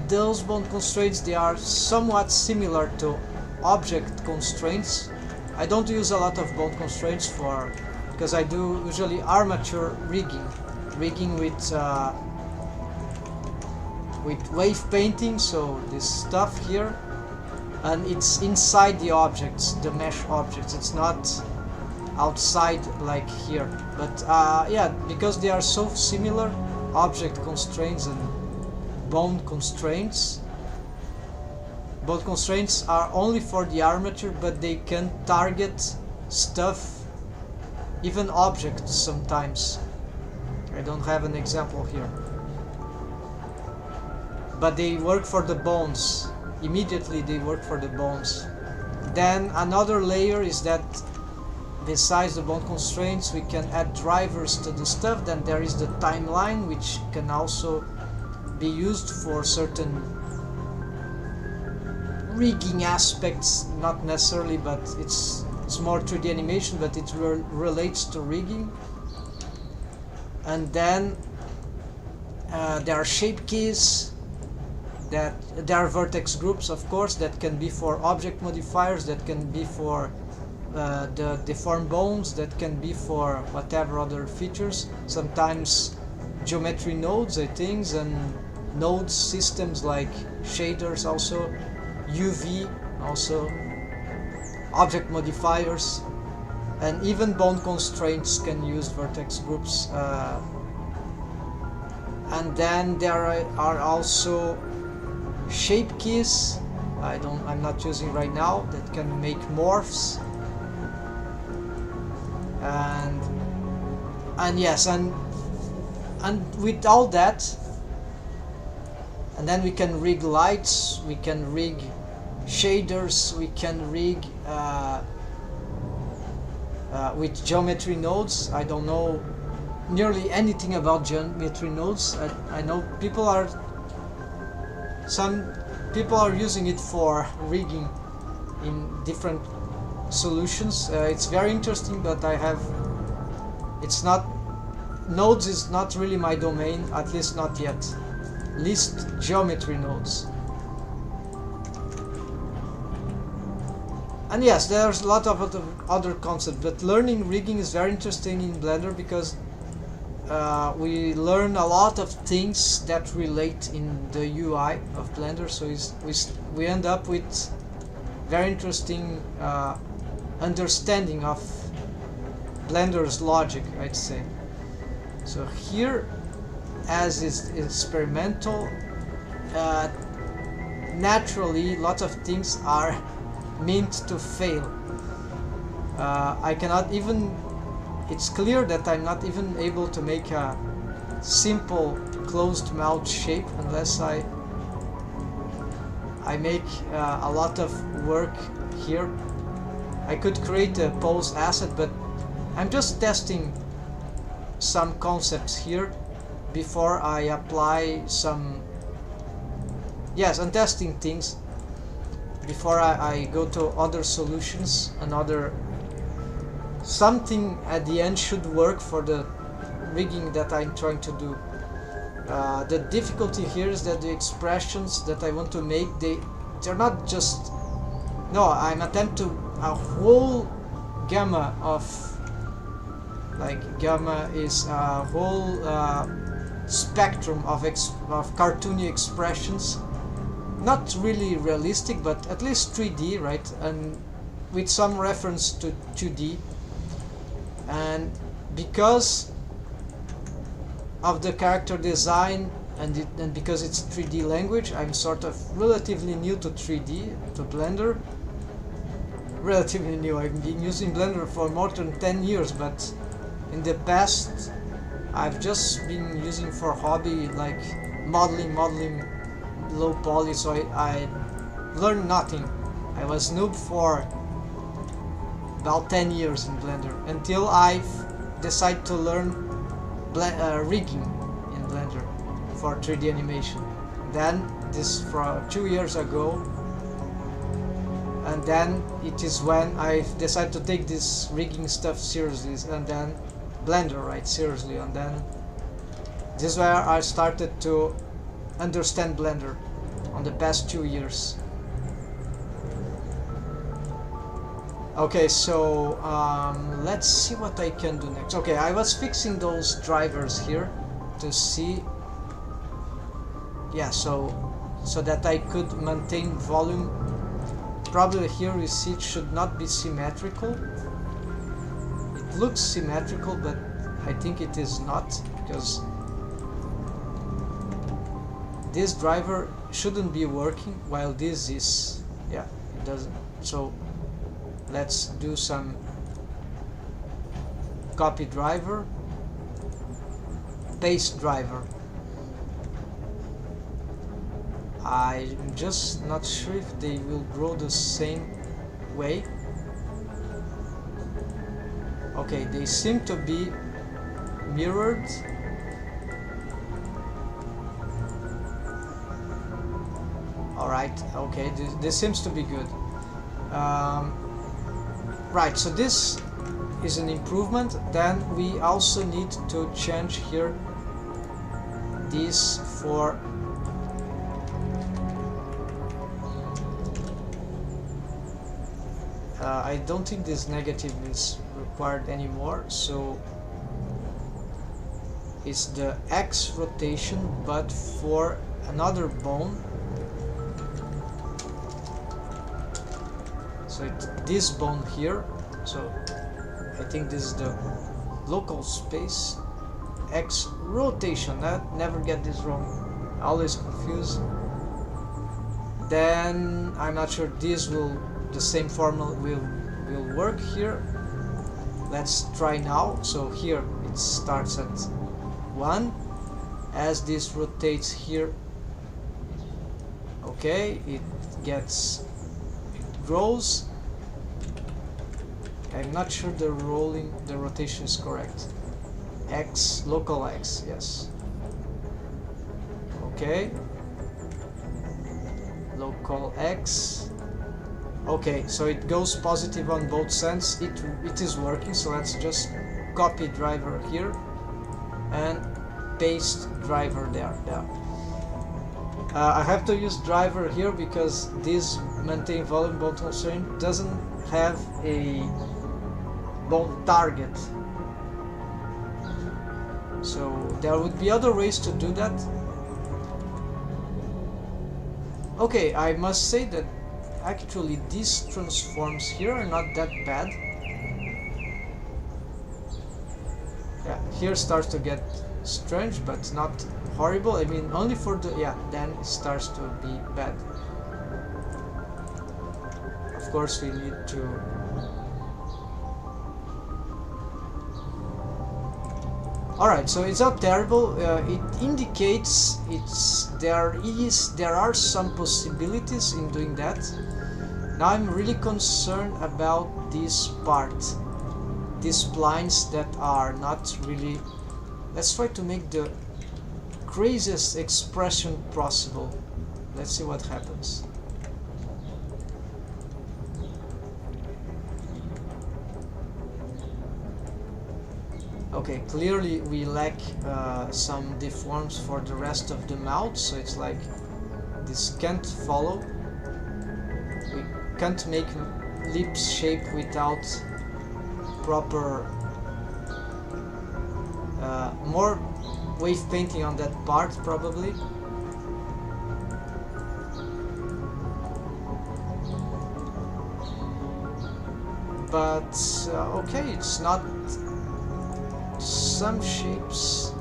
Those bone constraints, they are somewhat similar to object constraints. I don't use a lot of bone constraints because I do usually armature rigging with wave painting, so this stuff here, and it's inside the objects, the mesh objects. It's not outside like here, but yeah, because they are so similar, object constraints and bone constraints. Bone constraints are only for the armature, but they can target stuff, even objects sometimes. I don't have an example here, but they work for the bones. Immediately they work for the bones. Then another layer is that besides the bone constraints, we can add drivers to the stuff. Then there is the timeline, which can also be used for certain rigging aspects, not necessarily, but it's more 3D animation, but it relates to rigging. And then there are shape keys, that there are vertex groups, of course, that can be for object modifiers, that can be for the deformed bones, that can be for whatever other features. Sometimes geometry nodes, I think, and node systems like shaders, also UV, also object modifiers, and even bone constraints can use vertex groups. And then there are also shape keys. I'm not using right now, that can make morphs. And yes, and with all that, and then we can rig lights, we can rig shaders, we can rig with geometry nodes. I don't know nearly anything about geometry nodes. I know some people are using it for rigging in different solutions. It's very interesting, but nodes is not really my domain, at least not yet. Least geometry nodes. And yes, there's a lot of other concepts, but learning rigging is very interesting in Blender because we learn a lot of things that relate in the UI of Blender. So we end up with very interesting understanding of Blender's logic, I'd say. So here, as is experimental, naturally lots of things are meant to fail. I cannot even, it's clear that I'm not even able to make a simple closed mouth shape unless I make a lot of work here. I could create a pose asset, but I'm just testing some concepts here before I apply some. Yes, I'm testing things before I go to other solutions. Something at the end should work for the rigging that I'm trying to do. The difficulty here is that the expressions that I want to make, they're not just, no, I'm attempting a whole gamma of, like gamma is a whole spectrum of cartoony expressions, not really realistic, but at least 3D, right, and with some reference to 2D. And because of the character design and because it's 3D language, I'm sort of relatively new to 3D, to Blender. Relatively new, I've been using Blender for more than 10 years, but in the past I've just been using for hobby, like modeling low poly, so I learned nothing. I was noob for about 10 years in Blender until I've decided to learn rigging in Blender for 3D animation. Then this for 2 years ago, and then it is when I decided to take this rigging stuff seriously, and then Blender, right, seriously, and then this is where I started to understand Blender on the past 2 years. Okay, so let's see what I can do next. Okay, I was fixing those drivers here to see, yeah, so that I could maintain volume. Probably here you see it should not be symmetrical. It looks symmetrical, but I think it is not, because this driver shouldn't be working while this is, yeah, it doesn't. So let's do some copy driver, paste driver. I'm just not sure if they will grow the same way. Okay, they seem to be mirrored. Alright, okay, this seems to be good. Right, so this is an improvement. Then we also need to change here this for I don't think this negative is required anymore, so it's the X rotation but for another bone. So it's this bone here, so I think this is the local space. X rotation, never get this wrong, always confused. Then I'm not sure this will, the same formula will work here. Let's try now. So here it starts at 1, as this rotates here, okay, it grows. I'm not sure the rotation is correct. X, local X, yes. Okay. Local X. Okay, so it goes positive on both sides. It is working, so let's just copy driver here and paste driver there. I have to use driver here because this maintain volume bone constraint doesn't have a bone target. So there would be other ways to do that. Okay, I must say that actually these transforms here are not that bad. Yeah, here starts to get strange, but not horrible. I mean, only for the, yeah, then it starts to be bad. Of course, we need to. Alright, so it's not terrible. It indicates there are some possibilities in doing that. Now I'm really concerned about this part, these splines that are not really. Let's try to make the craziest expression possible. Let's see what happens. Okay, clearly we lack some deforms for the rest of the mouth, so it's like this can't follow. We can't make lips shape without proper more wave painting on that part, probably. But okay, it's not. Some shapes.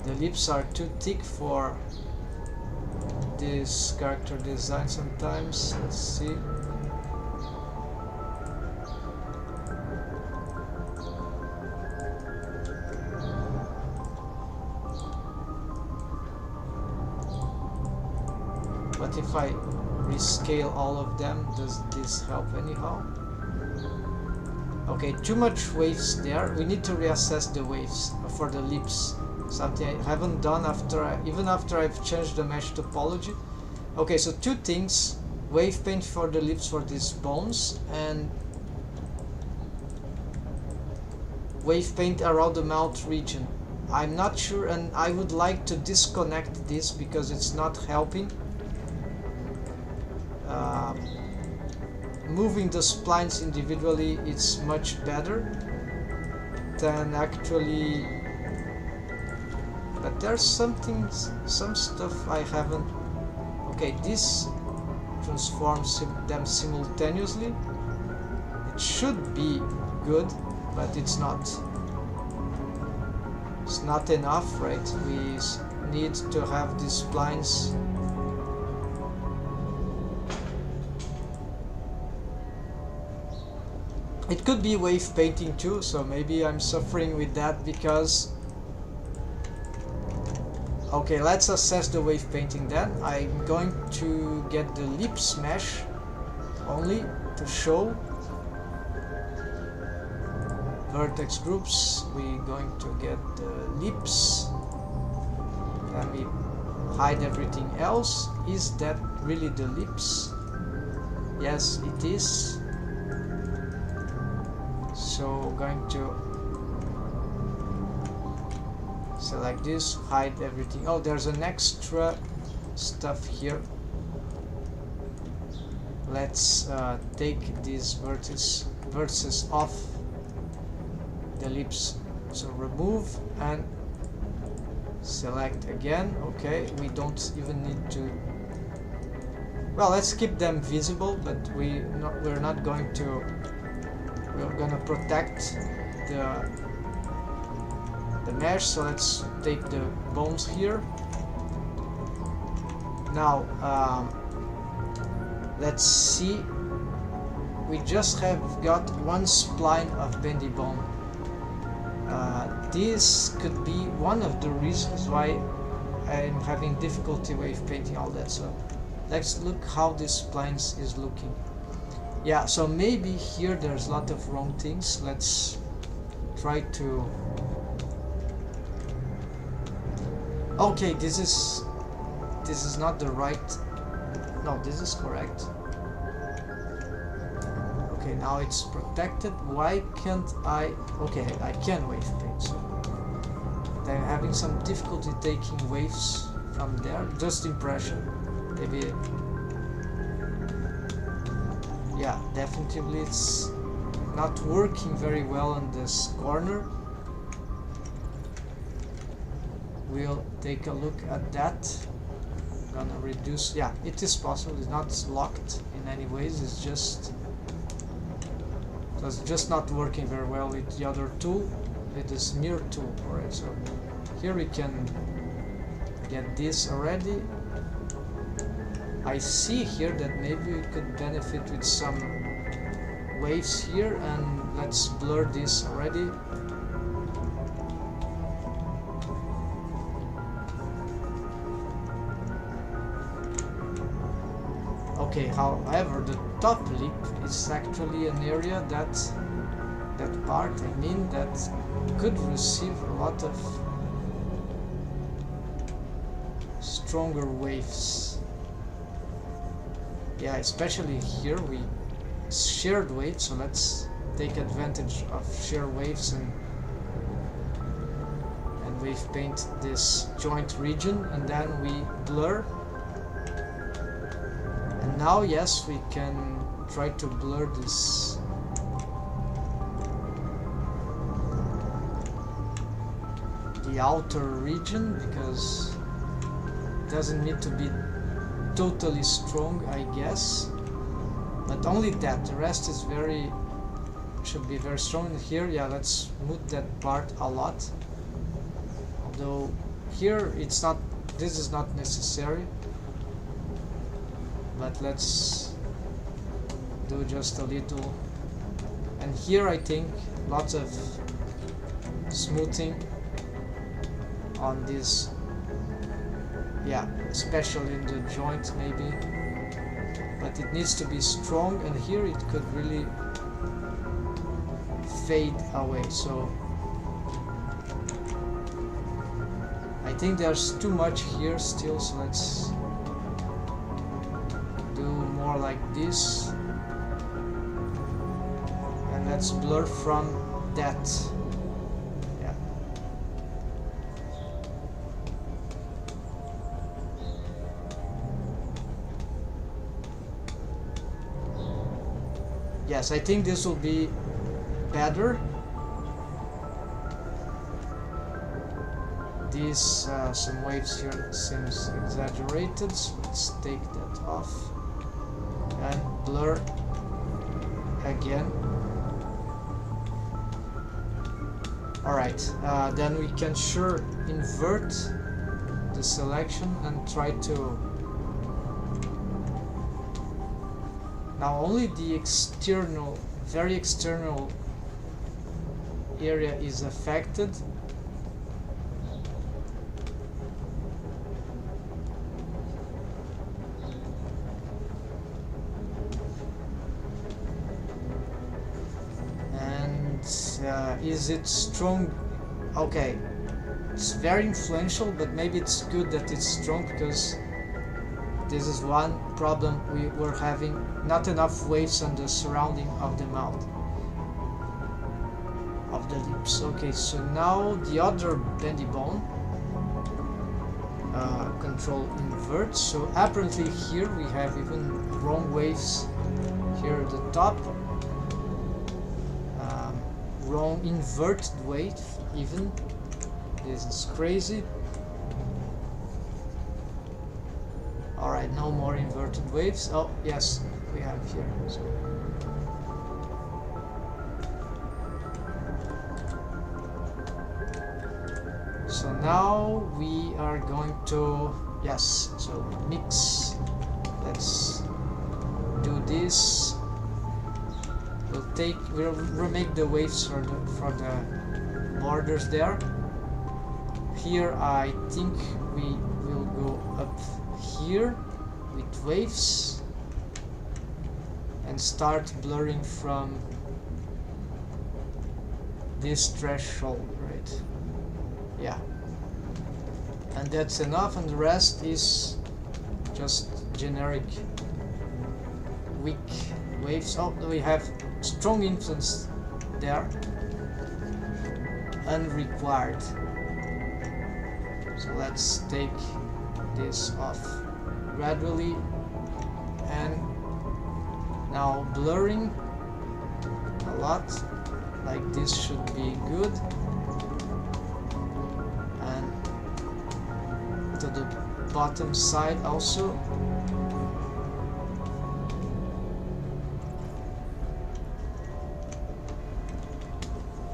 The lips are too thick for this character design sometimes. Let's see. But if I rescale all of them, does this help anyhow? Okay, too much waves there. We need to reassess the waves for the lips. Something I haven't done even after I've changed the mesh topology. Okay, so two things: wave paint for the lips for these bones, and wave paint around the mouth region. I'm not sure, and I would like to disconnect this because it's not helping. Moving the splines individually is much better than actually, but there's some stuff I haven't. Okay, this transforms them simultaneously. It should be good, but it's not. It's not enough, right? We need to have these splines. It could be wave painting too, so maybe I'm suffering with that because... Okay, let's assess the wave painting then. I'm going to get the lips mesh only to show vertex groups. We're going to get the lips, and we hide everything else. Is that really the lips? Yes, it is. So going to select this, hide everything. Oh, there's an extra stuff here. Let's take these vertices off the lips. So remove and select again. Okay, we don't even need to. Well, let's keep them visible, but we're not going to. We're gonna protect the mesh, so let's take the bones here. Now let's see. We just have got one spline of bendy bone. This could be one of the reasons why I'm having difficulty wave painting all that. So let's look how this splines is looking. Yeah, so maybe here there's a lot of wrong things. Let's try to... Okay, this is not the right... No, this is correct. Okay, now it's protected. Why can't I... Okay, I can wave paint, so... I'm having some difficulty taking waves from there. Just impression. Maybe... Yeah, definitely it's not working very well on this corner. we'll take a look at that. I'm gonna reduce, yeah, it is possible, it's not locked in any ways, it's just not working very well with the other tool. It is mirror tool for it. So here we can get this already. I see here that maybe we could benefit with some waves here, and let's blur this already. Okay, however, the top lip is actually an area that part, I mean, that could receive a lot of stronger waves. Yeah, especially here we shared waves, so let's take advantage of shear waves and wave paint this joint region, and then we blur. And now, yes, we can try to blur this the outer region, because it doesn't need to be totally strong, I guess, but only that. The rest is should be very strong. And here, yeah, let's smooth that part a lot, although here this is not necessary, but let's do just a little. And here I think lots of smoothing on this, yeah, especially in the joint maybe, but it needs to be strong, and here it could really fade away. So I think there's too much here still, so let's do more like this, and let's blur from that. Yes, I think this will be better. These some waves here seems exaggerated, so let's take that off and blur again. Alright, then we can sure invert the selection and try to. Now only the external, very external area is affected. And is it strong? Okay, it's very influential, but maybe it's good that it's strong, because this is one problem we were having, not enough waves on the surrounding of the mouth, of the lips. Okay, so now the other bendy bone, control invert. So apparently here we have even wrong waves here at the top, wrong inverted wave even. This is crazy. Alright, no more inverted waves. Oh, yes, we have here. So now we are going to, yes, so mix. Let's do this. We'll remake the waves for the borders there. Here I think we will go up here with waves and start blurring from this threshold, right? Yeah, and that's enough, and the rest is just generic weak waves. Oh, we have strong influence there, unrequired. So let's take this off gradually, and now blurring a lot, like this should be good, and the bottom side also.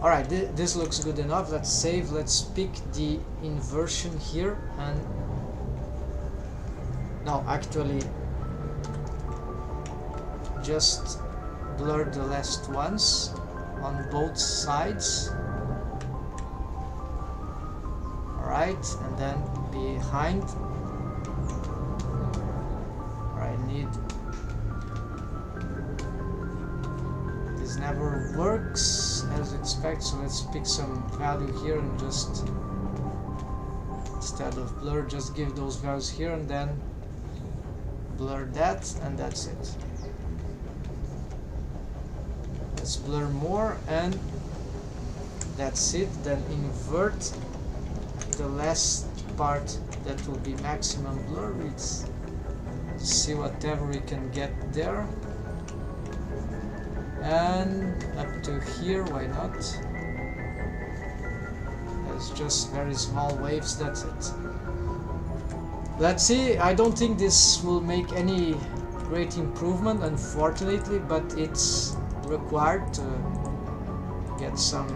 Alright, this looks good enough. Let's save. Let's pick the inversion here, and no, actually just blur the last ones on both sides. Alright, and then behind. Alright, this never works as expected, so let's pick some value here and just, instead of blur, just give those values here and then blur that, and that's it. Let's blur more, and that's it. Then invert the last part, that will be maximum blur. Let's see whatever we can get there, and up to here, why not? It's just very small waves, that's it. Let's see. I don't think this will make any great improvement, unfortunately, but it's required to get some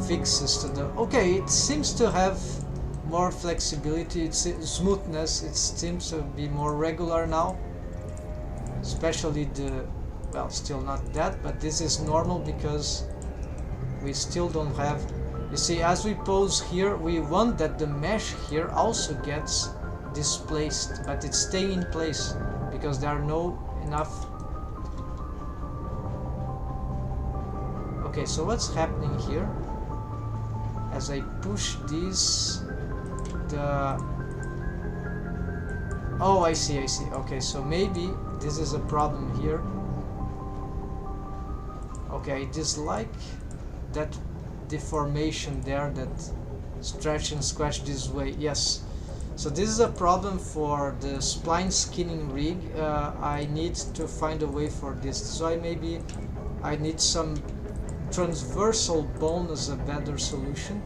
fixes to the... Okay, it seems to have more flexibility, it's smoothness, it seems to be more regular now, especially the... well, still not that, but this is normal because we still don't have... You see, as we pose here, we want that the mesh here also gets displaced, but it's staying in place because there are no enough... Okay, so what's happening here? As I push these, oh, I see. Okay, so maybe this is a problem here. Okay, I dislike that deformation there, that stretch and squash this way. Yes, so this is a problem for the spline skinning rig. I need to find a way for this, so I need some transversal bone as a better solution.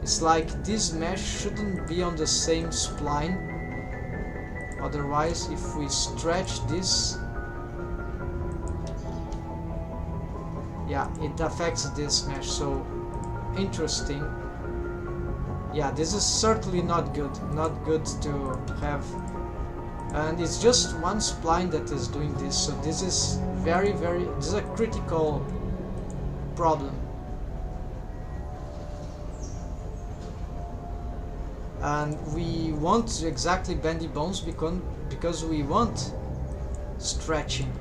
It's like this mesh shouldn't be on the same spline, otherwise if we stretch this, yeah, it affects this mesh. So interesting. Yeah, this is certainly not good to have, and it's just one spline that is doing this, so this is this is a critical problem. And we want exactly bendy bones because we want stretching.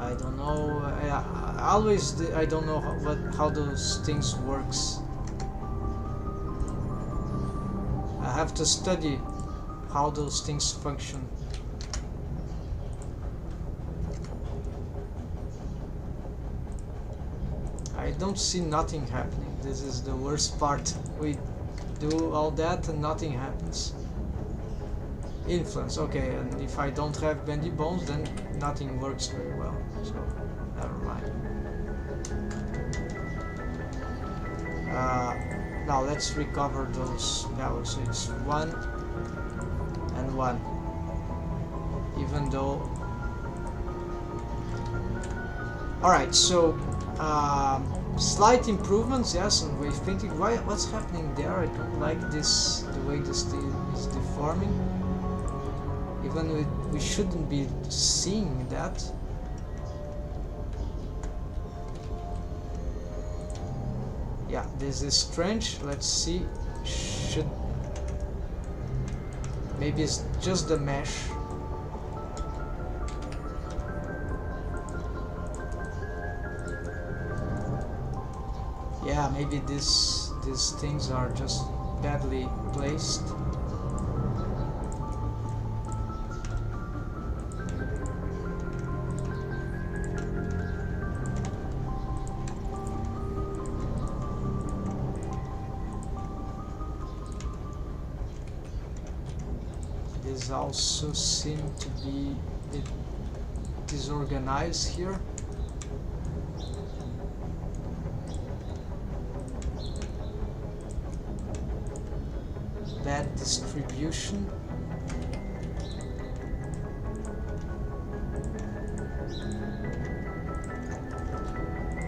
I don't know. I don't know how those things works. I have to study how those things function. I don't see nothing happening. This is the worst part. We do all that and nothing happens. Influence, okay, and if I don't have bendy bones, then nothing works very well, so never mind. Now let's recover those values. So it's 1 and 1, even though... Alright, so slight improvements, yes, on wave painting. What's happening there? I don't like this, the way this thing is deforming. Even we shouldn't be seeing that. Yeah, this is strange. Let's see. Maybe it's just the mesh. Yeah, maybe these things are just badly placed. These also seem to be a bit disorganized here. Bad distribution.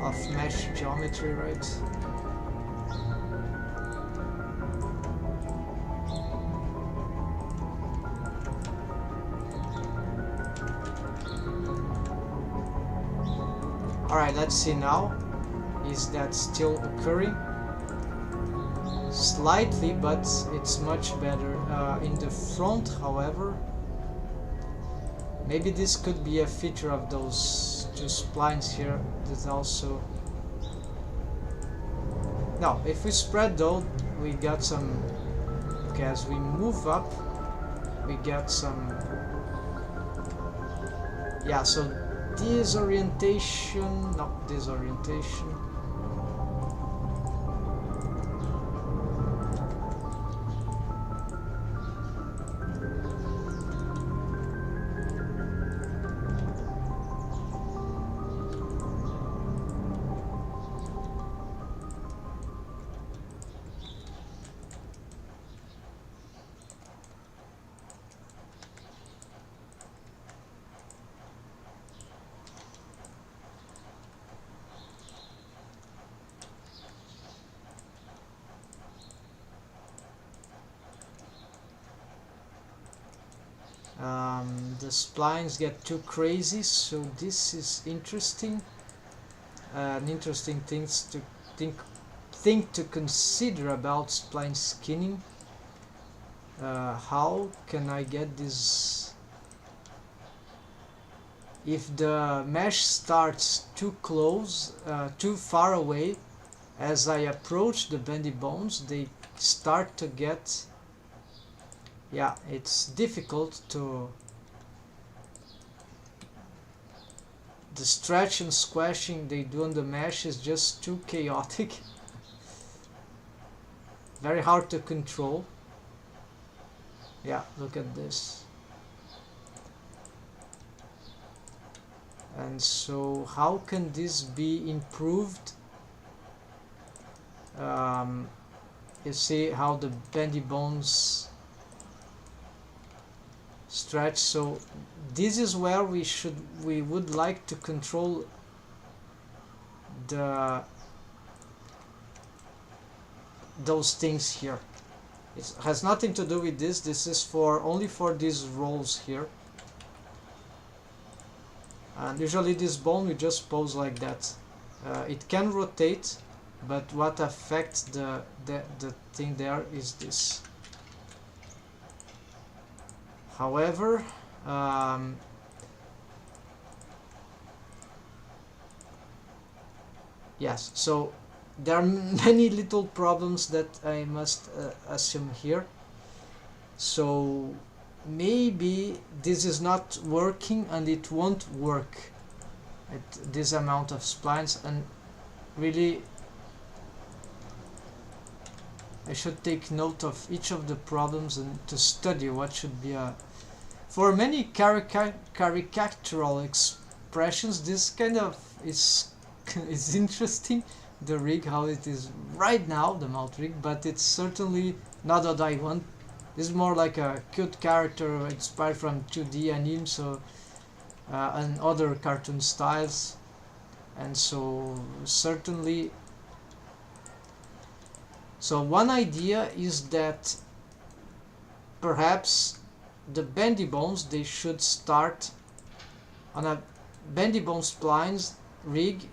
Of mesh geometry, right? Alright, let's see now. Is that still occurring? Slightly, but it's much better. In the front, however, maybe this could be a feature of those two splines here. That also... No, if we spread though, we got some... Okay, as we move up, we get some... Yeah, so disorientation... No, disorientation. The splines get too crazy, so this is interesting. An interesting things to think to consider about spline skinning. How can I get this? If the mesh starts too close, too far away, as I approach the bendy bones, they start to get... Yeah, it's difficult to... The stretch and squashing they do on the mesh is just too chaotic. Very hard to control. Yeah, look at this. And so how can this be improved? You see how the bendy bones stretch, so this is where we would like to control those things here. It has nothing to do with this. This is only for these rolls here. And usually this bone we just pose like that. It can rotate, but what affects the thing there is this. However, yes, so there are many little problems that I must assume here. So maybe this is not working and it won't work at this amount of splines, and really I should take note of each of the problems and to study what should be a... For many caricatural expressions, this kind of is interesting, the rig, how it is right now, the mount rig, but it's certainly not what I want. This is more like a cute character inspired from 2D anime, so and other cartoon styles, and so certainly... So one idea is that perhaps the bendy bones, they should start on a bendy bone splines rig.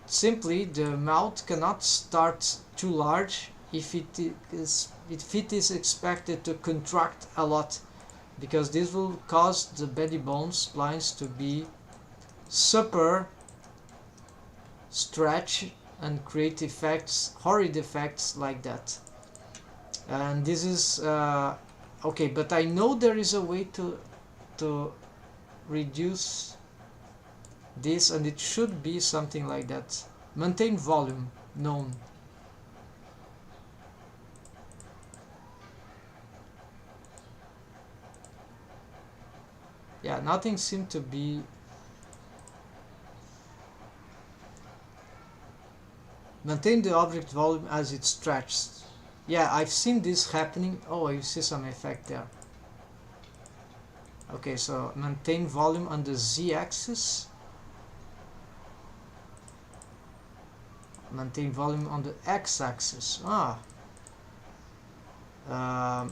Simply the mouth cannot start too large if it is expected to contract a lot, because this will cause the bendy bone splines to be super stretch and create effects, horrid effects like that. And this is okay, but I know there is a way to reduce this, and it should be something like that. Maintain volume, known. Yeah, nothing seemed to be. Maintain the object volume as it stretches. Yeah, I've seen this happening. Oh, you see some effect there. Okay, so maintain volume on the z-axis. Maintain volume on the x-axis.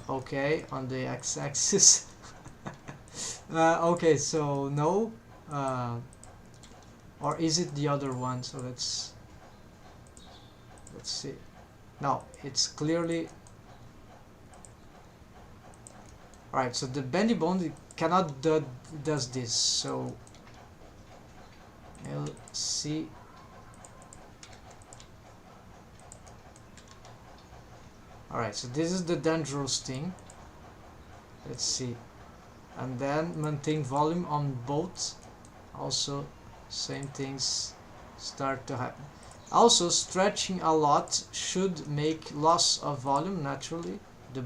Okay, on the x-axis. Okay, so no. Or is it the other one? So let's see. No, it's clearly. Alright, so the bendy bone cannot does this. So L C. Alright, so this is the dangerous thing. Let's see. And then maintain volume on both. Also, same things start to happen. Also, stretching a lot should make loss of volume naturally. The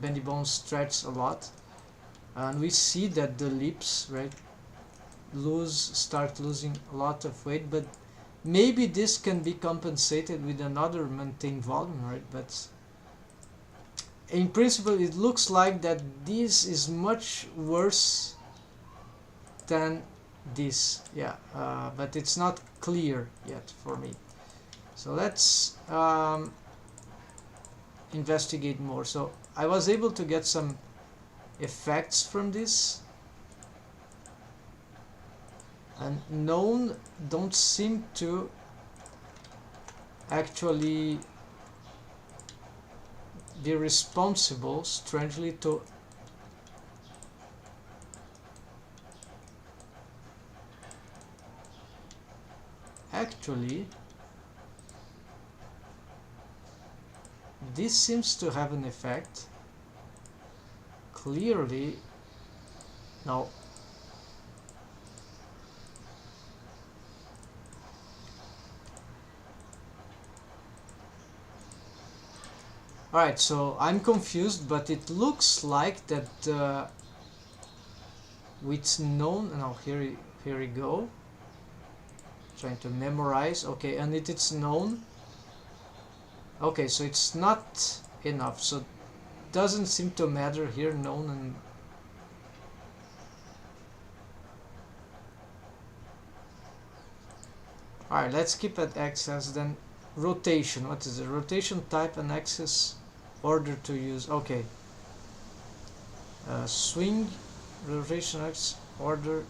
bendy bone stretches a lot. And we see that the lips, right, start losing a lot of weight, but maybe this can be compensated with another maintained volume, right? But in principle, it looks like that this is much worse than this. Yeah, but it's not clear yet for me. So let's investigate more. So I was able to get some effects from this, and known don't seem to actually be responsible, strangely, to actually this seems to have an effect. Clearly, no. Alright, so I'm confused, but it looks like that with known. Now here we go. Trying to memorize. Okay, and it's known. Okay, so it's not enough. So doesn't seem to matter here. Known and alright, let's keep at axis. Then rotation. What is it? Rotation type and axis order to use. Okay. Swing, rotation axis order.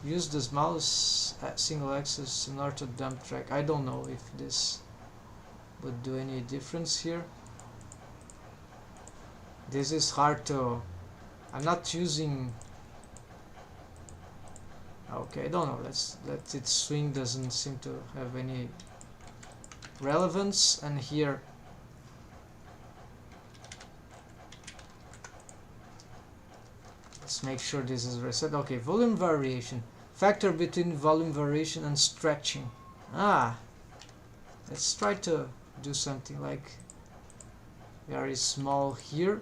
Use the smallest single axis in order to dump track. I don't know if this would do any difference here. This is hard to. I'm not using. Okay, I don't know. Let's let it swing. Doesn't seem to have any relevance. And here, let's make sure this is reset. Okay, volume variation. Factor between volume variation and stretching. Let's try to do something like very small here.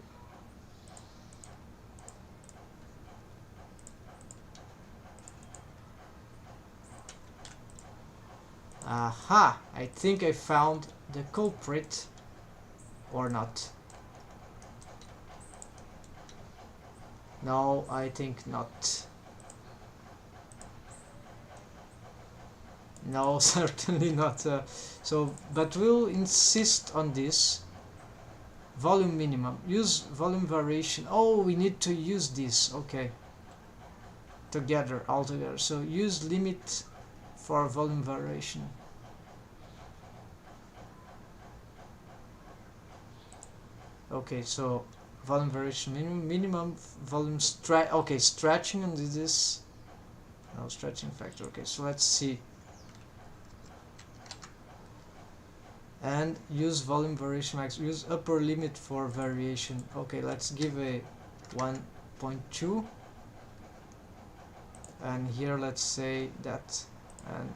Aha! I think I found the culprit, or not. No, I think not. No, certainly not. But we'll insist on this. Volume minimum. Use volume variation. Oh, we need to use this. Okay. All together. So use limit for volume variation. Okay, so volume variation minimum volume stretching, and this no stretching factor. Okay, so let's see. And use volume variation max. Use upper limit for variation. Okay, let's give a 1.2, and here let's say that. And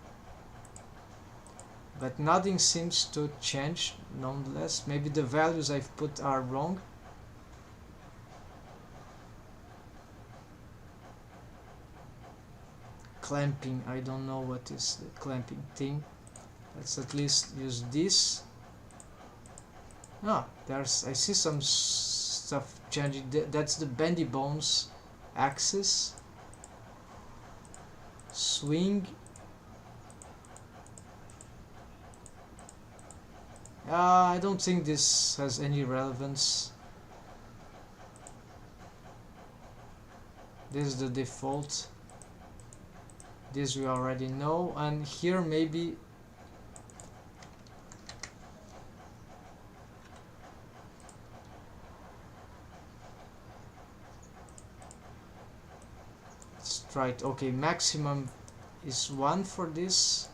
but nothing seems to change nonetheless. Maybe the values I've put are wrong. clamping. I don't know what is the clamping thing. Let's at least use this. Ah, there's, I see some stuff changing. That's the bendy bones axis. Swing. I don't think this has any relevance. This is the default. This we already know, and here maybe let's try it. Okay, maximum is 1 for this,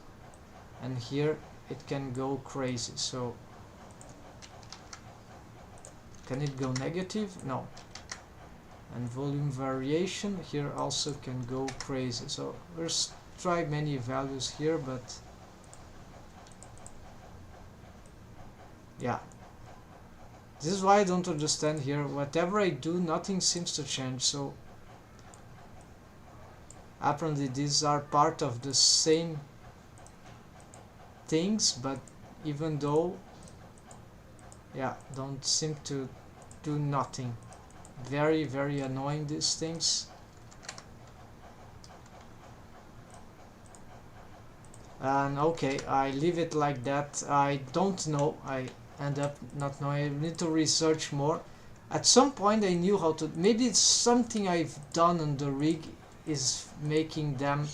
and here it can go crazy. So can it go negative? No. And volume variation here also can go crazy. So let's try many values here, but yeah, this is why I don't understand here. Whatever I do, nothing seems to change. So apparently these are part of the same things, but even though, yeah, don't seem to do nothing. Very, very annoying, these things. And okay, I leave it like that. I don't know, I end up not knowing. I need to research more. At some point I knew how to, maybe it's something I've done on the rig is making them,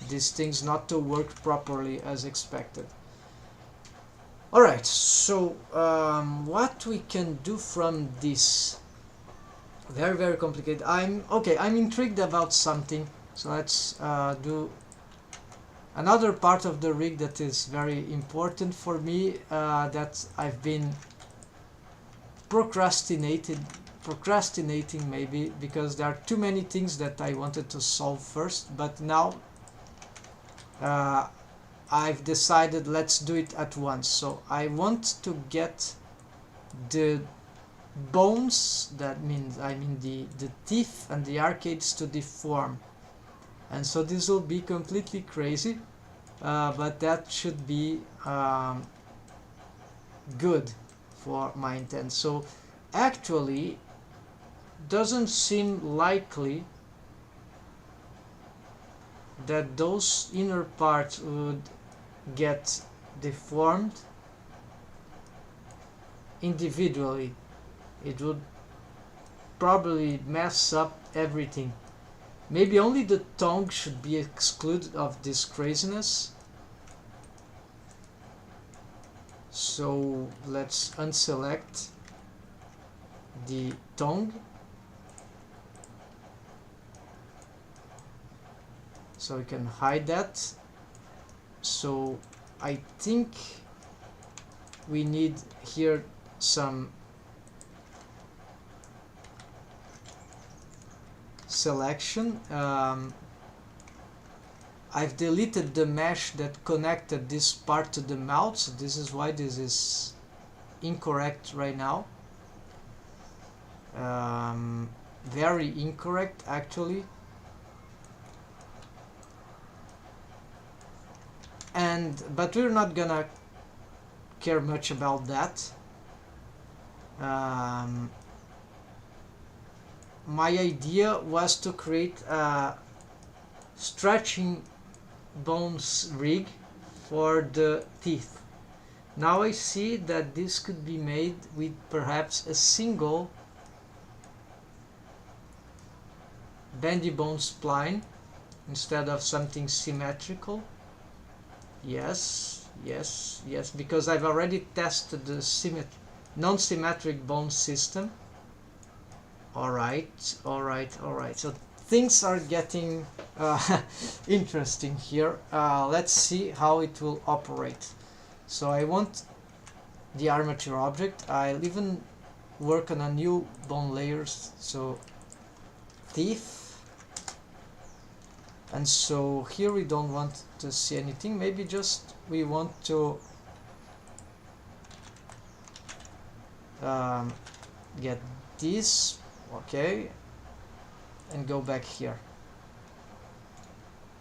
these things, not to work properly as expected. Alright, so what we can do from this? Very, very complicated. I'm intrigued about something. So let's do another part of the rig that is very important for me, that I've been procrastinating maybe, because there are too many things that I wanted to solve first, but now I've decided let's do it at once. So I want to get the bones, that means the teeth and the arcades to deform, and so this will be completely crazy, but that should be good for my intent. So actually doesn't seem likely that those inner parts would get deformed individually. It would probably mess up everything. Maybe only the tongue should be excluded of this craziness. So let's unselect the tongue. So we can hide that. So I think we need here some selection. I've deleted the mesh that connected this part to the mouth, so this is why this is incorrect right now. Very incorrect actually. But we're not gonna care much about that. My idea was to create a stretching bones rig for the teeth. Now I see that this could be made with perhaps a single bendy bone spline instead of something symmetrical. Yes, because I've already tested the non-symmetric bone system. Alright. So things are getting interesting here. Let's see how it will operate. So I want the armature object. I'll even work on a new bone layers. So teeth. And so here we don't want to see anything. Maybe just we want to get this. Okay, and go back here.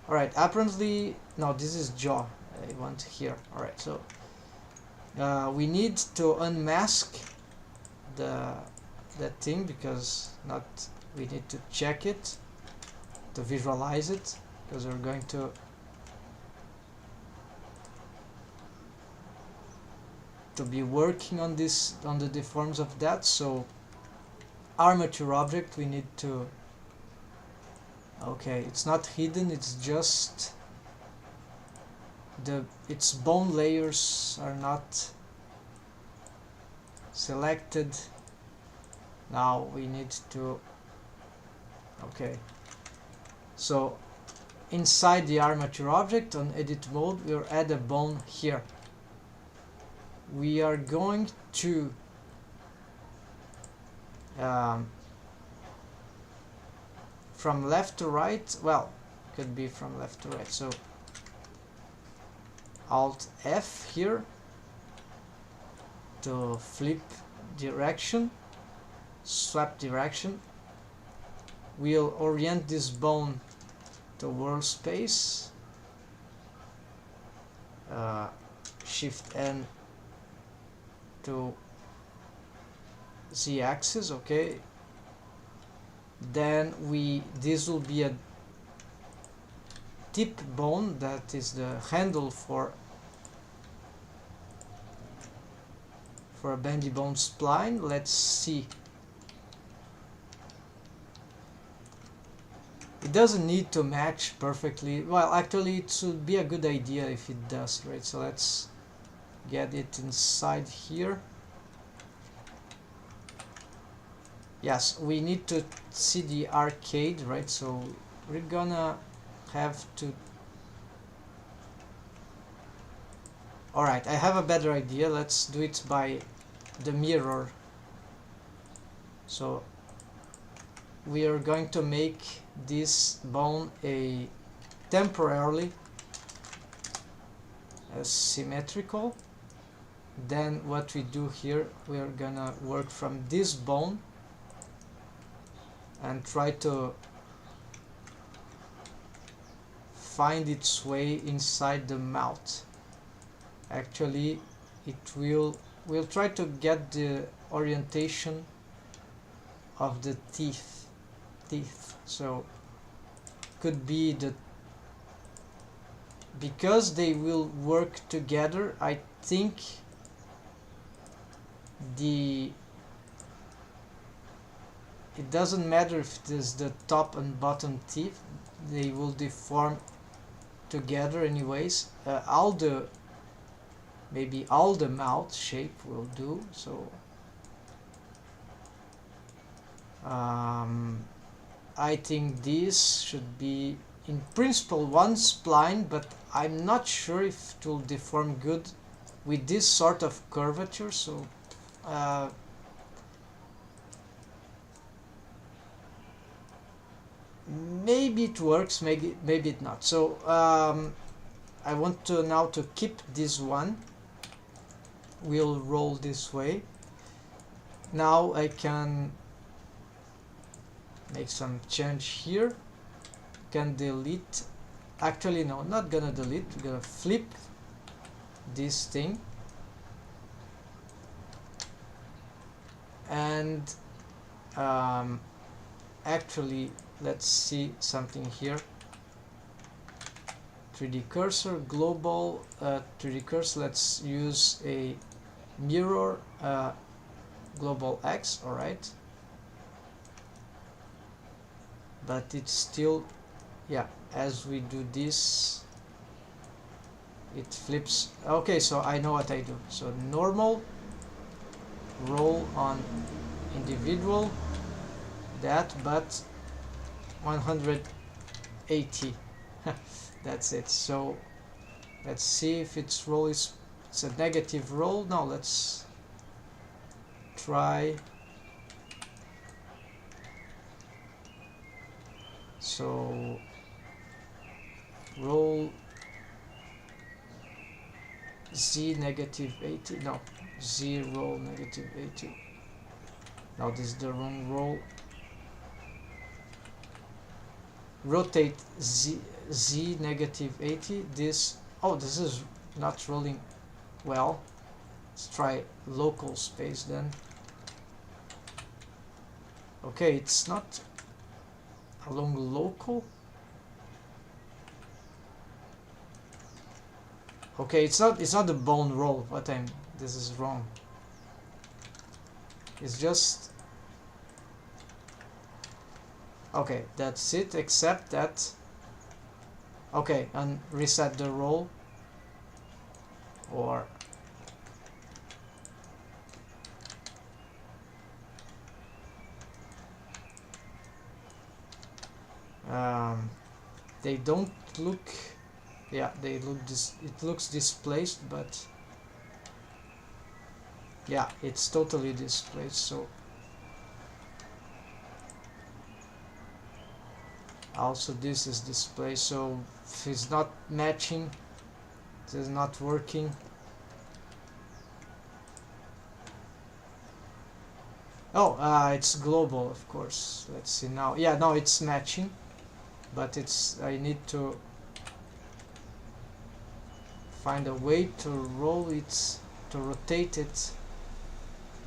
Alright, apparently, no, this is jaw. I want here. Alright, so we need to unmask that thing, because we need to check it, to visualize it, because we're going to be working on this, on the deforms of that. So armature object, we need to, okay, it's not hidden, it's just its bone layers are not selected. Now we need to, okay, so inside the armature object on edit mode, we'll add a bone here. We are going to from left to right, well, could be from left to right, so Alt F here to flip direction, swap direction. We'll orient this bone to world space, Shift N to Z axis, okay. Then this will be a tip bone, that is the handle for a bendy bone spline. Let's see. It doesn't need to match perfectly. Well, actually it would be a good idea if it does, right? So let's get it inside here. Yes, we need to see the arcade, right? So we're gonna have to... Alright, I have a better idea. Let's do it by the mirror. So we are going to make this bone temporarily symmetrical. Then what we do here, we are gonna work from this bone and try to find its way inside the mouth. Actually, we'll try to get the orientation of the teeth. So could be because they will work together, I think it doesn't matter if it is the top and bottom teeth, they will deform together anyways. Maybe all the mouth shape will do. So I think this should be in principle one spline, but I'm not sure if it will deform good with this sort of curvature. So maybe it works, maybe it not. So I want to now to keep this one. We'll roll this way. Now I can make some change here. Can delete, actually no, not gonna delete, we're gonna flip this thing, and actually let's see something here. 3D cursor, global 3D cursor, let's use a mirror global X, alright, but it's still, yeah, as we do this it flips. Okay, so I know what I do. So normal, roll on individual, that, but 180. That's it. So let's see if its roll it's a negative roll. Now let's try. So roll Z negative 80. No, Z roll negative 80. Now this is the wrong roll. rotate z negative 80. This, oh, this is not rolling well. Let's try local space then. Okay, it's not along local. Okay, it's not the bone roll. This is wrong. It's just, okay, that's it, except that, okay, and reset the roll, or they don't look, yeah, they look it looks displaced, but yeah, it's totally displaced. So also this is displaced, so if it's not matching, it is not working. Oh, it's global, of course. Let's see now. Yeah, no, it's matching, but it's, I need to find a way to roll it, to rotate it.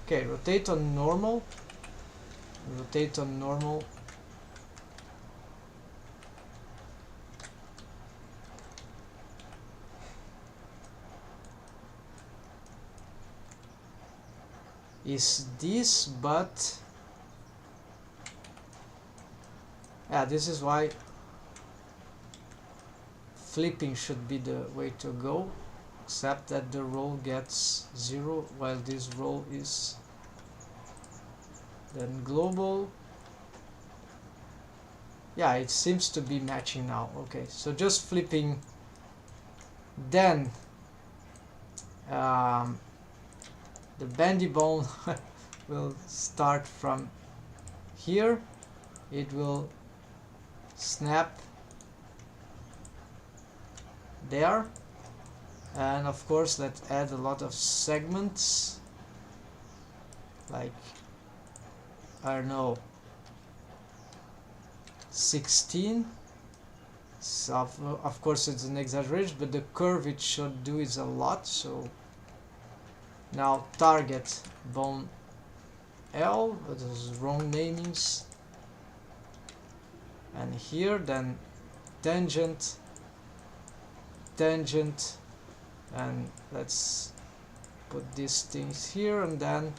Okay, rotate on normal. Rotate on normal. Is this, but yeah, this is why flipping should be the way to go, except that the roll gets 0 while this roll is then global. Yeah, it seems to be matching now. Okay, so just flipping, then the bendy bone will start from here. It will snap there, and of course let's add a lot of segments, like, I don't know, 16. So of course it's an exaggeration, but the curve it should do is a lot. So now target bone L, but those wrong namings, and here then tangent, tangent, and let's put these things here, and then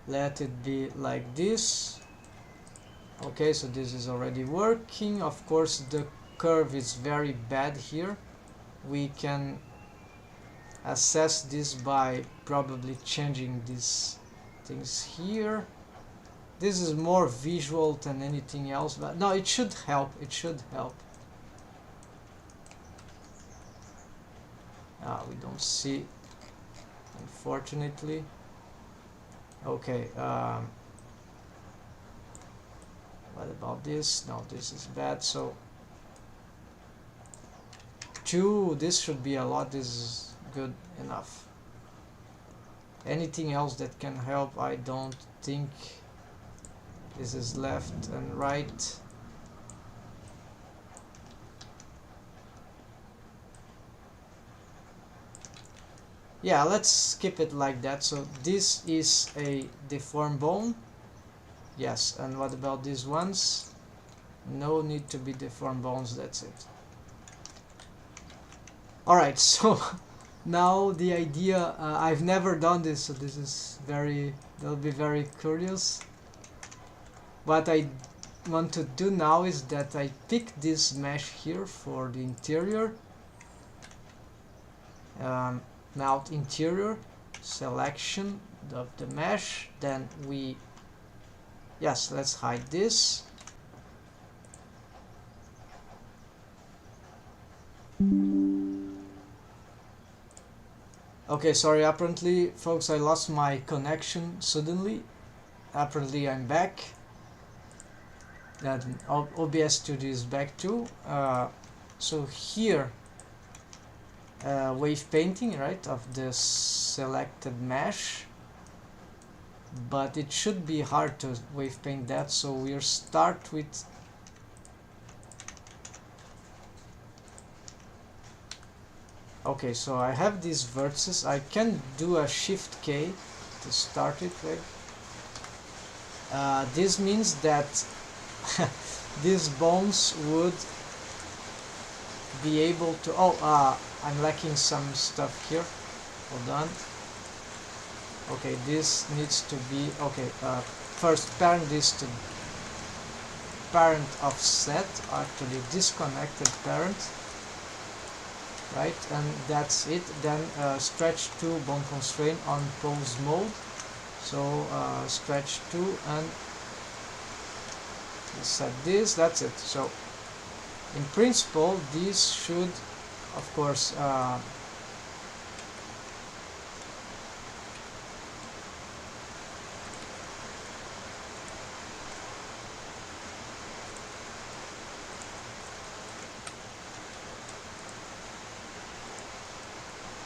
let it be like this. Okay, so this is already working. Of course the curve is very bad here. We can assess this by probably changing these things here. This is more visual than anything else, but no, it should help. It should help. We don't see, unfortunately. Okay, what about this? No, this is bad. So 2, this should be a lot. This is good enough. Anything else that can help, I don't think. This is left and right. Yeah, let's keep it like that. So this is a deformed bone. Yes, and what about these ones? No need to be deformed bones, that's it. Alright, so now the idea, I've never done this, so this is that'll be very curious. What I want to do now is that I pick this mesh here for the interior. Mount interior, selection of the mesh, then let's hide this. Okay, sorry, apparently folks, I lost my connection suddenly. Apparently I'm back. That OBS Studio is back too. So here, wave painting, right, of the selected mesh. but it should be hard to wave paint that, so we'll start with okay, so I have these vertices. I can do a Shift K to start it, right? This means that these bones would be able to I'm lacking some stuff here. Hold on. Okay, this needs to be okay. First parent this to parent offset, actually disconnected parent, right? And that's it. Then stretch 2 bone constraint on pose mode. So stretch 2 and set this. That's it. So in principle, these should, of course,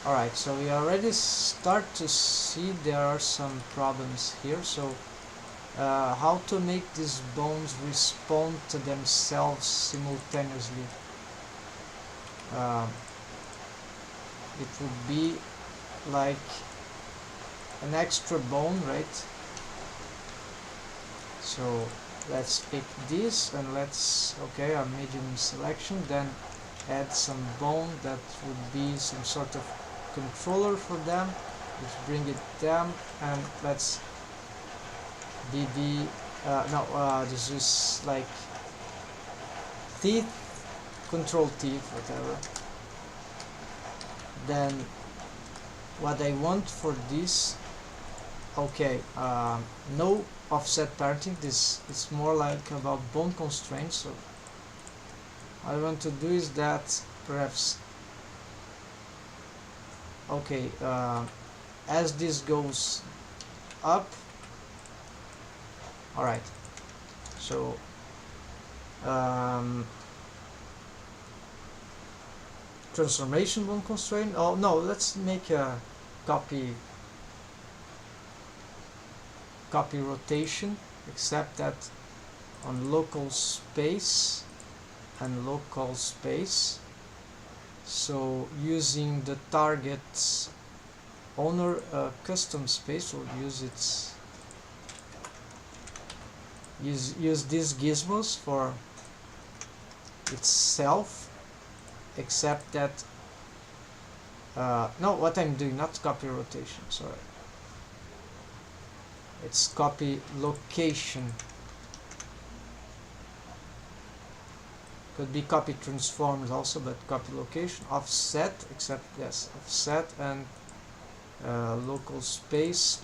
alright, so we already start to see there are some problems here. So how to make these bones respond to themselves simultaneously? It would be like an extra bone, right? So let's pick this and let's, okay, a medium selection, then add some bone that would be some sort of controller for them. Let's bring it down and let's this is like teeth, control teeth, whatever. Then what I want for this, okay, no offset parenting. This is more like about bone constraints. So what I want to do is that perhaps, okay, as this goes up, all right, so transformation bone constraint. Oh no, let's make a copy rotation, except that on local space and local space. So using the target's owner custom space, we'll use its use these gizmos for itself, except that no, what I'm doing, not copy rotation, sorry, it's copy location. Could be copy transforms also, but copy location, offset, except yes, offset, and local space,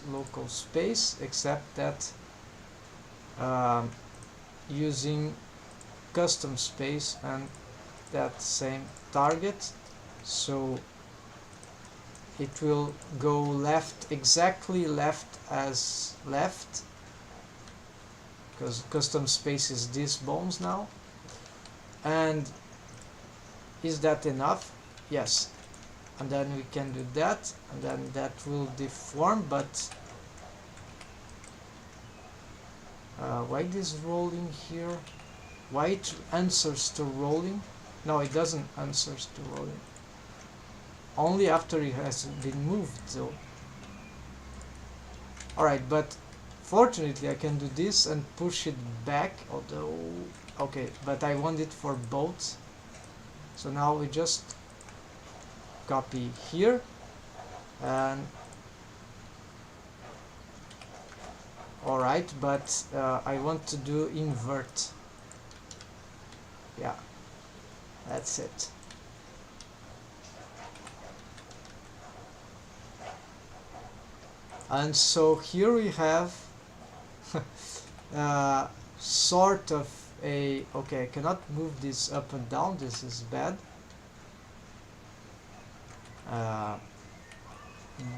except that using custom space and that same target, so it will go left, exactly left as left, because custom space is these bones now. And is that enough? Yes. And then we can do that, and then that will deform, but why this rolling here? Why it answers to rolling? No, it doesn't answer to rolling. Only after it has been moved, though. Alright, but fortunately I can do this and push it back, although... Okay, but I want it for both. So now we just copy here and alright, but I want to do invert. Yeah, that's it. And so here we have sort of a, okay, I cannot move this up and down, this is bad,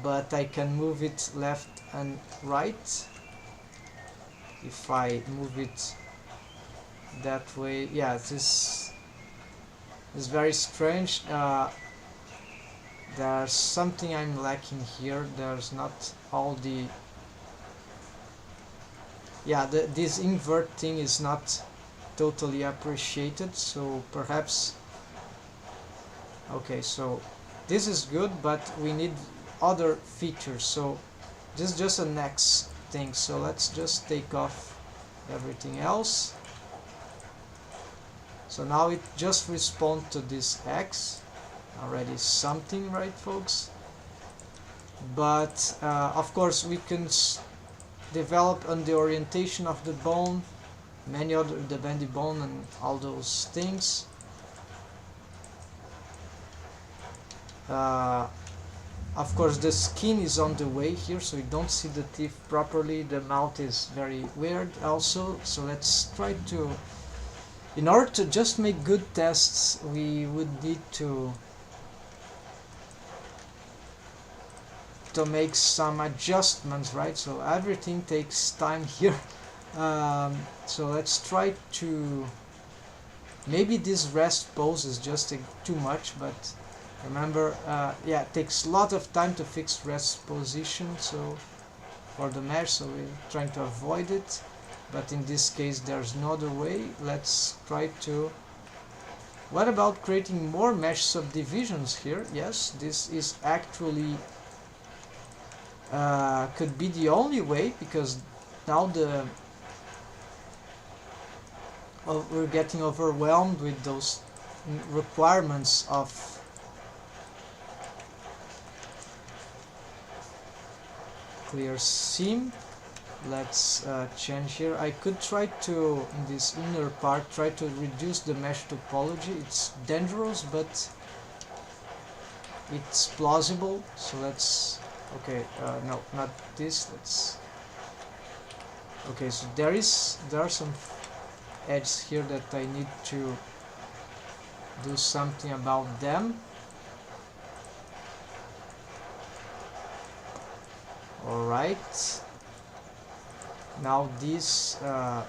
but I can move it left and right. If I move it that way, yeah, this is very strange. There's something I'm lacking here. There's not all the yeah, this invert thing is not totally appreciated, so perhaps, okay, so this is good, but we need other features, so this is just a next thing, so let's just take off everything else. So now it just responds to this X, already something, right folks? But of course we can develop on the orientation of the bone, many other, the bendy bone and all those things. Of course the skin is on the way here, so you don't see the teeth properly, the mouth is very weird also, so let's try to, in order to just make good tests, we would need to make some adjustments, right? So everything takes time here. So let's try to, maybe this rest pose is just too much, but remember, yeah, it takes a lot of time to fix rest position, so for the mesh, so we're trying to avoid it, but in this case there's no other way. Let's try to, what about creating more mesh subdivisions here? Yes, this is actually could be the only way, because now we're getting overwhelmed with those requirements of clear seam. Let's change here. I could try to, in this inner part, try to reduce the mesh topology. It's dangerous, but it's plausible, so let's, okay, no, not this, let's, okay, so there are some edges here that I need to do something about them. Alright, now this,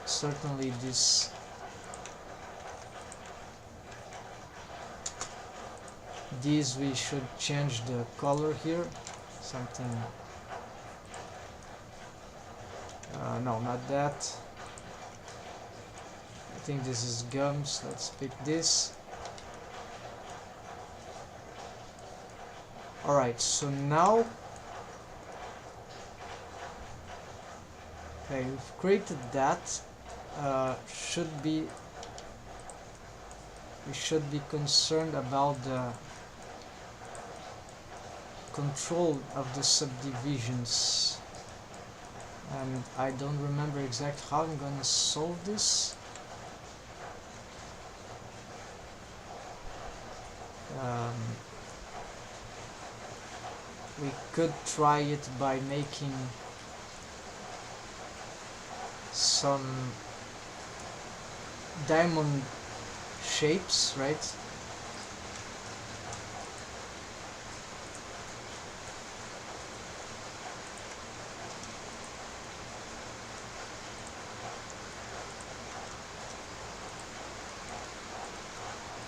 certainly this, we should change the color here, something, no, not that. I think this is gums, let's pick this. Alright, so now, okay, we've created that. We should be concerned about the control of the subdivisions, and I don't remember exactly how I'm gonna solve this. We could try it by making some diamond shapes, right?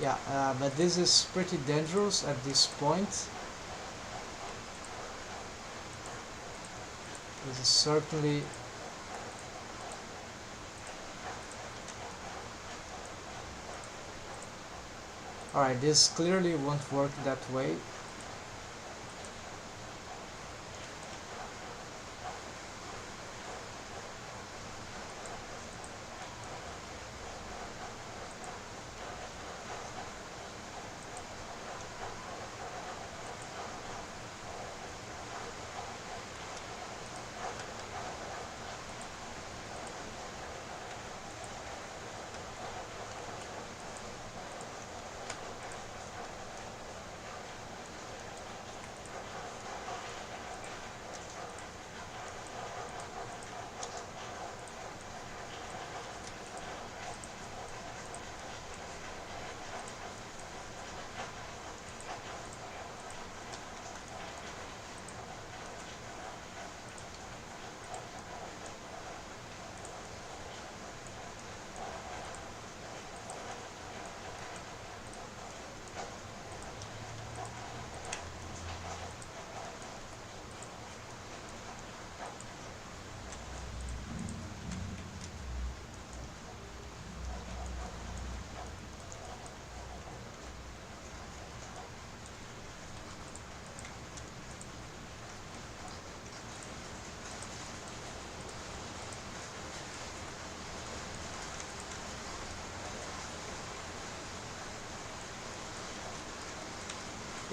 Yeah, but this is pretty dangerous at this point. This is certainly alright, this clearly won't work that way.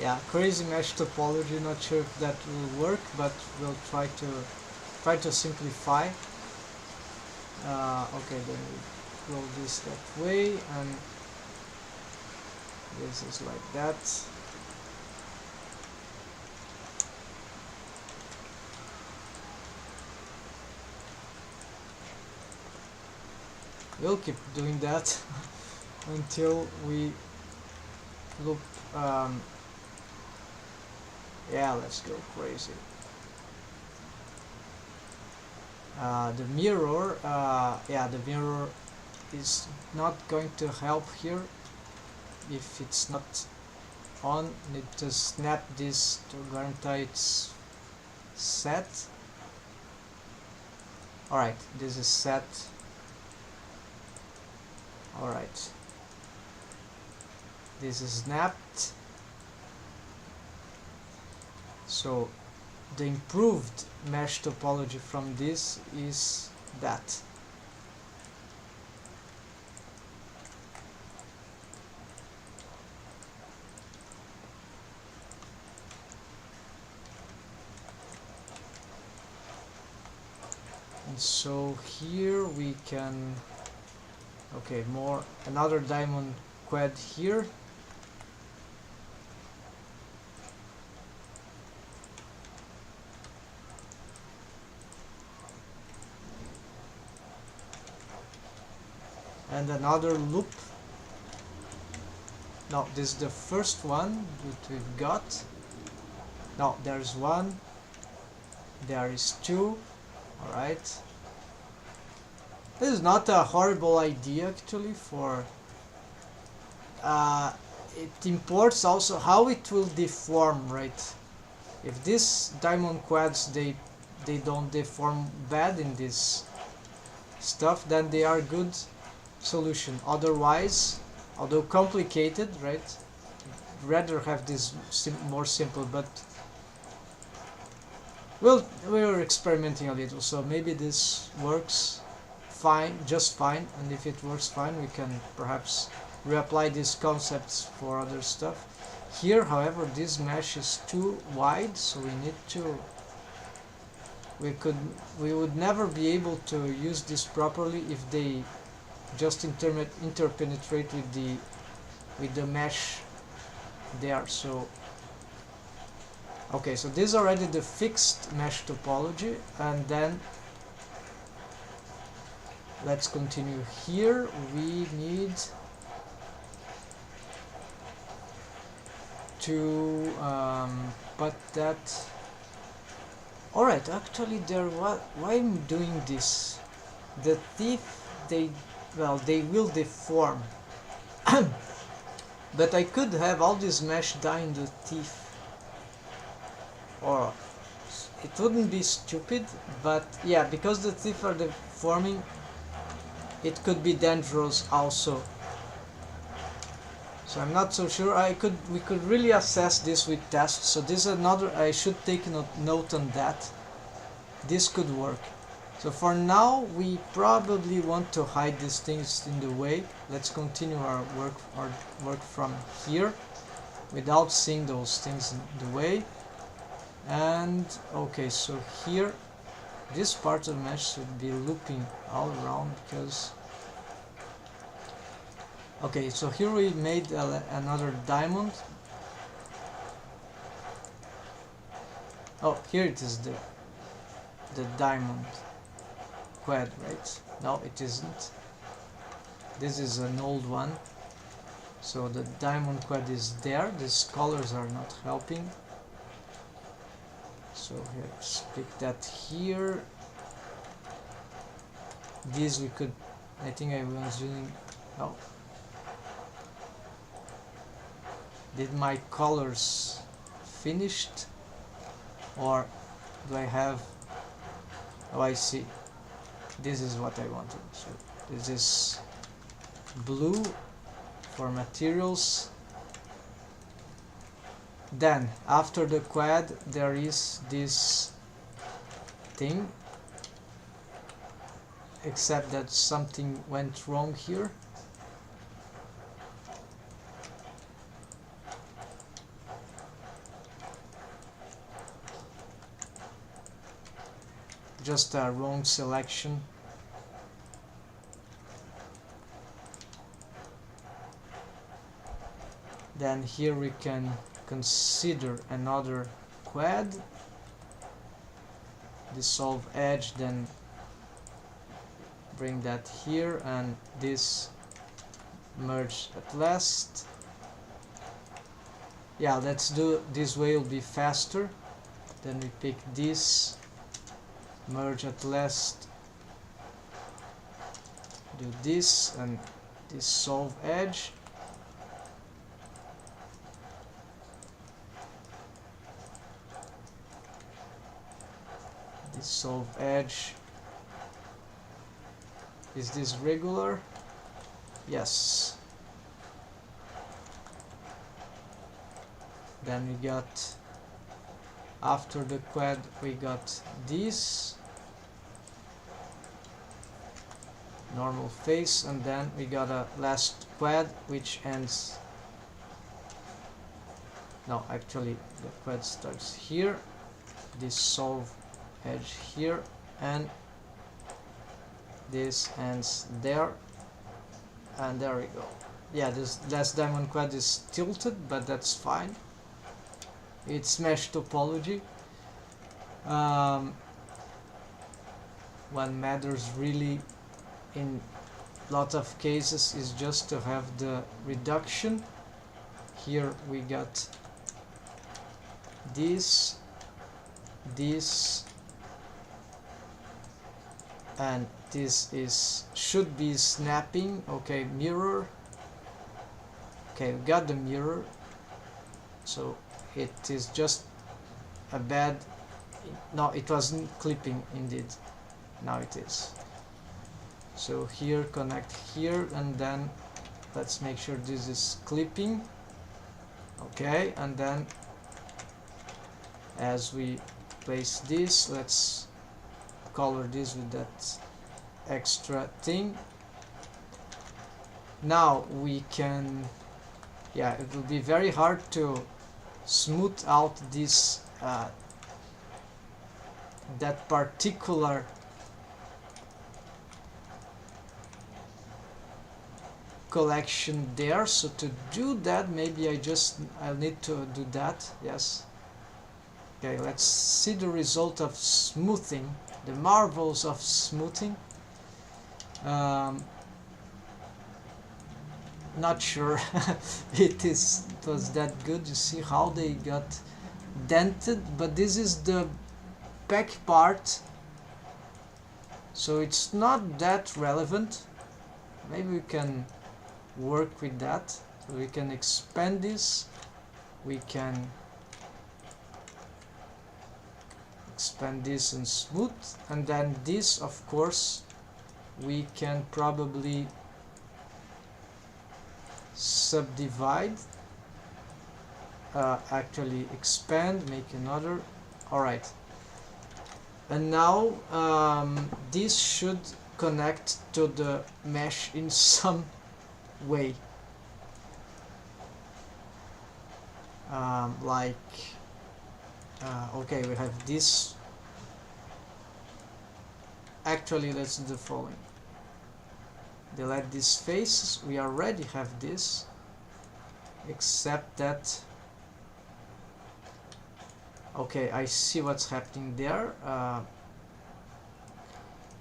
Yeah, crazy mesh topology. Not sure if that will work, but we'll try to simplify. Okay, then we roll this that way, and this is like that. We'll keep doing that until we loop. Yeah, let's go crazy. The mirror, yeah, the mirror is not going to help here if it's not on. Need to snap this to guarantee it's set. Alright, this is set. Alright, this is snapped. So the improved mesh topology from this is that. And so here we can, okay, another diamond quad here. And another loop. No, this is the first one that we've got. No, there's one. There is two. Alright. This is not a horrible idea actually for... it imports also how it will deform, right? If these diamond quads, they don't deform bad in this stuff, then they are good solution. Otherwise, although complicated, right, rather have this more simple, but we're experimenting a little, so maybe this works fine, just fine, and if it works fine, we can perhaps reapply these concepts for other stuff. Here, however, this mesh is too wide, so we need to, we would never be able to use this properly if they just interpenetrate with the mesh there. So okay, so this is already the fixed mesh topology, and then let's continue here. We need to put that. Alright, actually why I'm doing this? The teeth, they will deform. But I could have all this mesh die in the teeth. Or it wouldn't be stupid, but yeah, because the teeth are deforming, it could be dangerous also. So I'm not so sure. We could really assess this with tests. So this is another, I should take note on that. This could work. So for now, we probably want to hide these things in the way. Let's continue our work from here without seeing those things in the way. And okay, so here, this part of the mesh should be looping all around because... Okay, so here we made another diamond. Oh, here it is, the diamond quad, right? No, it isn't. This is an old one. So the diamond quad is there. These colors are not helping. So let's pick that here. These we could... I think I was using... Oh. Did my colors finished? Or do I have... Oh, I see. This is what I wanted. So this is blue for materials. Then after the quad there is this thing, except that something went wrong here. just a wrong selection. Then here we can consider another quad, dissolve edge, then bring that here, and this merge at last. Yeah, let's do this way, will be faster. Then we pick this, merge at last, do this, and dissolve edge. Dissolve edge. Is this regular? Yes. Then we got, after the quad, we got this normal face, and then we got a last quad which ends, no, actually the quad starts here, dissolve edge here, and this ends there, and there we go. Yeah, this last diamond quad is tilted, but that's fine. It's mesh topology. What matters really in lot of cases is just to have the reduction. Here we got this, and this should be snapping. Okay, mirror. Okay, we got the mirror, so it is just a bad, no, it wasn't clipping indeed, now it is. So here, connect here, and then let's make sure this is clipping. Okay, and then as we place this, let's color this with that extra thing. Now we can, yeah, it will be very hard to smooth out this that particular collection there. So to do that, maybe I'll need to do that. Yes. Okay, let's see the result of smoothing, the marvels of smoothing. Not sure it was that good. You see how they got dented, but this is the back part, so it's not that relevant. Maybe we can work with that. So we can expand this, we can expand this and smooth, and then this, of course, we can probably subdivide, actually expand, make another. Alright, and now this should connect to the mesh in some way, okay, we have this. Actually, let's do the following: delete these faces. We already have this, except that, okay, I see what's happening there.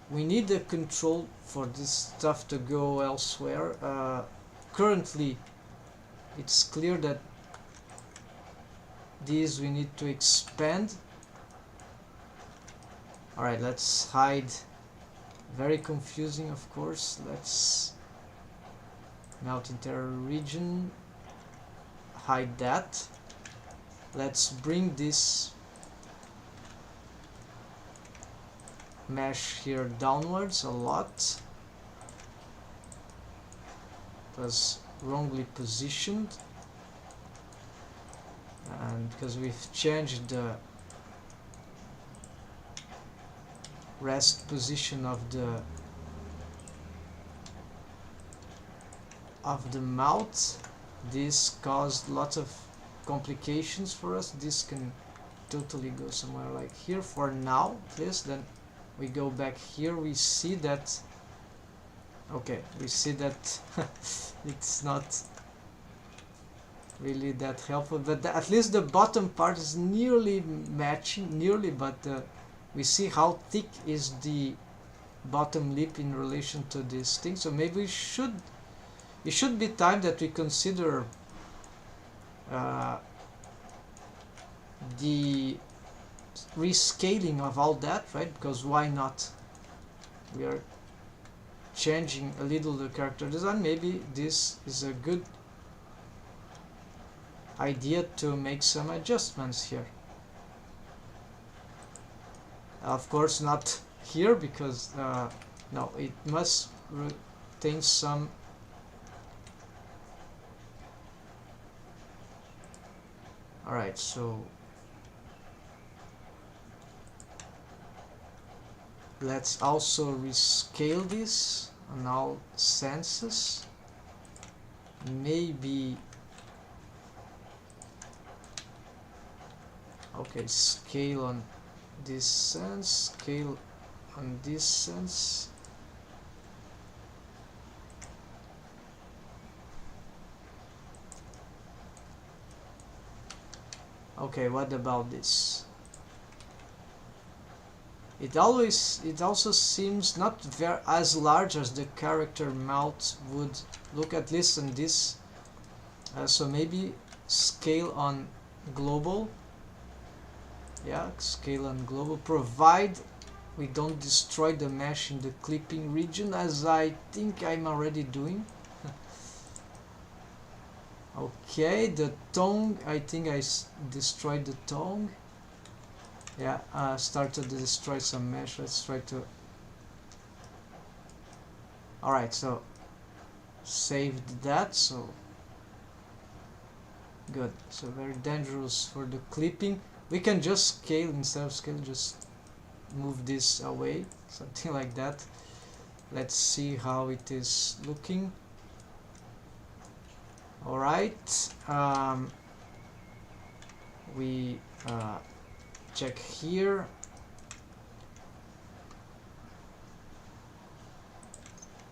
We need a control for this stuff to go elsewhere. Currently it's clear that these we need to expand. Alright, let's hide. Very confusing, of course. Let's melt interior region, hide that. Let's bring this mesh here downwards a lot. It was wrongly positioned, and because we've changed the rest position of the mouth, this caused lots of complications for us. This can totally go somewhere like here for now, please. Then we go back here, we see that, okay, we see that it's not really that helpful, but at least the bottom part is nearly matching, but we see how thick is the bottom lip in relation to this thing. So maybe it should be time that we consider the rescaling of all that, right? Because why not? We are changing a little the character design. Maybe this is a good idea to make some adjustments here. Of course not here, because no, it must retain some alright, so let's also rescale this on all senses. Maybe okay, scale on this sense, scale on this sense. Okay, what about this? It also seems not very as large as the character mouth would look, at least in this. So maybe scale on global. Yeah, scale on global, provide we don't destroy the mesh in the clipping region, as I think I'm already doing. Okay, the tongue, I think I destroyed the tongue. Yeah, started to destroy some mesh. Let's try to... Alright, so saved that, so good. So very dangerous for the clipping. We can just scale, instead of scale, just move this away, something like that. Let's see how it is looking. Alright, we check here.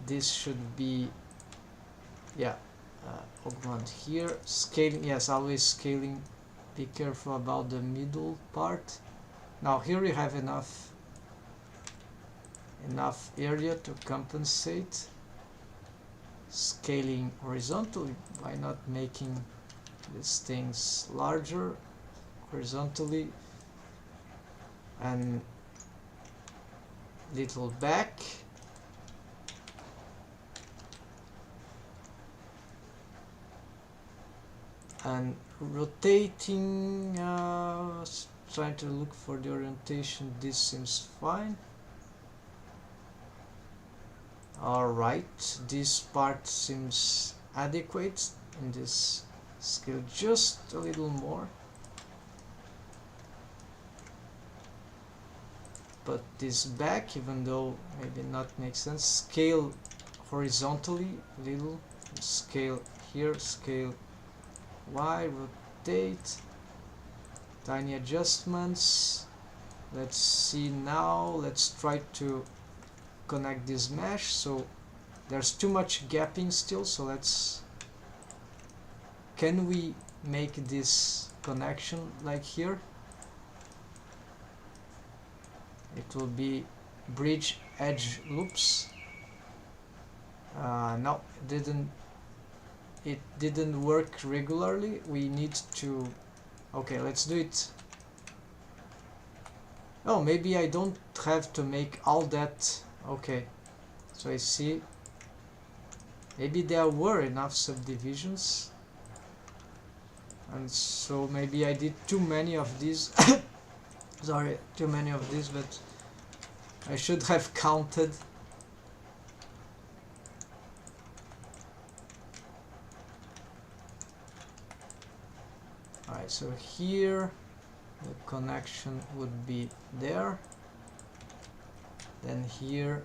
This should be, yeah, augment here. Scaling, yes, always scaling. Be careful about the middle part. Now here we have enough area to compensate. Scaling horizontally, why not making these things larger horizontally, and little back. And rotating, trying to look for the orientation. This seems fine. Alright, this part seems adequate, and this scale just a little more. Put this back, even though maybe not makes sense. Scale horizontally a little. Scale here, scale Y, rotate. Tiny adjustments. Let's see now. Let's try to connect this mesh. So there's too much gapping still, so let's... Can we make this connection like here? It will be bridge edge loops. No, it didn't work regularly. We need to... Okay, let's do it. Oh, maybe I don't have to make all that. Okay, so I see. Maybe there were enough subdivisions, and so maybe I did too many of these. Sorry, too many of these, but I should have counted. Alright, so here the connection would be there, then here.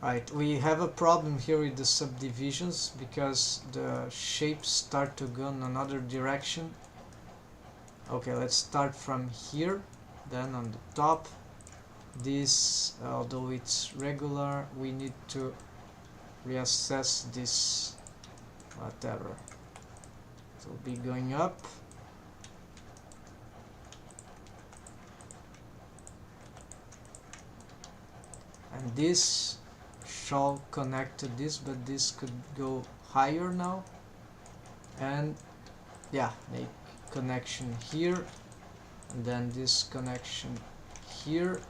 Right, we have a problem here with the subdivisions because the shapes start to go in another direction. Okay, let's start from here. Then on the top, this, although it's regular, we need to reassess this, whatever. It will be going up. And this shall connect to this, but this could go higher now. And yeah, make connection here, and then this connection here.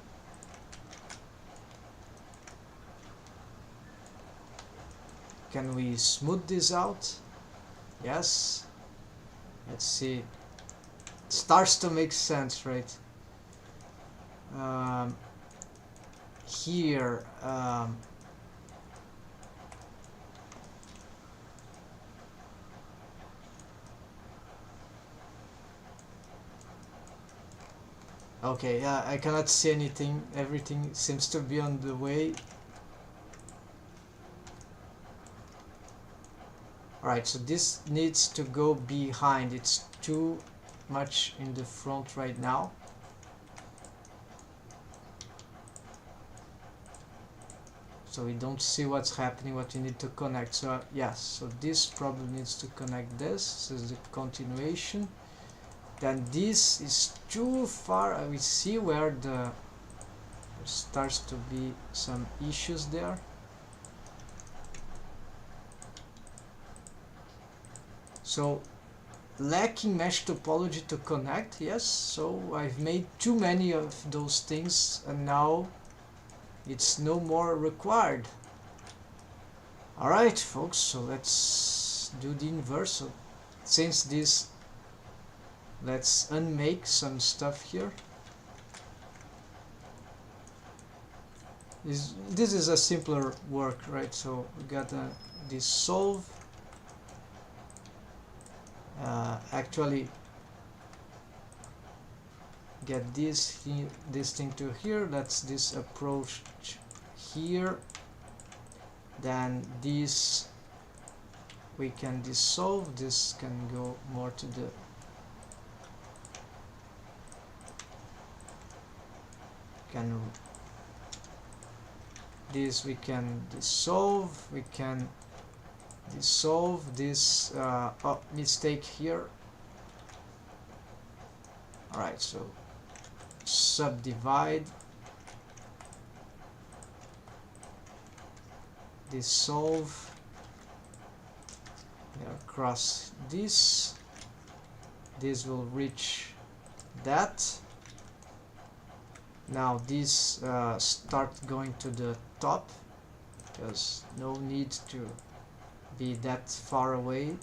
Can we smooth this out? Yes. Let's see. It starts to make sense, right? Here, okay, yeah, I cannot see anything. Everything seems to be on the way. Alright, so this needs to go behind. It's too much in the front right now. So we don't see what's happening, what we need to connect. So yes, so this probably needs to connect this. This is the continuation. Then this is too far. We see where there starts to be some issues there. So lacking mesh topology to connect, yes. So I've made too many of those things, and now it's no more required. Alright folks, so let's do the inverse. So since this, let's unmake some stuff here. This is a simpler work, right? So we gotta dissolve. Actually get this thing to here. That's this approach here. Then this we can dissolve. This can go more to the this we can dissolve. We can dissolve this. Oh, mistake here. Alright, so subdivide, dissolve, across this. This will reach that. Now this start going to the top, because no need to be that far away.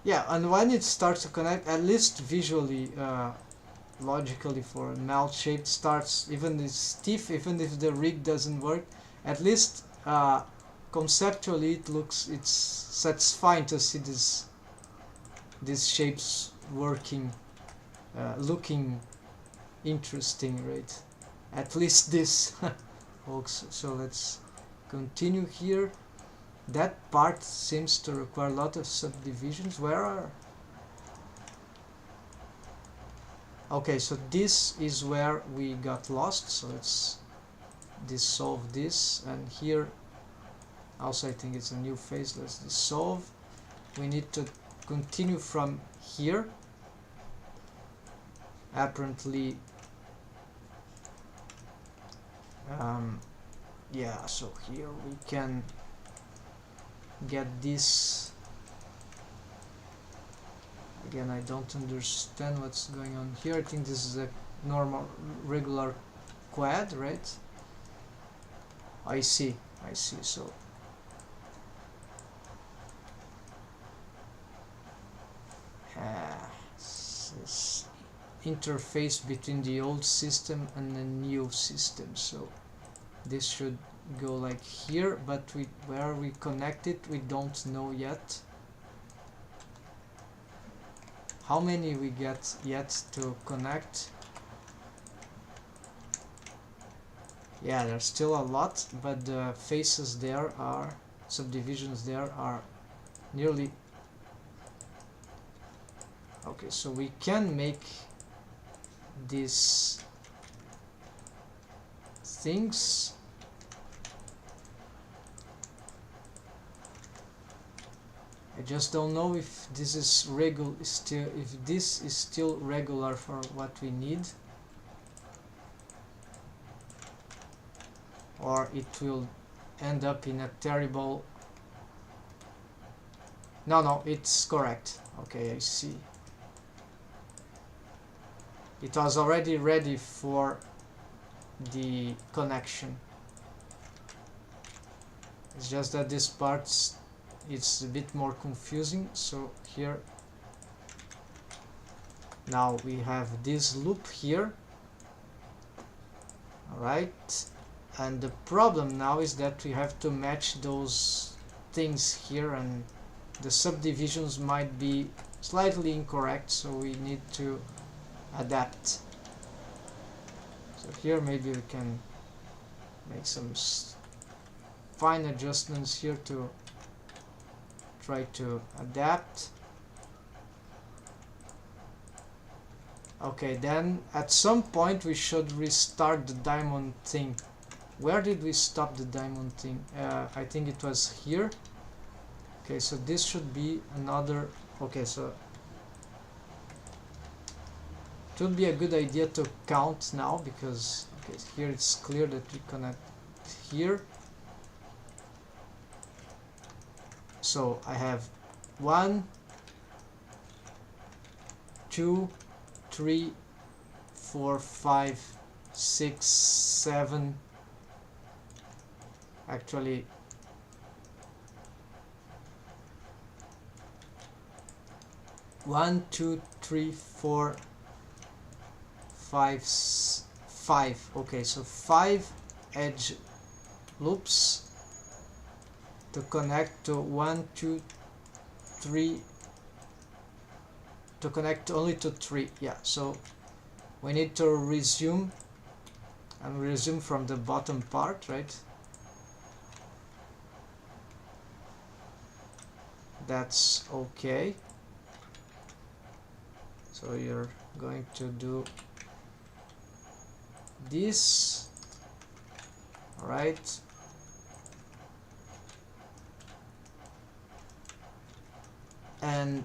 Yeah, and when it starts to connect, at least visually, logically, for melt shape starts, even if stiff, even if the rig doesn't work, at least conceptually it's satisfying to see these shapes working, looking interesting, right? At least this, folks. So let's continue here. That part seems to require a lot of subdivisions. Where are... Okay, so this is where we got lost. So let's dissolve this. And here also I think it's a new phase. Let's dissolve. We need to continue from here. Apparently yeah, so here we can get this. Again, I don't understand what's going on here. I think this is a normal regular quad, right? I see, so this interface between the old system and the new system. So this should go like here, but where we connect it, we don't know yet. How many we get yet to connect? Yeah, there's still a lot, but the faces there are, subdivisions there are nearly... Okay, so we can make these things. I just don't know if this is still regular for what we need, or it will end up in a terrible... No, it's correct. Okay, I see. It was already ready for the connection. It's just that this part it's a bit more confusing. So here now we have this loop here. Alright, and the problem now is that we have to match those things here, and the subdivisions might be slightly incorrect, so we need to adapt. So here maybe we can make some fine adjustments here to try to adapt. Okay, then at some point we should restart the diamond thing. Where did we stop the diamond thing? I think it was here. Okay, so this should be another... Okay, so it would be a good idea to count now, because okay, here it's clear that we connect here. So I have 1, 2, 3, 4, 5, 6, 7. Actually, one, 2, 3, 4, 5, 5. Okay, so 5 edge loops to connect to 1, 2, 3, to connect only to 3. Yeah, so we need to resume, and resume from the bottom part, right? That's okay. So you're going to do this. All right. And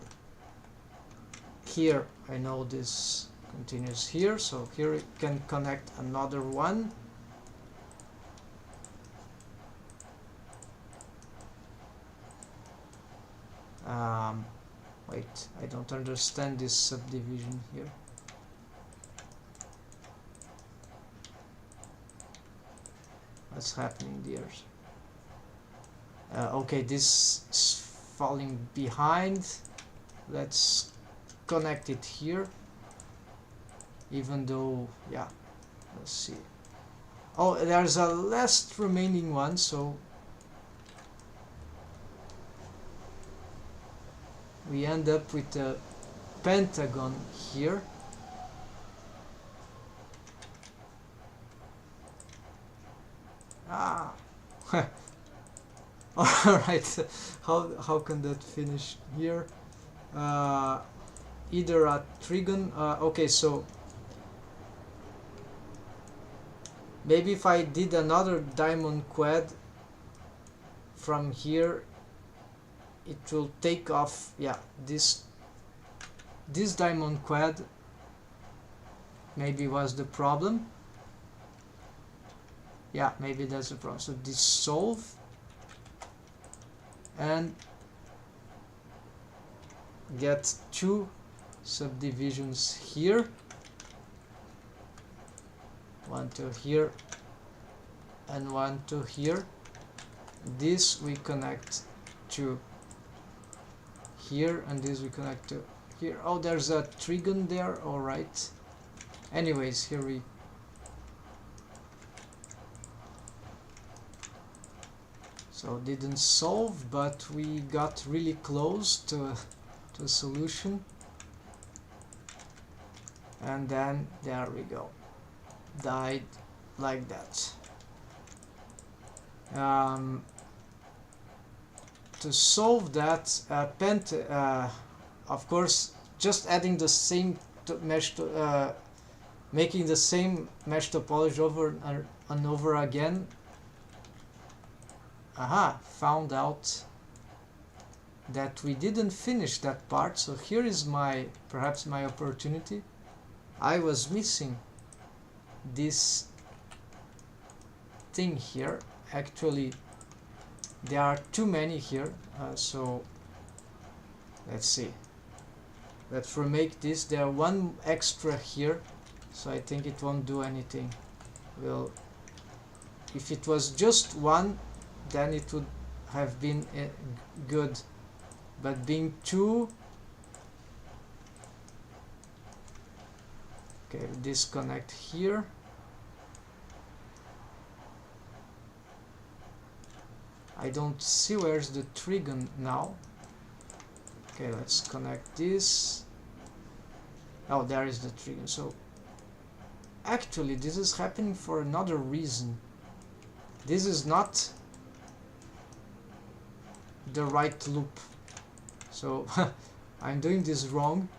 here I know this continues here, so here we can connect another one. Wait, I don't understand this subdivision here. What's happening there? Okay, this is falling behind. Let's connect it here, even though, yeah, let's see. Oh, there's a last remaining one, so we end up with a pentagon here. Ah. Alright, how can that finish here? Either a trigon. Okay, so maybe if I did another diamond quad from here, it will take off. Yeah, this diamond quad maybe was the problem. Yeah, maybe that's the problem. So dissolve and get 2 subdivisions here, 1 to here and 1 to here. This we connect to here, and this we connect to here. Oh, there's a trigon there. All right. Anyways, here we so didn't solve, but we got really close to a solution. And then there we go, died like that. To solve that, of course, just adding the same mesh, making the same mesh topology over and over again. Aha, found out that we didn't finish that part, so here is perhaps my opportunity. I was missing this thing here. Actually, there are too many here, so let's see. Let's remake this. There are one extra here, so I think it won't do anything. Well, if it was just one, then it would have been good, but being two, okay, disconnect here. I don't see where's the trigon now. Okay, let's connect this. Oh, there is the trigon. So actually this is happening for another reason. This is not the right loop, so I'm doing this wrong.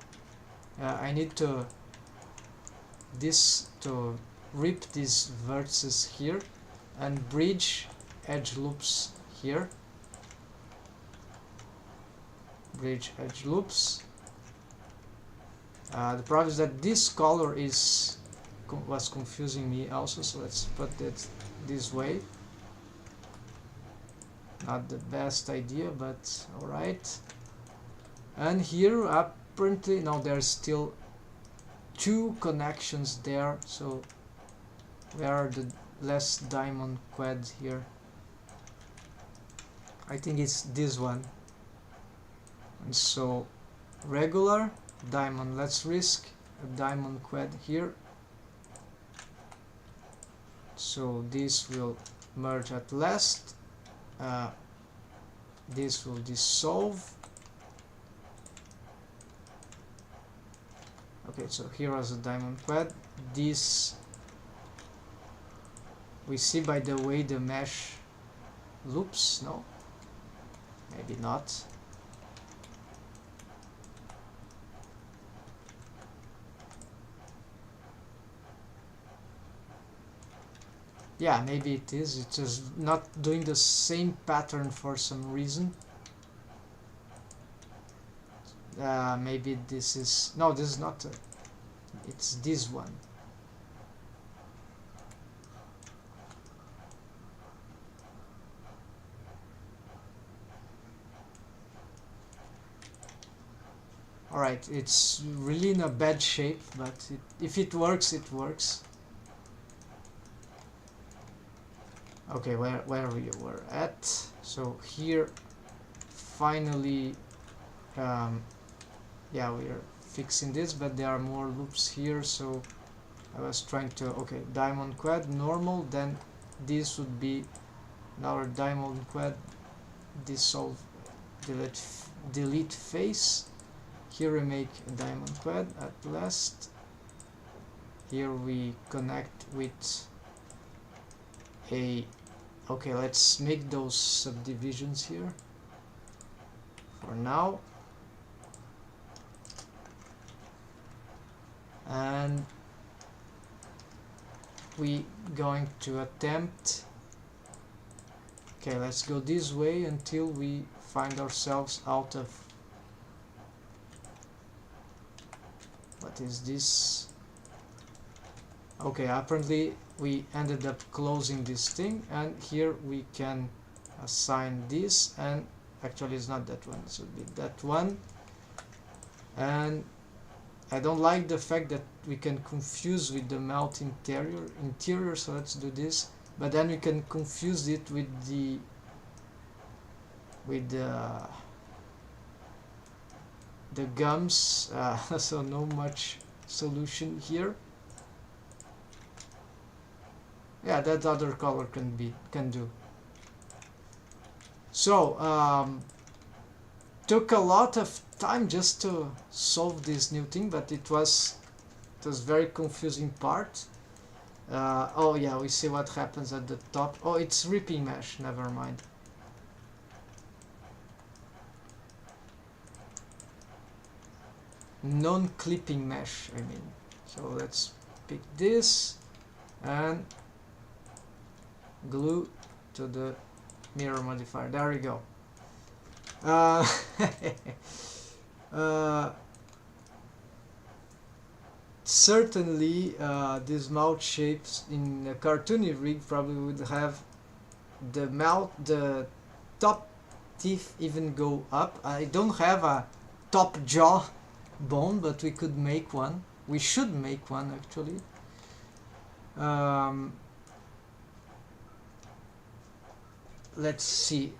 I need to rip these vertices here and bridge edge loops here. Bridge edge loops. The problem is that this color was confusing me also, so let's put it this way. Not the best idea, but alright. And here apparently now there's still two connections there, so where are the less diamond quads here? I think it's this one. And so regular diamond, let's risk a diamond quad here. So this will merge at last. This will dissolve. Okay, so here is a diamond quad. This we see by the way the mesh loops. No, maybe not. Yeah, maybe it is. It's just not doing the same pattern for some reason. Maybe this is... No, this is not... it's this one. Alright, it's really in a bad shape, but if it works, it works. Okay, where we were at. So here, finally, yeah, we are fixing this, but there are more loops here. So I was trying to, okay, diamond quad, normal, then this would be another diamond quad, dissolve, delete face. Here we make a diamond quad at last. Here we connect with a... okay, let's make those subdivisions here for now. And we going to attempt... okay, let's go this way until we find ourselves out of... what is this? Okay, apparently we ended up closing this thing, and here we can assign this, and actually it's not that one, it should be that one. And I don't like the fact that we can confuse with the melt interior, so let's do this, but then we can confuse it with the gums, so no much solution here. Yeah, that other color can do. So took a lot of time just to solve this new thing, but it was very confusing part. Oh yeah, we see what happens at the top. Oh, it's ripping mesh, never mind. Non-clipping mesh, I mean. So let's pick this and glue to the mirror modifier. There we go. Uh, certainly these mouth shapes in a cartoony rig probably would have the top teeth even go up. I don't have a top jaw bone, but we could make one. We should make one actually. Let's see.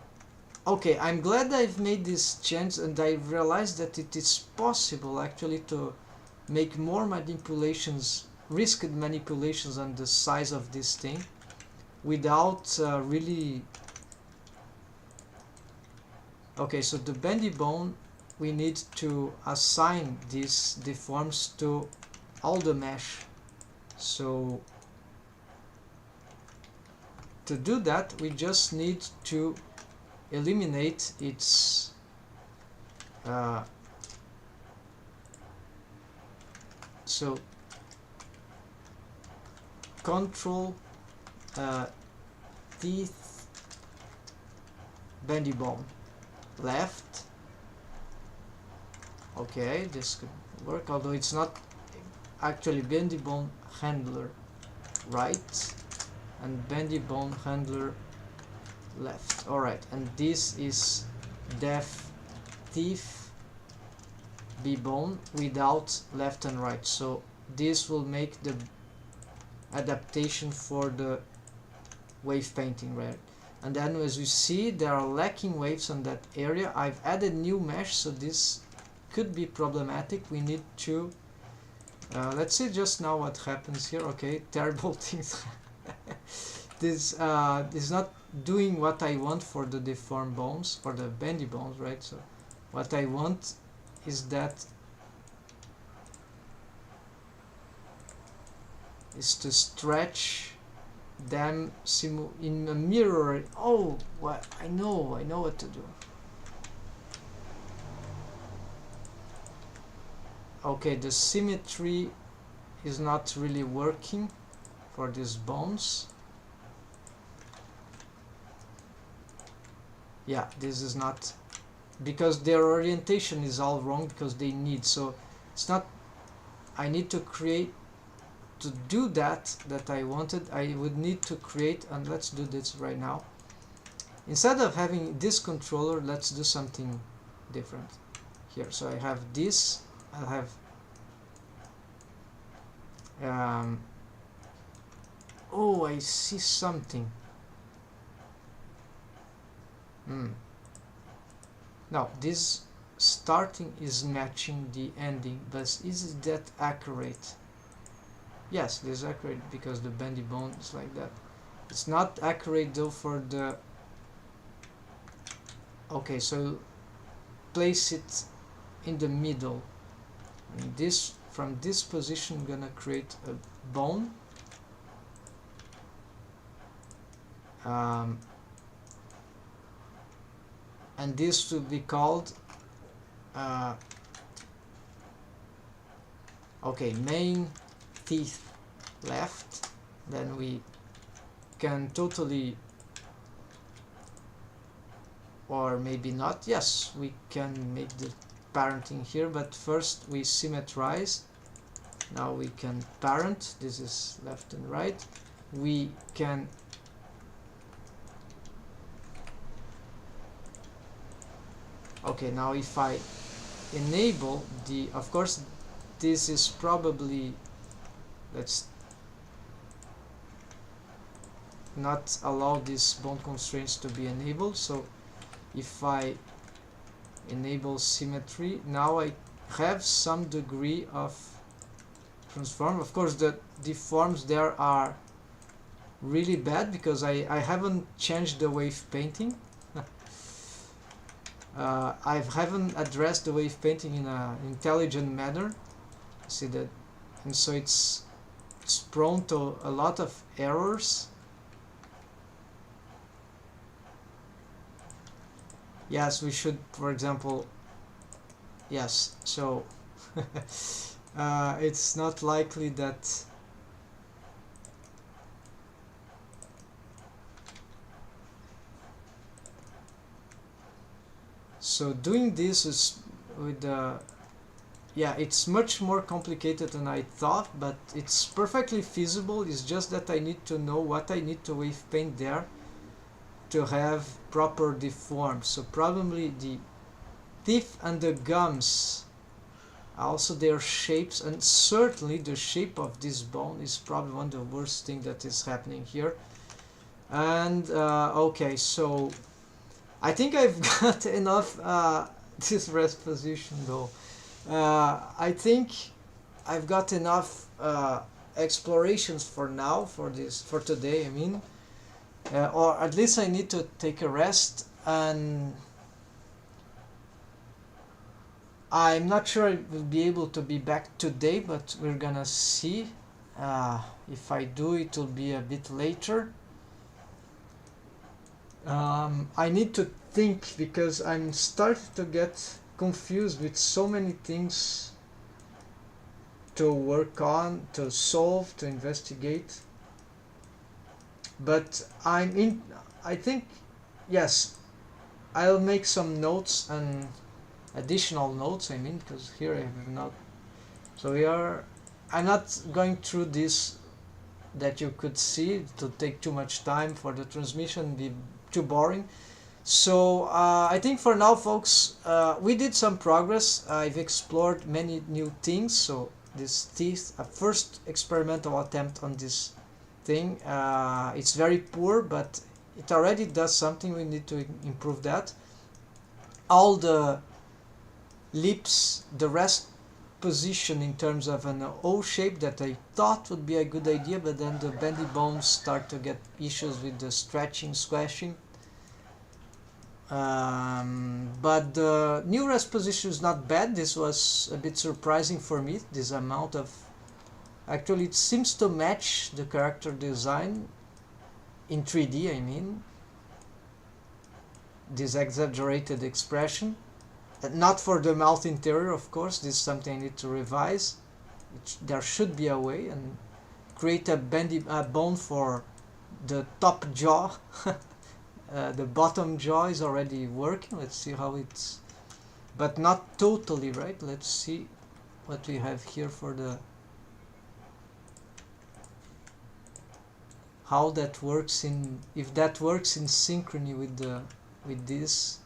Okay, I'm glad I've made this change and I realized that it is possible actually to make more manipulations, risked manipulations on the size of this thing without really... Okay, so the bendy bone, we need to assign these deforms to all the mesh. So to do that, we just need to eliminate its so control teeth bendy bone left. Okay, this could work, although it's not actually bendy bone handler right and bendy bone handler left. Alright, and this is def teeth B bone without left and right, so this will make the adaptation for the wave painting, right? And then as you see, there are lacking waves on that area. I've added new mesh, so this could be problematic. We need to let's see just now what happens here. Okay, terrible things. This is not doing what I want for the deformed bones, for the bendy bones, right? So what I want is to stretch them in a mirror. Oh, what I know what to do. Okay, the symmetry is not really working for these bones. Yeah, this is not, because their orientation is all wrong because they need, so it's not, I need to create, to do that I wanted, I would need to create, and let's do this right now. Instead of having this controller, let's do something different here. So I have this, I'll have oh, I see something. Now this starting is matching the ending, but is that accurate? Yes, this is accurate because the bendy bone is like that. It's not accurate though for the... Okay, so place it in the middle. And this, from this position, I'm gonna create a bone. And this will be called okay, main teeth left. Then we can totally, or maybe not, yes, we can make the parenting here, but first we symmetrize. Now we can parent, this is left and right. We can okay, now if I enable the, of course this is probably, let's not allow these bone constraints to be enabled. So if I enable symmetry, now I have some degree of transform. Of course the deforms there are really bad because I haven't changed the wave painting. I haven't addressed the wave painting in an intelligent manner. See that, and so it's it's prone to a lot of errors. Yes, we should, for example, yes, so it's not likely that so doing this is with the yeah, it's much more complicated than I thought, but it's perfectly feasible. It's just that I need to know what I need to wave paint there to have proper deforms. So probably the teeth and the gums, also their shapes, and certainly the shape of this bone is probably one of the worst thing that is happening here. And okay, so I think I've got enough this rest position though. I think I've got enough explorations for now, for today, I mean, or at least I need to take a rest, and I'm not sure I will be able to be back today, but we're gonna see. If I do, it will be a bit later. I need to think, because I'm starting to get confused with so many things to work on, to solve, to investigate. But I think, yes, I'll make some notes, and additional notes, I mean, because here I have not. So I'm not going through this that you could see to take too much time for the transmission, be too boring. So I think for now, folks, we did some progress. I've explored many new things. So this teeth, a first experimental attempt on this thing. It's very poor, but it already does something. We need to improve that. All the lips, the rest position in terms of an O shape that I thought would be a good idea, but then the bendy bones start to get issues with the stretching, squashing. But the new rest position is not bad. This was a bit surprising for me, this amount of, actually it seems to match the character design in 3D, I mean, this exaggerated expression. Not for the mouth interior, of course. This is something I need to revise. There should be a way, and create a bendy bone for the top jaw. The bottom jaw is already working. Let's see how it's, but not totally, right? Let's see what we have here for the, how that works in, if that works in synchrony with the, with this.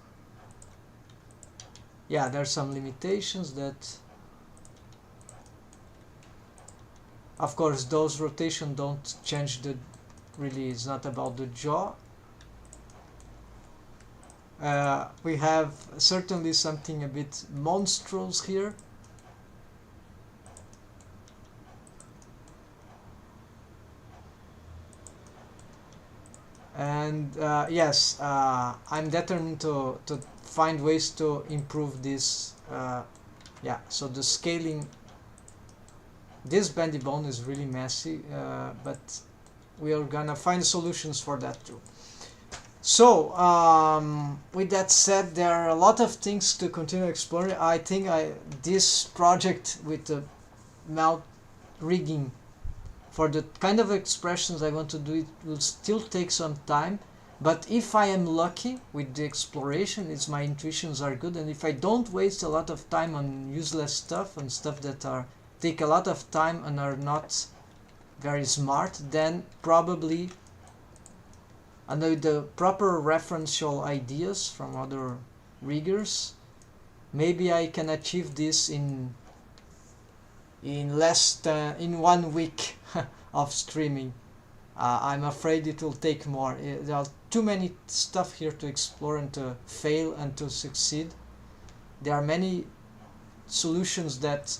Yeah, there's some limitations that, of course, those rotation don't change the, really it's not about the jaw. We have certainly something a bit monstrous here. And yes, I'm determined to find ways to improve this. Yeah, so the scaling, this bendy bone is really messy, but we are gonna find solutions for that too. So with that said, there are a lot of things to continue exploring. I think this project with the mouth rigging, for the kind of expressions I want to do, it will still take some time. But if I am lucky with the exploration, it's my intuitions are good, and if I don't waste a lot of time on useless stuff and stuff that take a lot of time and are not very smart, then probably, and with the proper referential ideas from other riggers, maybe I can achieve this in less than in 1 week of streaming. I'm afraid it will take more. There are too many stuff here to explore and to fail and to succeed. There are many solutions that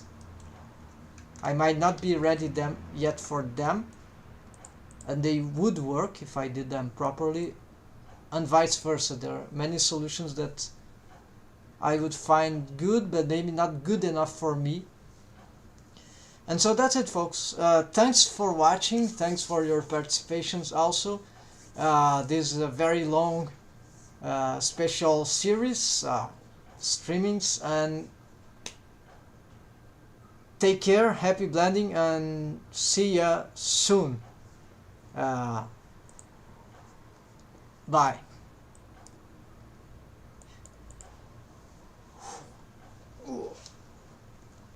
I might not be ready yet for them, and they would work if I did them properly, and vice versa. There are many solutions that I would find good, but maybe not good enough for me. And so that's it, folks. Thanks for watching. Thanks for your participations also. This is a very long special series, streamings, and take care, happy blending, and see ya soon. Bye.